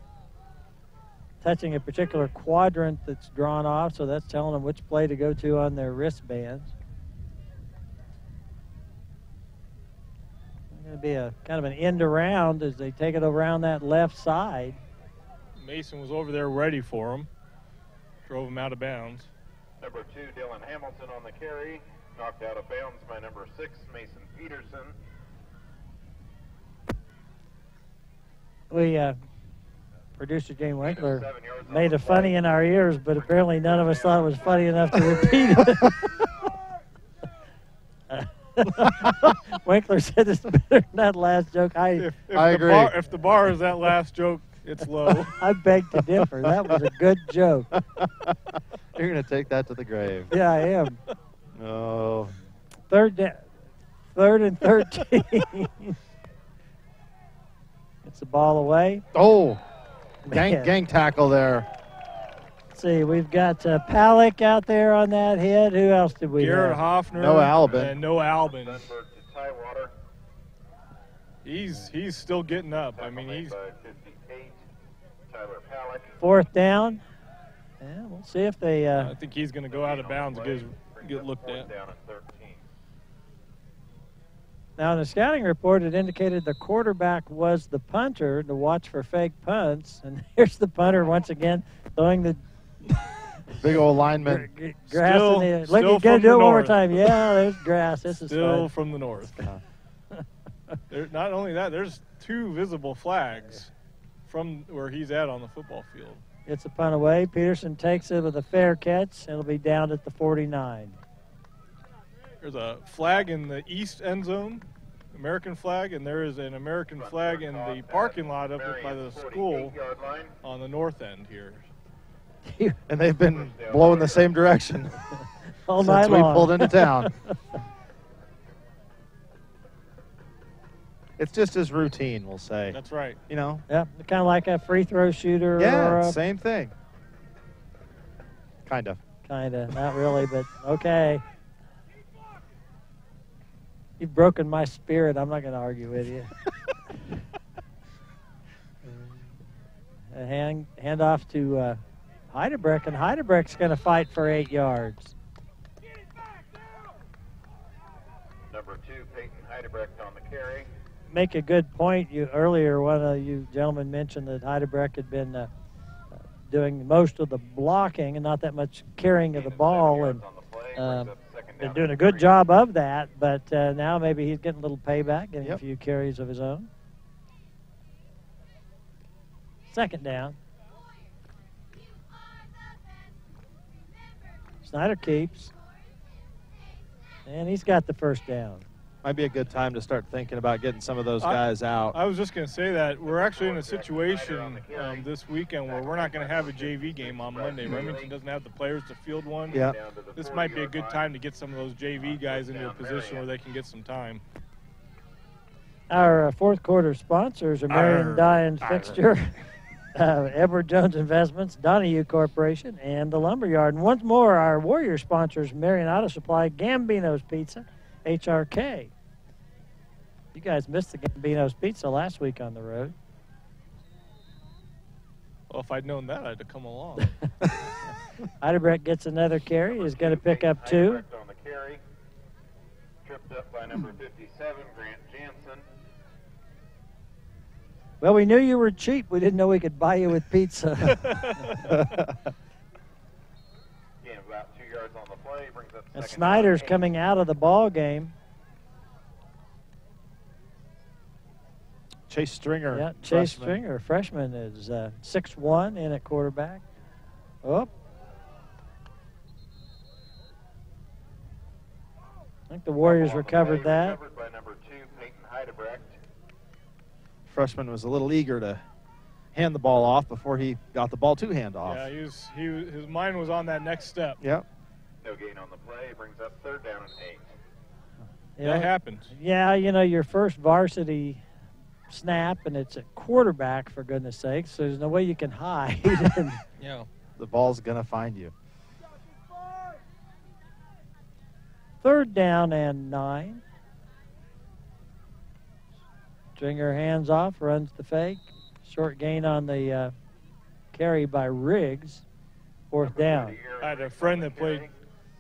touching a particular quadrant that's drawn off, so that's telling them which play to go to on their wristbands. It's going to be a kind of an end around as they take it around that left side. Mason was over there ready for him. Drove him out of bounds. Number 2, Dylan Hamilton on the carry. Knocked out of bounds by number 6, Mason Peterson. We, producer Jane Winkler made a funny in our ears, but apparently none of us thought it was funny enough to repeat it. Winkler said it's better than that last joke. I agree. If the bar is that last joke, it's low. I beg to differ. That was a good joke. You're going to take that to the grave. Yeah, I am. Oh. 3rd and 13. It's the ball away. Oh. Man. Gang tackle there. Let's see, we've got Palick out there on that hit. Who else did we Garrett have? Hoffner. Noah Albin. And Noah Albin. Lindbergh to Tywater. He's still getting up. I mean, he's... By 58, Tyler Palick. 4th down. Yeah, we'll see if they... I think he's going to go out of bounds and get looked at. Down at 13. Now, in the scouting report, it indicated the quarterback was the punter to watch for fake punts. And here's the punter once again throwing the big old lineman. Grass Still- in the still Look, you got to from do the it one more north. time. Yeah, there's grass. This is Still fun. from the north. Not only that, there's 2 visible flags from where he's at on the football field. Gets the punt away. Peterson takes it with a fair catch. It'll be down at the 49. There's a flag in the east end zone, American flag, and there is an American flag in the parking lot up by the school on the north end here. And they've been blowing the same direction All since night we long. pulled into town. It's just as routine, we'll say. That's right. You know? Yep, kind of like a free throw shooter. Or Yeah, a, same thing. Kind of. kind of, not really, but okay. You've broken my spirit. I'm not going to argue with you. A hand off to Heidebrecht, and Heidebrecht's going to fight for 8 yards. Number 2, Peyton Heidebrecht on the carry. Make a good point. Earlier, one of you gentlemen mentioned that Heidebrecht had been doing most of the blocking and not that much carrying of the ball, and been doing a good job of that. But now maybe he's getting a little payback, getting a few carries of his own. 2nd down. Snyder keeps, and he's got the 1st down. Might be a good time to start thinking about getting some of those guys out. I was just going to say that we're actually in a situation this weekend where we're not going to have a JV game on Monday. Remington doesn't have the players to field one. Yeah. This might be a good time to get some of those JV guys into a position where they can get some time. Our 4th quarter sponsors are Marion Dye Fixture, Edward Jones Investments, Donahue Corporation, and the Lumberyard. And once more, our Warrior sponsors, Marion Auto Supply, Gambino's Pizza, HRK. You guys missed the Gambino's Pizza last week on the road. Well, if I'd known that, I'd have come along. Heidebrecht gets another carry. He's going to pick up 2. On the carry. Tripped up by number 57, Grant Jansen. Well, we knew you were cheap. We didn't know we could buy you with pizza. Again, about 2 yards on the play. Brings up And 2nd Snyder's down. coming out of the ball game. Chase Stringer. Yeah, Chase freshman. Stringer, freshman, is 6'1", in at quarterback. Oh. I think the Warriors recovered that. Recovered by number 2, Peyton Heidebrecht. Freshman was a little eager to hand the ball off before he got the ball to hand off. Yeah, his mind was on that next step. Yep. No gain on the play. Brings up 3rd down and 8. That happens. Yeah, you know, your first varsity snap, and it's a quarterback, for goodness sakes. So there's no way you can hide. Yeah. The ball's going to find you. 3rd down and 9. Stringer hands off, runs the fake. Short gain on the carry by Riggs. 4th down. I had a friend that played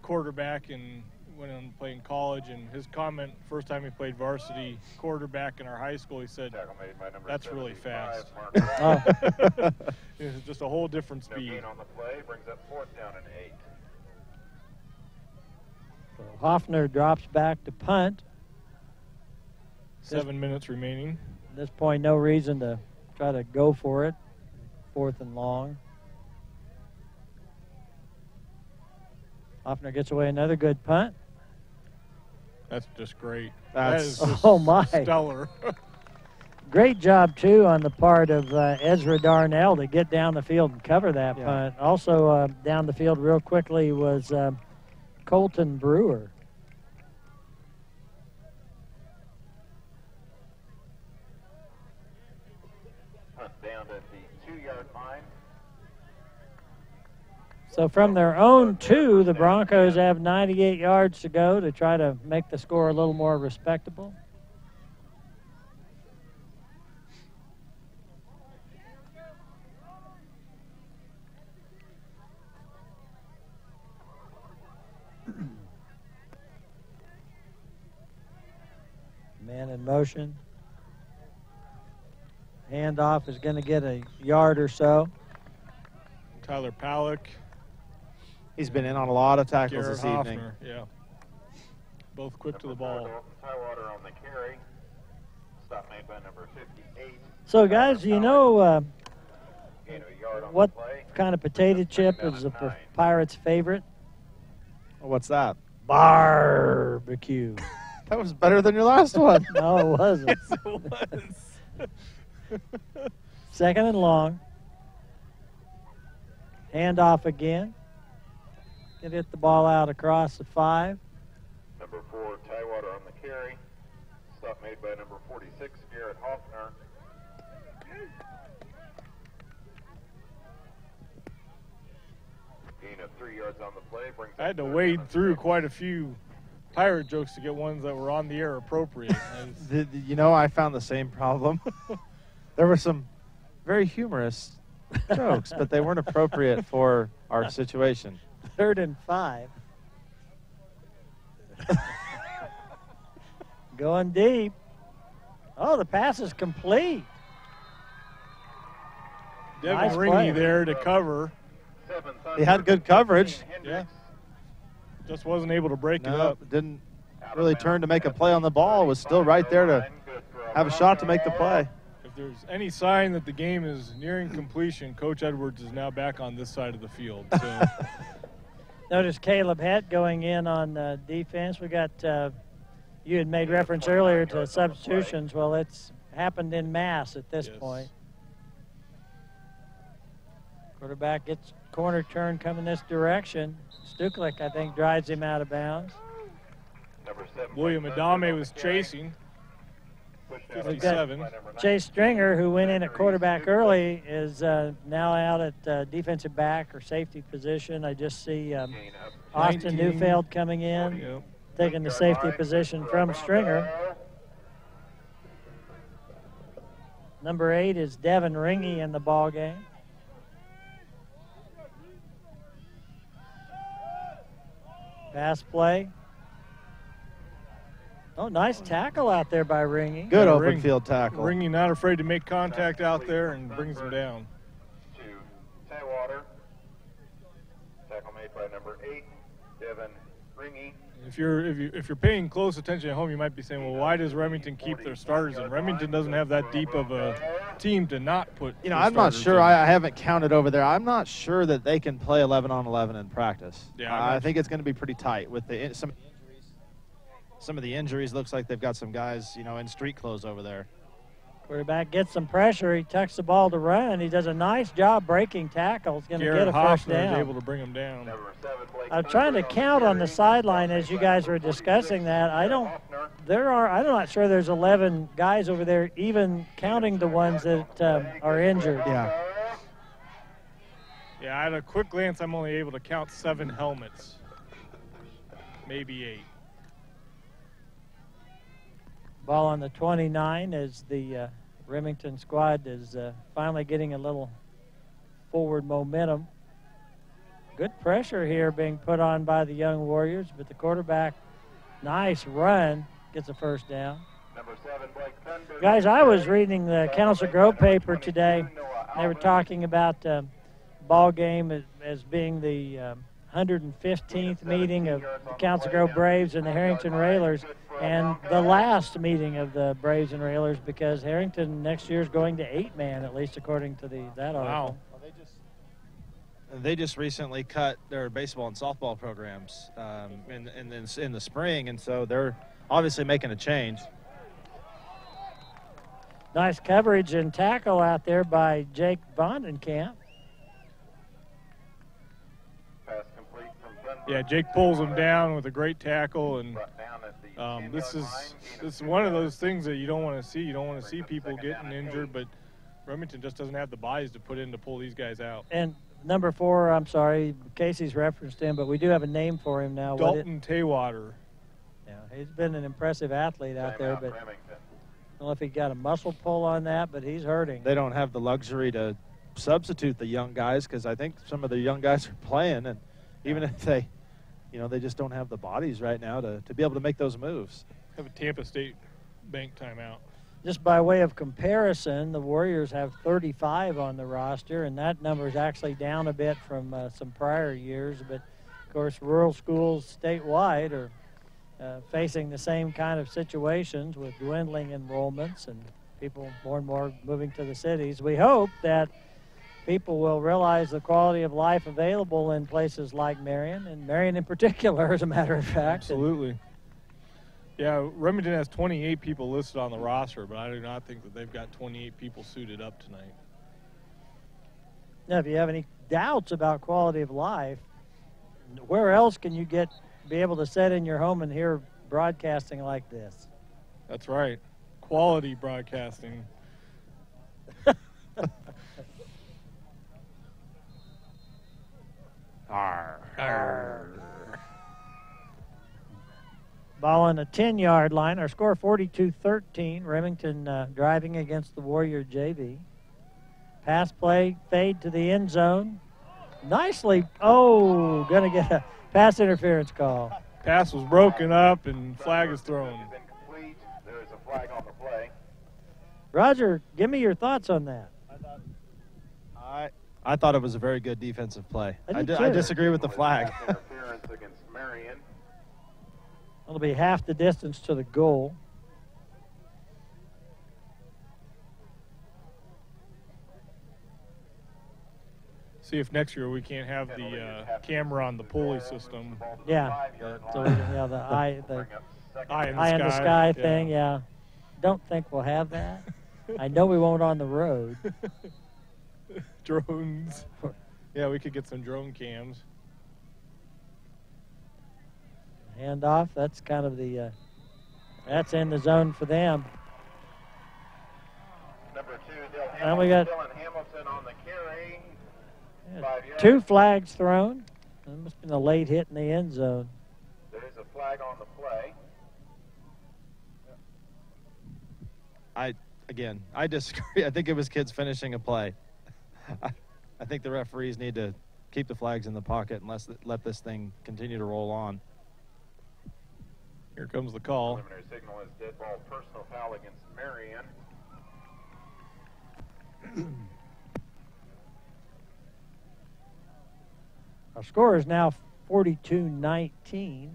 quarterback and went on to play in college, and his comment first time he played varsity quarterback in our high school, he said, "That's really fast." Oh. It was just a whole different speed. No gain on the play. Brings up 4th down and 8. So Hoffner drops back to punt. 7 minutes remaining. At this point, no reason to try to go for it. 4th and long. Hoffner gets away another good punt. That's just great. That's that is just oh my stellar. Great job too on the part of Ezra Darnell to get down the field and cover that punt. Also down the field real quickly was Colton Brewer. Punt down to the 2-yard line. So from their own 2, the Broncos have 98 yards to go to try to make the score a little more respectable. Man in motion. Handoff is going to get a yard or so. Tyler Palak. He's been in on a lot of tackles Garrett this evening. Hoffner, yeah. Both quick to the ball. Tywater on the carry. Stop made by number 58. So, guys, you know Gain of a yard on what the play. kind of potato chip is the Pirates' favorite? What's that? Barbecue. That was better than your last one. No, it wasn't. Yes, it was. 2nd and long. Handoff again. Can hit the ball out across the 5. Number 4, Tywater on the carry. Stop made by number 46, Garrett Hoffner. Gain of 3 yards on the play. Brings I had to up wade 3rd through down. quite a few pirate jokes to get ones that were on the air appropriate. You know, I found the same problem. There were some very humorous jokes, but they weren't appropriate for our situation. 3rd and 5. Going deep. Oh, the pass is complete. Devin Nice Ringy play. there to cover. He had good coverage. Yeah. Just wasn't able to break it No, up. didn't really turn to make a play on the ball. Was still right there to have a shot to make the play. If there's any sign that the game is nearing completion, Coach Edwards is now back on this side of the field. So. Notice Caleb Het going in on defense. We got, you had made reference earlier to substitutions. Well, it's happened in mass at this point. Quarterback gets corner turn coming this direction. Stuklik, I think, drives him out of bounds. William Adame was chasing. 57. Chase Stringer, who went in at quarterback early, is now out at defensive back or safety position. I just see Austin 19. Neufeld coming in, taking the safety position from Stringer. Number 8 is Devin Ringy in the ball game. Pass play. Oh, nice tackle out there by Ringy. Good open field tackle. Ringy not afraid to make contact out there and brings him down. To Tywater. Tackle made by number 8, Devin Ringy. If you're paying close attention at home, you might be saying, well, why does Remington keep their starters in? Remington doesn't have that deep of a team to not put. You know, I'm not sure. I haven't counted over there. I'm not sure that they can play 11 on 11 in practice. Yeah, I think it's going to be pretty tight with some injuries. some of the injuries, looks like they've got some guys, you know, in street clothes over there. Quarterback gets some pressure. He tucks the ball to run. He does a nice job breaking tackles. Going to get a first down. Was able to bring him down. I'm trying to count on the sideline as you guys were discussing that. I'm not sure there's 11 guys over there, even counting the ones that are injured. Yeah. Yeah, at a quick glance, I'm only able to count 7 helmets, maybe 8. Ball on the 29 as the Remington squad is finally getting a little forward momentum. Good pressure here being put on by the young Warriors, but the quarterback, nice run, gets a first down. Guys, I was reading the Council Grove paper today. They were talking about ball game as being the 115th meeting of the Council Grove Braves and the Harrington Railers, and the last meeting of the Braves and Railers, because Harrington next year is going to 8-man, at least according to that article. Wow. They just recently cut their baseball and softball programs in the spring, and so they're obviously making a change. Nice coverage and tackle out there by Jake Vondenkamp. Yeah, Jake pulls him down with a great tackle, and this is one of those things that you don't want to see. You don't want to see people getting injured, but Remington just doesn't have the bodies to put in to pull these guys out. And number 4, I'm sorry, Casey's referenced him, but we do have a name for him now. Dalton Taywater. Yeah, he's been an impressive athlete out there, but I don't know if he got a muscle pull on that, but he's hurting. They don't have the luxury to substitute the young guys, because I think some of the young guys are playing, and even if they, you know, they just don't have the bodies right now to be able to make those moves. Have a Tampa State bank timeout. Just by way of comparison, the Warriors have 35 on the roster, and that number is actually down a bit from some prior years. But, of course, rural schools statewide are facing the same kind of situations with dwindling enrollments and people more and more moving to the cities. We hope that people will realize the quality of life available in places like Marion, and Marion in particular, as a matter of fact. Absolutely. Yeah, Remington has 28 people listed on the roster, but I do not think that they've got 28 people suited up tonight. Now, if you have any doubts about quality of life, where else can you be able to sit in your home and hear broadcasting like this? That's right. Quality broadcasting. Arr. Arr. Ball on the 10-yard line. Our score 42-13. Remington driving against the Warrior JV. Pass play, fade to the end zone. Nicely. Oh, going to get a pass interference call. Pass was broken up and flag is thrown. There is a flag on the play. Roger, give me your thoughts on that. I thought it was a very good defensive play. I did too. disagree with the flag. Interference against Marion. It'll be half the distance to the goal. See if next year we can't have the camera on the pulley system. Yeah, so the eye in the sky thing. Yeah, don't think we'll have that. I know we won't on the road. Drones. Yeah, we could get some drone cams. Handoff. That's kind of the that's in the zone for them. Number 2, And we got Dylan Hamilton on the carry. 5 yards. 2 flags thrown. That must have been a late hit in the end zone. There is a flag on the play. I disagree. I think it was kids finishing a play. I think the referees need to keep the flags in the pocket and let this thing continue to roll on. Here comes the call. Preliminary signal is dead ball personal foul against Marion. Our score is now 42-19.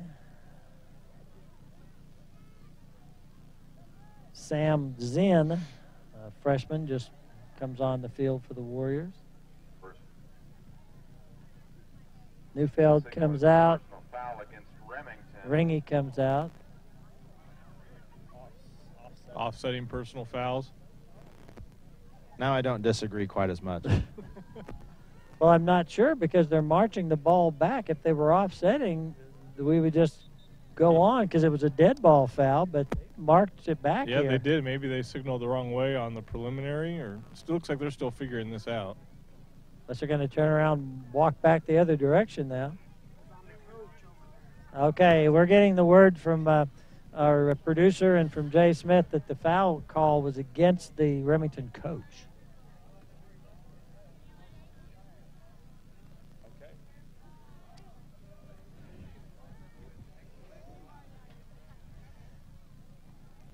Sam Zinn, a freshman, just comes on the field for the Warriors. Neufeld comes out. Personal foul against Remington. Ringy comes out. offsetting personal fouls. Now I don't disagree quite as much. Well, I'm not sure because they're marching the ball back. If they were offsetting, we would just go on because it was a dead ball foul, but they marked it back Yeah, here. they did. Maybe they signaled the wrong way on the preliminary, or it still looks like they're still figuring this out. Unless they're going to turn around and walk back the other direction now. Okay, we're getting the word from our producer and from Jay Smith that the foul call was against the Remington coach.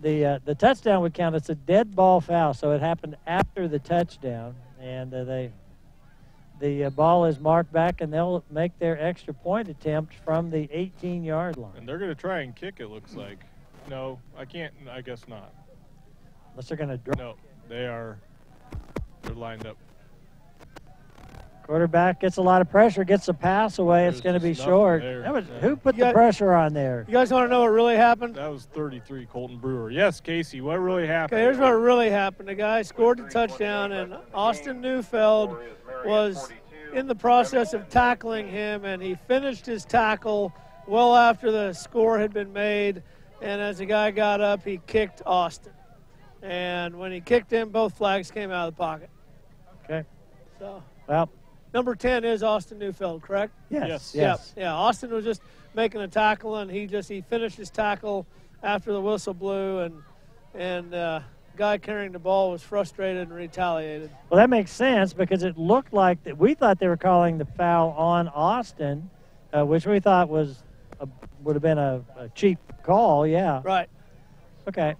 The touchdown would count. It's a dead ball foul, so it happened after the touchdown, and the ball is marked back, and they'll make their extra point attempt from the 18-yard line. And they're going to try and kick, it looks like. No, I can't. I guess not. Unless they're going to drop. No, they're lined up. Quarterback gets a lot of pressure, gets the pass away. It's going to be short. Who put the pressure on there? You guys want to know what really happened? That was 33, Colton Brewer. Yes, Casey, what really happened? Okay, here's what really happened. The guy scored a touchdown, and Austin Neufeld was in the process of tackling him, and he finished his tackle well after the score had been made. And as the guy got up, he kicked Austin. And when he kicked him, both flags came out of the pocket. Okay. So, well, number 10 is Austin Neufeld, correct? Yes. Yeah, Austin was just making a tackle, and he finished his tackle after the whistle blew, and guy carrying the ball was frustrated and retaliated. Well, that makes sense because it looked like that we thought they were calling the foul on Austin, which we thought would have been a cheap call. Yeah. Right. Okay.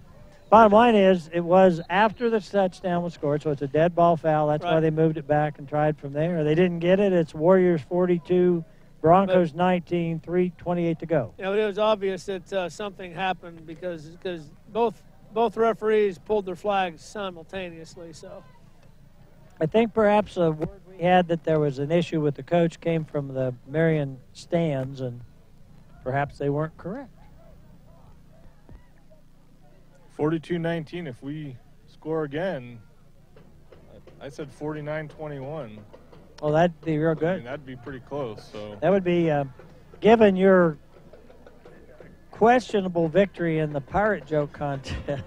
Bottom line is it was after the touchdown was scored, so it's a dead ball foul. That's why they moved it back and tried from there. They didn't get it. It's Warriors 42, Broncos 19, 3:28 to go. Yeah, but it was obvious that something happened because both referees pulled their flags simultaneously. So I think perhaps a word we had that there was an issue with the coach came from the Marion stands, and perhaps they weren't correct. 42-19, if we score again, I said 49-21. Well, that'd be real good. I mean, that'd be pretty close. So that would be, given your questionable victory in the pirate joke contest,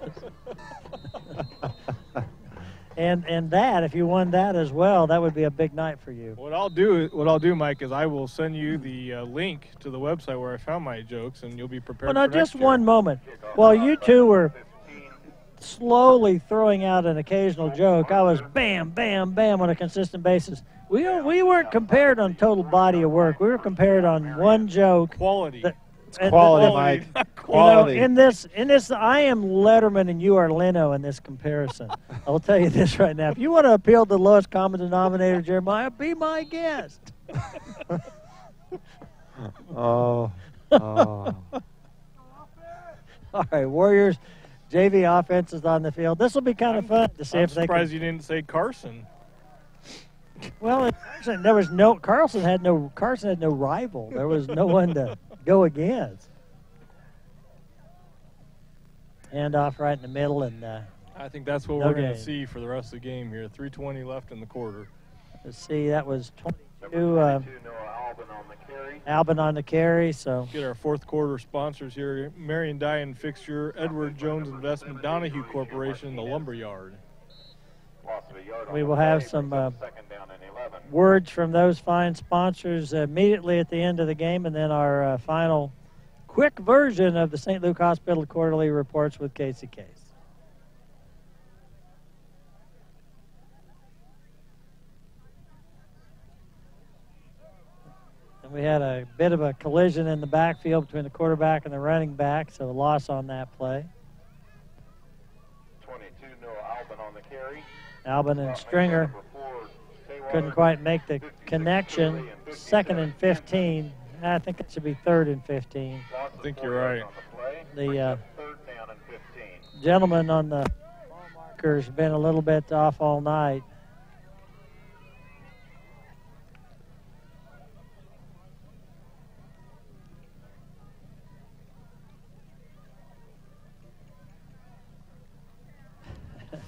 and that if you won that as well, that would be a big night for you. What I'll do, Mike, is I will send you the link to the website where I found my jokes, and you'll be prepared. Well, now for next just year. one moment. While you two were slowly throwing out an occasional joke, I was bam, bam, bam on a consistent basis. We weren't compared on total body of work. We were compared on one joke. Quality. Quality, Mike. Quality. You know, in this, I am Letterman and you are Leno in this comparison. I will tell you this right now. If you want to appeal to the lowest common denominator, Jeremiah, be my guest. Oh. All right, Warriors. JV offense is on the field. This will be kind of fun to see if they can. I'm surprised you didn't say Carson. Well, Carson had no rival. There was no one to go against. Hand off right in the middle, and I think that's what we're going to see for the rest of the game here. 3:20 left in the quarter. Let's see, that was 22. Albin on the carry. So get our fourth quarter sponsors here: Marion Dye and Fixture, Edward Jones Investment, Donahue Corporation, the Lumberyard. We will have some words from those fine sponsors immediately at the end of the game, and then our final quick version of the St. Luke Hospital Quarterly Reports with Casey Case. And we had a bit of a collision in the backfield between the quarterback and the running back, so a loss on that play. 22, Noah Albin on the carry. Albin and Stringer couldn't quite make the connection. 2nd and 15. I think it should be 3rd and 15. I think you're right. The gentleman on the marker's been a little bit off all night.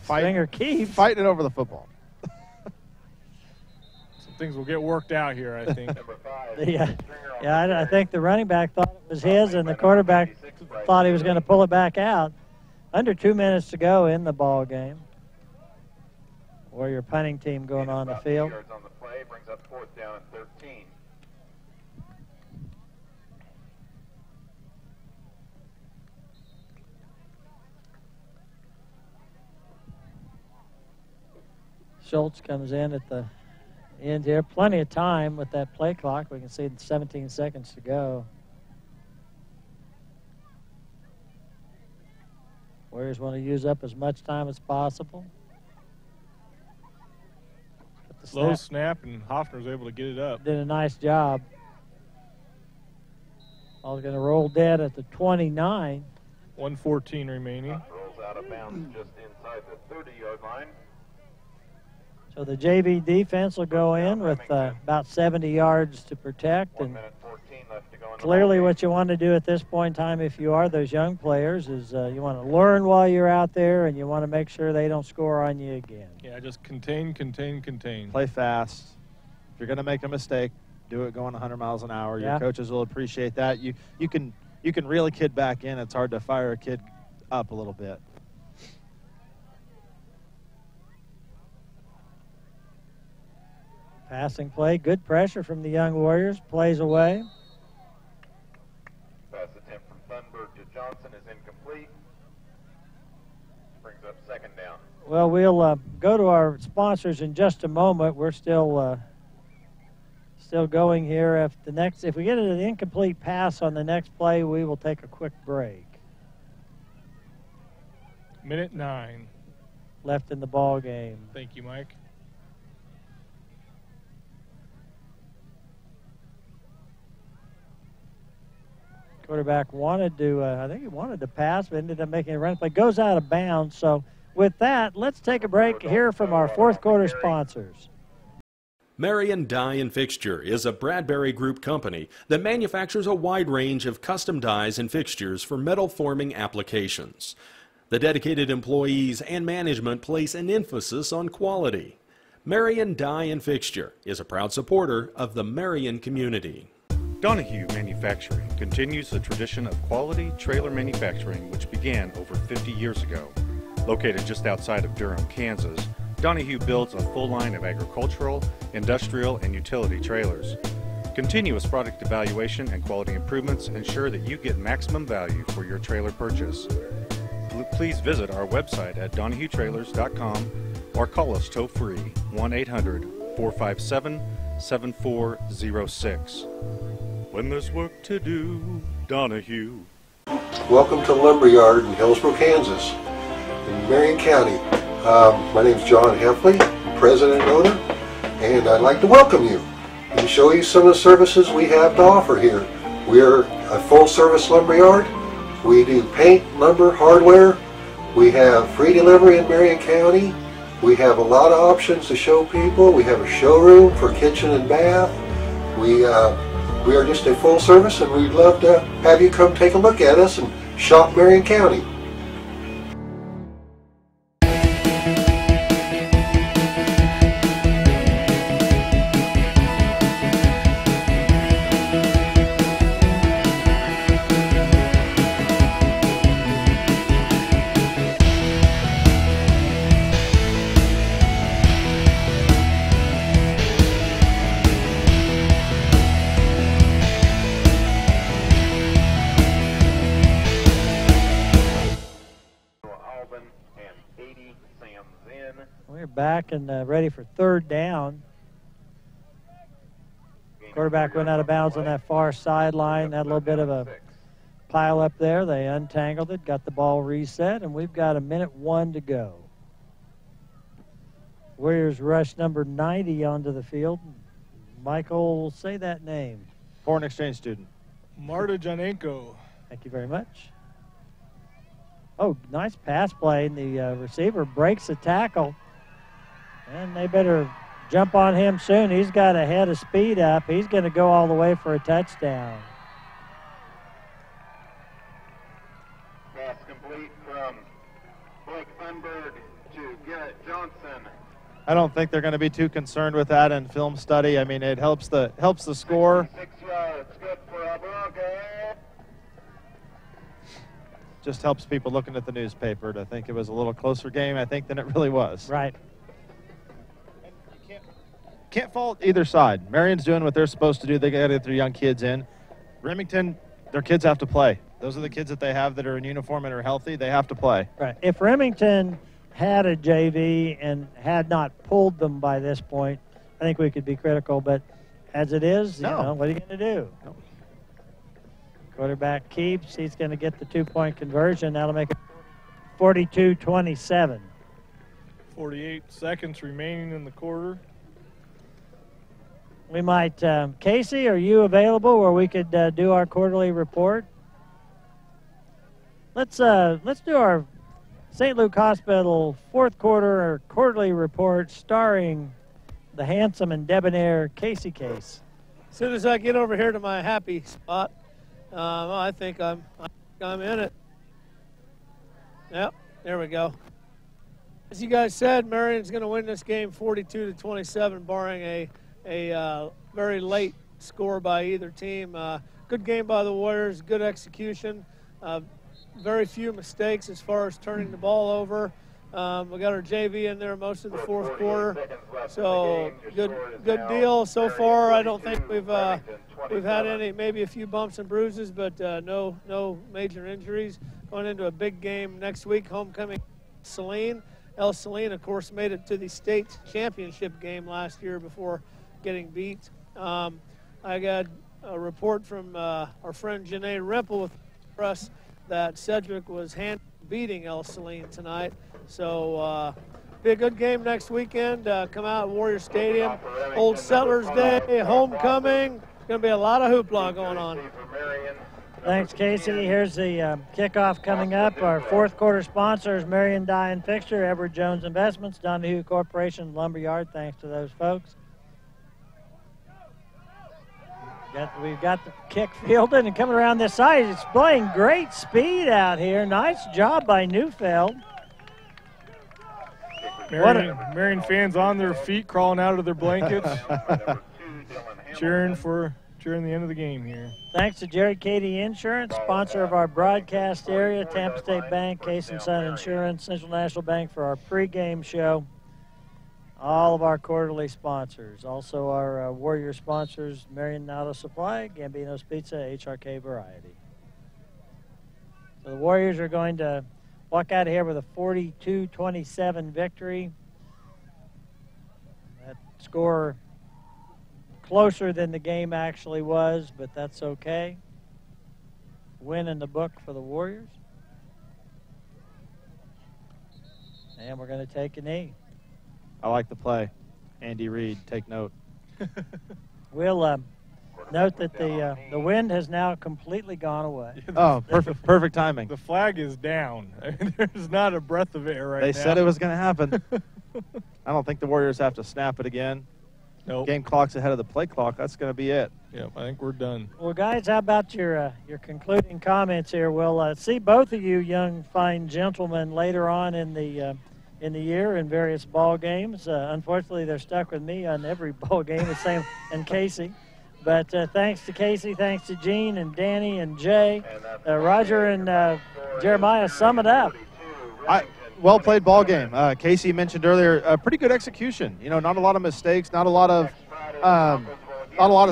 Stringer keeps. Fighting it over the football. Some things will get worked out here, I think. I think the running back thought it was his, and the quarterback thought he was going to pull it back out. Under 2 minutes to go in the ball game. Warrior punting team going on the field. On the play brings up 4th down and 13. Schultz comes in at the end here. Plenty of time with that play clock. We can see 17 seconds to go. Warriors want to use up as much time as possible. Low snap, and Hoffner's able to get it up. Did a nice job. Ball's going to roll dead at the 29. 1:14 remaining. Rolls out of bounds just inside the 30-yard line. So the JV defense will go in with about 70 yards to protect. And clearly what you want to do at this point in time, if you are those young players, is you want to learn while you're out there, and you want to make sure they don't score on you again. Yeah, just contain. Play fast. If you're going to make a mistake, do it going 100 miles an hour. Your coaches will appreciate that. You can reel a kid back in. It's hard to fire a kid up a little bit. Passing play, good pressure from the young Warriors. Plays away. Pass attempt from Thunberg to Johnson is incomplete. Brings up 2nd down. Well, we'll go to our sponsors in just a moment. We're still going here. If we get an incomplete pass on the next play, we will take a quick break. Minute 9 left in the ball game. Thank you, Mike. Quarterback wanted to, I think he wanted to pass, but ended up making a run play. Goes out of bounds. So with that, let's take a break here from our 4th quarter sponsors. Marion Die and Fixture is a Bradbury Group company that manufactures a wide range of custom dies and fixtures for metal forming applications. The dedicated employees and management place an emphasis on quality. Marion Die and Fixture is a proud supporter of the Marion community. Donahue Manufacturing continues the tradition of quality trailer manufacturing which began over 50 years ago. Located just outside of Durham, Kansas, Donahue builds a full line of agricultural, industrial, and utility trailers. Continuous product evaluation and quality improvements ensure that you get maximum value for your trailer purchase. Please visit our website at donahuetrailers.com or call us toll-free 1-800-457-7406. When there's work to do, Donahue. Welcome to Lumberyard in Hillsborough, Kansas, in Marion County. My name is John Heffley, president and owner, and I'd like to welcome you and show you some of the services we have to offer here. We are a full-service lumberyard. We do paint, lumber, hardware. We have free delivery in Marion County. We have a lot of options to show people. We have a showroom for kitchen and bath. We are just a full service, and we'd love to have you come take a look at us and shop Marion County. Back and ready for 3rd down. Quarterback went out of bounds on that far sideline. Had a little bit of a pile up there. They untangled it, got the ball reset, and we've got 1:01 to go. Warriors rush number 90 onto the field. Michael, say that name. Foreign exchange student. Marta Janenko. Thank you very much. Oh, nice pass play, and the receiver breaks the tackle. And they better jump on him soon. He's got a head of speed up. He's going to go all the way for a touchdown. Pass complete from Blake Thunberg to Garrett Johnson. I don't think they're going to be too concerned with that in film study. I mean, it helps the score. 6 yards, good for a Bronco. Just helps people looking at the newspaper to think it was a little closer game, I think, than it really was. Right. And you can't fault either side. Marion's doing what they're supposed to do. They got to get their young kids in. Remington, their kids have to play. Those are the kids that they have that are in uniform and are healthy. They have to play. Right. If Remington had a JV and had not pulled them by this point, I think we could be critical. But as it is, you know, what are you going to do? No. Quarterback keeps. He's going to get the 2-point conversion. That'll make it 42-27. 48 seconds remaining in the quarter. We might, Casey, are you available where we could do our quarterly report? Let's do our St. Luke Hospital fourth quarter quarterly report starring the handsome and debonair Casey Case. As soon as I get over here to my happy spot, I think I'm in it. Yep, there we go. As you guys said, Marion's going to win this game 42-27, barring a very late score by either team. Good game by the Warriors, good execution. Very few mistakes as far as turning the ball over. We got our JV in there most of the fourth quarter, so good deal so far. I don't think we've had any, maybe a few bumps and bruises, but no major injuries. Going into a big game next week, homecoming Saline. El Saline, of course, made it to the state championship game last year before getting beat. I got a report from our friend Janae Rempel with the press that Cedric was beating El Saline tonight. So be a good game next weekend. Come out at Warrior Stadium. Old Settlers Day, homecoming. Going to be a lot of hoopla going on. Thanks, Casey. Here's the kickoff coming up. Our fourth quarter sponsors, Marion Dye and Fixture, Edward Jones Investments, Donahue Corporation, Lumberyard. Thanks to those folks. We've got the kick fielded and coming around this side. It's playing great speed out here. Nice job by Neufeld. Marion fans on their feet, crawling out of their blankets, cheering the end of the game here. Thanks to Jerry Cady Insurance, sponsor of our broadcast area, Tampa State Bank, Case & Son Insurance, Central National Bank for our pregame show. All of our quarterly sponsors. Also our Warrior sponsors, Marion Auto Supply, Gambino's Pizza, HRK Variety. So the Warriors are going to walk out of here with a 42-27 victory. That score closer than the game actually was, but that's okay. Win in the book for the Warriors. And we're going to take a knee. I like the play. Andy Reid, take note. We'll note that the wind has now completely gone away. Oh, perfect timing. The flag is down. I mean, there's not a breath of air right now. They said it was going to happen. I don't think the Warriors have to snap it again. Nope. Game clock's ahead of the play clock. That's going to be it. Yep, I think we're done. Well, guys, how about your concluding comments here? We'll see both of you young, fine gentlemen later on in the year in various ball games. Unfortunately, they're stuck with me on every ball game, the same, and Casey. But thanks to Casey, thanks to Gene and Danny and Jay, Roger and Jeremiah, sum it up. Well played ball game. Casey mentioned earlier, pretty good execution. You know, not a lot of mistakes, not a lot of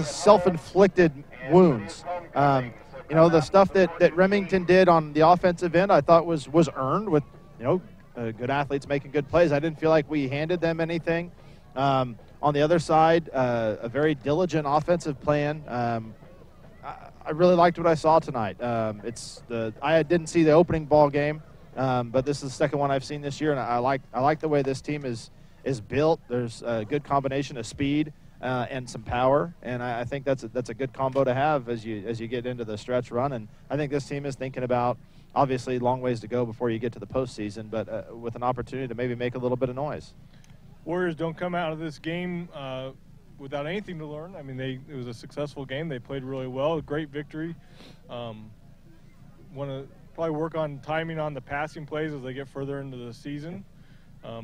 self-inflicted wounds. You know, the stuff that Remington did on the offensive end, I thought was earned with, you know, good athletes making good plays. I didn't feel like we handed them anything. On the other side, a very diligent offensive plan. I really liked what I saw tonight. I didn't see the opening ball game, but this is the second one I've seen this year, and I like the way this team is built. There's a good combination of speed and some power, and I think that's a good combo to have as you get into the stretch run. And I think this team is thinking about, obviously, long ways to go before you get to the postseason, but with an opportunity to maybe make a little bit of noise. Warriors don't come out of this game without anything to learn. I mean, it was a successful game. They played really well, a great victory. Want to probably work on timing on the passing plays as they get further into the season.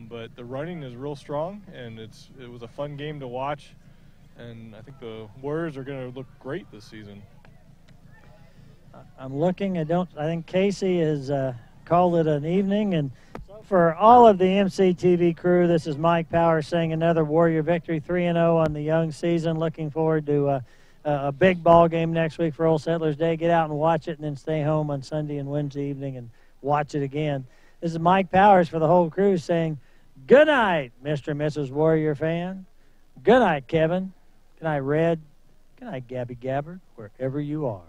But the running is real strong, and it was a fun game to watch. And I think the Warriors are going to look great this season. I'm looking. I think Casey has called it an evening. And for all of the MCTV crew, this is Mike Powers saying another Warrior victory, 3-0 on the young season. Looking forward to a big ball game next week for Old Settlers Day. Get out and watch it, and then stay home on Sunday and Wednesday evening and watch it again. This is Mike Powers for the whole crew saying, good night, Mr. and Mrs. Warrior fan. Good night, Kevin. Good night, Red. Good night, Gabby Gabbard, wherever you are.